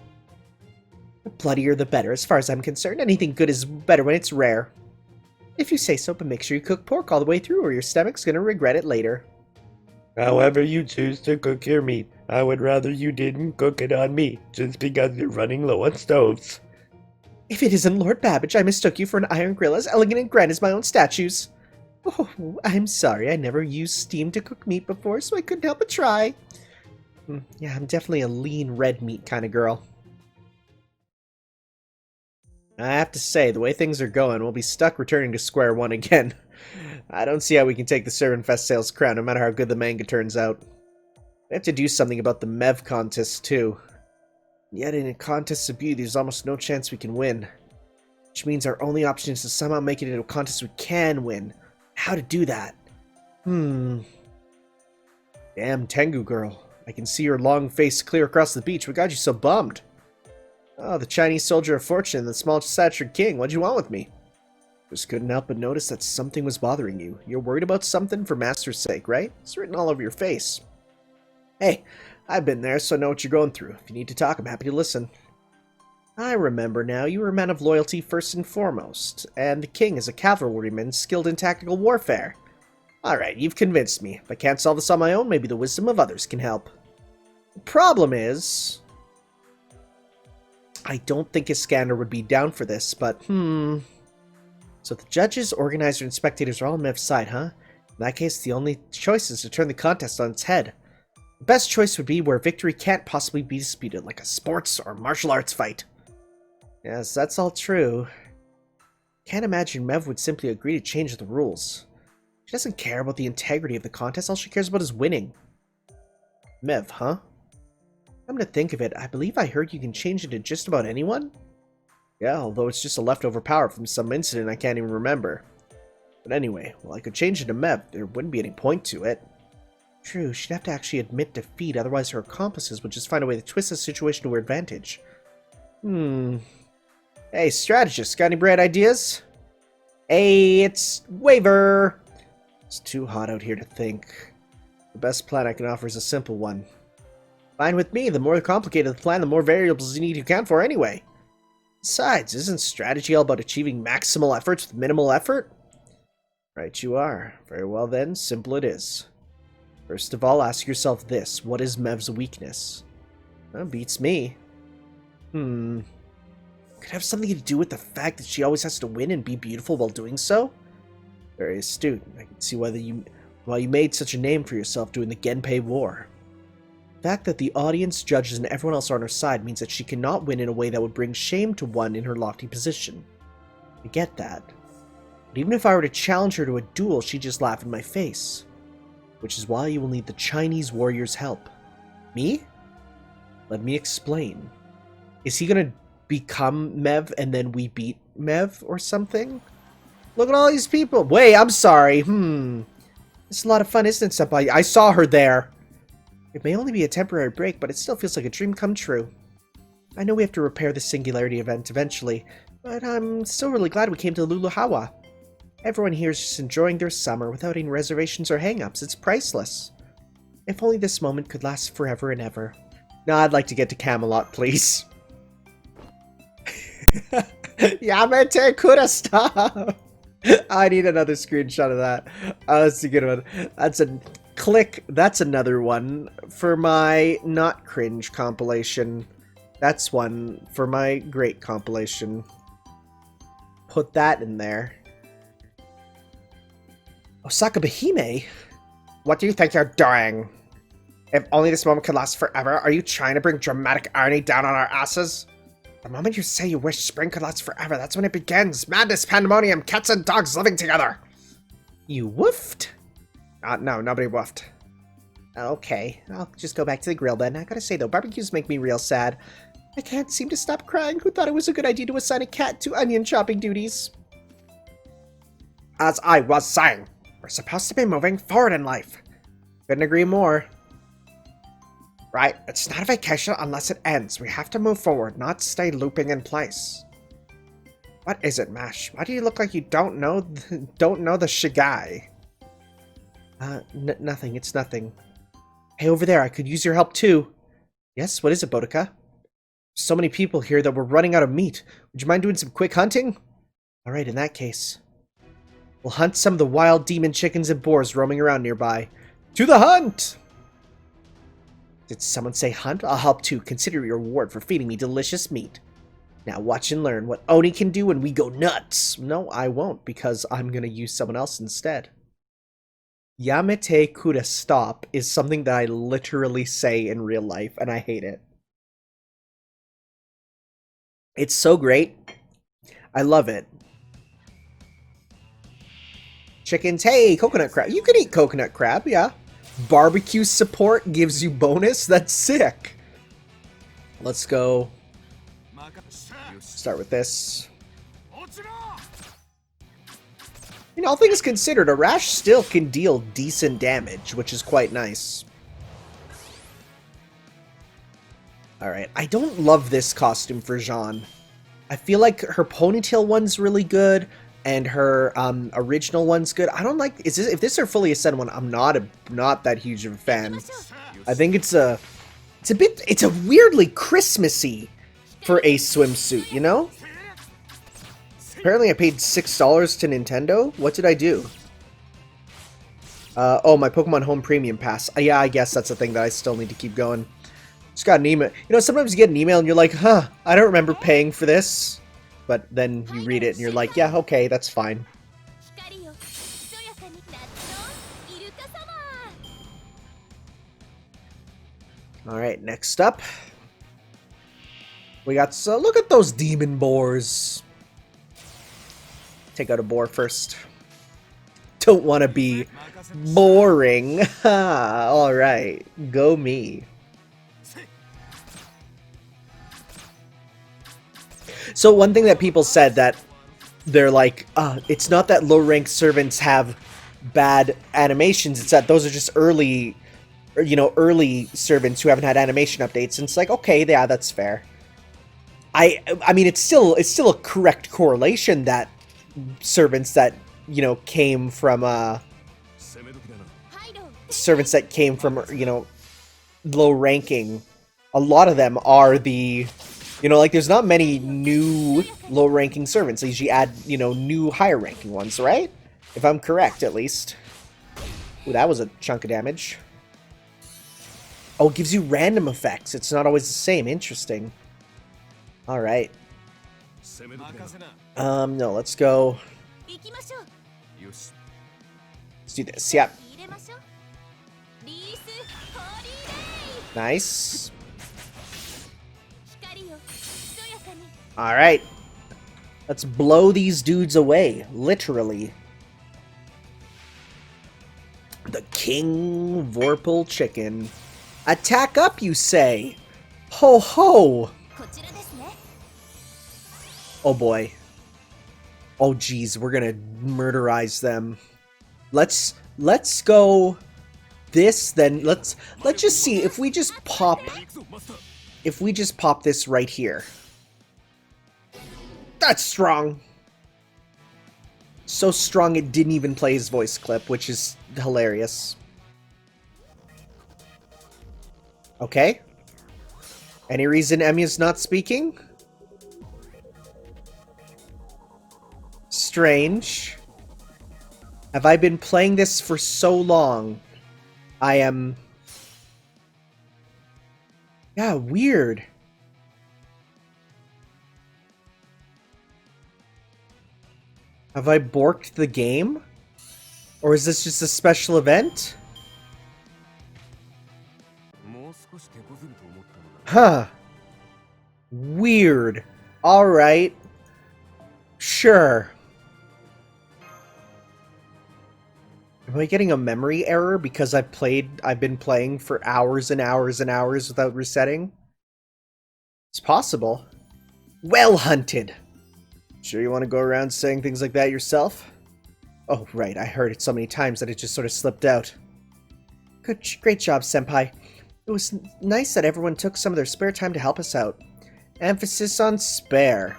B: The bloodier the better, as far as I'm concerned. Anything good is better when it's rare. If you say so, but make sure you cook pork all the way through or your stomach's gonna regret it later.
C: However you choose to cook your meat, I would rather you didn't cook it on me, just because you're running low on stoves.
B: If it isn't Lord Babbage, I mistook you for an iron grill as elegant and grand as my own statues. Oh, I'm sorry, I never used steam to cook meat before, so I couldn't help but try. Yeah, I'm definitely a lean red meat kind of girl. I have to say, the way things are going, we'll be stuck returning to square one again. I don't see how we can take the Servant Fest sales crown, no matter how good the manga turns out. We have to do something about the Medb contest, too. Yet in a contest of beauty, there's almost no chance we can win. Which means our only option is to somehow make it into a contest we can win. How to do that? Damn, Tengu girl. I can see your long face clear across the beach. What got you so bummed? Oh, the Chinese soldier of fortune and the small-statured king. What'd you want with me? Just couldn't help but notice that something was bothering you. You're worried about something for Master's sake, right? It's written all over your face. Hey, I've been there, so I know what you're going through. If you need to talk, I'm happy to listen. I remember now, you were a man of loyalty first and foremost, and the king is a cavalryman skilled in tactical warfare. Alright, you've convinced me. If I can't solve this on my own, maybe the wisdom of others can help. The problem is, I don't think Iskander would be down for this, but So the judges, organizer, and spectators are all on Mev's side, huh? In that case, the only choice is to turn the contest on its head. The best choice would be where victory can't possibly be disputed, like a sports or martial arts fight. Yes, that's all true. Can't imagine Mev would simply agree to change the rules. She doesn't care about the integrity of the contest, all she cares about is winning. Mev, huh? Come to think of it, I believe I heard you can change it to just about anyone? Yeah, although it's just a leftover power from some incident I can't even remember. But anyway, well, I could change it to Mev, there wouldn't be any point to it. True, she'd have to actually admit defeat, otherwise her accomplices would just find a way to twist the situation to her advantage. Hey, strategist, got any bright ideas? Hey, it's Waver! It's too hot out here to think. The best plan I can offer is a simple one. Fine with me, the more complicated the plan, the more variables you need to account for anyway. Besides, isn't strategy all about achieving maximal efforts with minimal effort? Right you are. Very well then, simple it is. First of all, ask yourself this. What is Mev's weakness? That beats me. Could have something to do with the fact that she always has to win and be beautiful while doing so? Very astute. I can see why you made such a name for yourself doing the Genpei War. The fact that the audience, judges, and everyone else are on her side means that she cannot win in a way that would bring shame to one in her lofty position. I get that. But even if I were to challenge her to a duel, she'd just laugh in my face. Which is why you will need the Chinese warrior's help. Me? Let me explain. Is he gonna become Mev and then we beat Mev or something? Look at all these people. Wait, I'm sorry. It's a lot of fun, isn't it, Senpai? I saw her there. It may only be a temporary break, but it still feels like a dream come true. I know we have to repair the singularity event eventually, but I'm still really glad we came to Luluhawa. Everyone here is just enjoying their summer without any reservations or hang-ups. It's priceless. If only this moment could last forever and ever. Now I'd like to get to Camelot, please. Yamete Kura, stop! I need another screenshot of that. That's a good one. That's a click. That's another one for my not cringe compilation. That's one for my great compilation. Put that in there. Osaka Behime? What do you think you're doing? If only this moment could last forever, are you trying to bring dramatic irony down on our asses? The moment you say you wish spring could last forever, that's when it begins. Madness, pandemonium, cats and dogs living together. You woofed? No, nobody woofed. Okay, I'll just go back to the grill then. I gotta say though, barbecues make me real sad. I can't seem to stop crying. Who thought it was a good idea to assign a cat to onion chopping duties? As I was saying, we're supposed to be moving forward in life. Couldn't agree more. Right, it's not a vacation unless it ends. We have to move forward, not stay looping in place. What is it, Mash? Why do you look like you don't know the Shigai? Nothing, it's nothing. Hey, over there, I could use your help too. Yes, what is it, Boudica? So many people here that we're running out of meat. Would you mind doing some quick hunting? Alright, in that case. We'll hunt some of the wild demon chickens and boars roaming around nearby. To the hunt! Did someone say hunt? I'll help too. Consider your reward for feeding me delicious meat. Now watch and learn what Oni can do when we go nuts. No, I won't, because I'm going to use someone else instead. Yamete Kuda stop is something that I literally say in real life, and I hate it. It's so great. I love it. Chickens, hey, coconut crab. You can eat coconut crab, yeah. Barbecue support gives you bonus? That's sick. Let's go. Start with this. All things considered, a rash still can deal decent damage, which is quite nice. Alright, I don't love this costume for Jeanne. I feel like her ponytail one's really good. and her original one's good. I don't like if this is her fully ascended one. I'm not that huge of a fan. I think it's a weirdly Christmassy for a swimsuit, you know? Apparently I paid $6 to Nintendo. What did I do? Oh, my Pokemon Home Premium Pass. Yeah, I guess that's a thing that I still need to keep going. Just got an email. You know, sometimes you get an email and you're like, huh, I don't remember paying for this. But then you read it and you're like, yeah, okay, that's fine. Alright, next up. We got, so look at those demon boars. Take out a boar first. Don't want to be boring. Alright, go me. So one thing that people said that they're like, it's not that low-ranked servants have bad animations, it's that those are just early, early servants who haven't had animation updates. And it's like, okay, yeah, that's fair. I mean, it's still a correct correlation that servants that, came from, low ranking, a lot of them are the, there's not many new low-ranking servants. They usually add, new higher-ranking ones, right? If I'm correct, at least. Ooh, that was a chunk of damage. Oh, it gives you random effects. It's not always the same. Interesting. Alright. No, let's go. Let's do this, yep. Nice. Alright. Let's blow these dudes away. Literally. The King Vorpal Chicken. Attack up, you say? Ho ho! Oh boy. Oh geez, we're gonna murderize them. Let's go this, then let's just see if we just pop this right here. That's strong. So strong it didn't even play his voice clip, which is hilarious. Okay. Any reason Emiya's not speaking? Strange. Have I been playing this for so long? I am... Yeah, weird. Have I borked the game? Or is this just a special event? Huh. Weird. Alright. Sure. Am I getting a memory error because I've been playing for hours and hours and hours without resetting? It's possible. Well hunted! Sure you want to go around saying things like that yourself? Oh, right, I heard it so many times that it just sort of slipped out. Great job, Senpai. It was nice that everyone took some of their spare time to help us out. Emphasis on spare.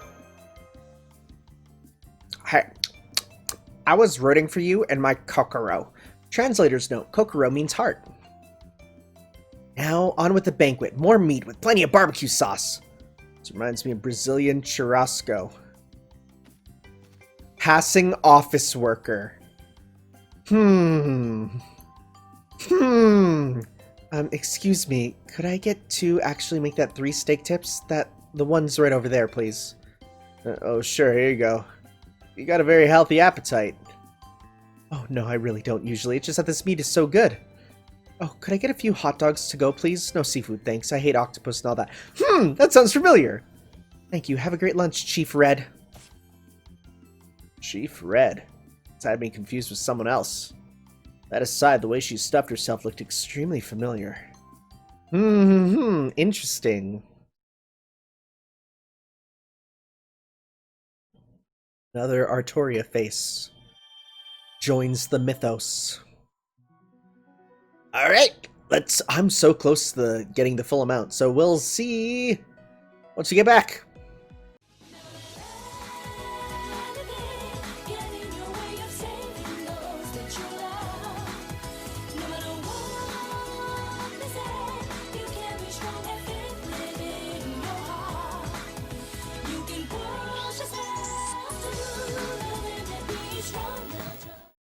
B: I was rooting for you and my Kokoro. Translator's note, Kokoro means heart. Now, on with the banquet. More meat with plenty of barbecue sauce. This reminds me of Brazilian churrasco. Passing office worker. Excuse me, could I get to actually make that 3 steak tips? The one's right over there, please. Oh, sure, here you go. You got a very healthy appetite. Oh, no, I really don't usually. It's just that this meat is so good. Oh, could I get a few hot dogs to go, please? No seafood, thanks. I hate octopus and all that. That sounds familiar. Thank you. Have a great lunch, Chief Red. Chief Red? It's had me confused with someone else. That aside, the way she stuffed herself looked extremely familiar. Interesting. Another Artoria face joins the mythos. Alright, I'm so close to getting the full amount, so we'll see once we get back.
E: Joe.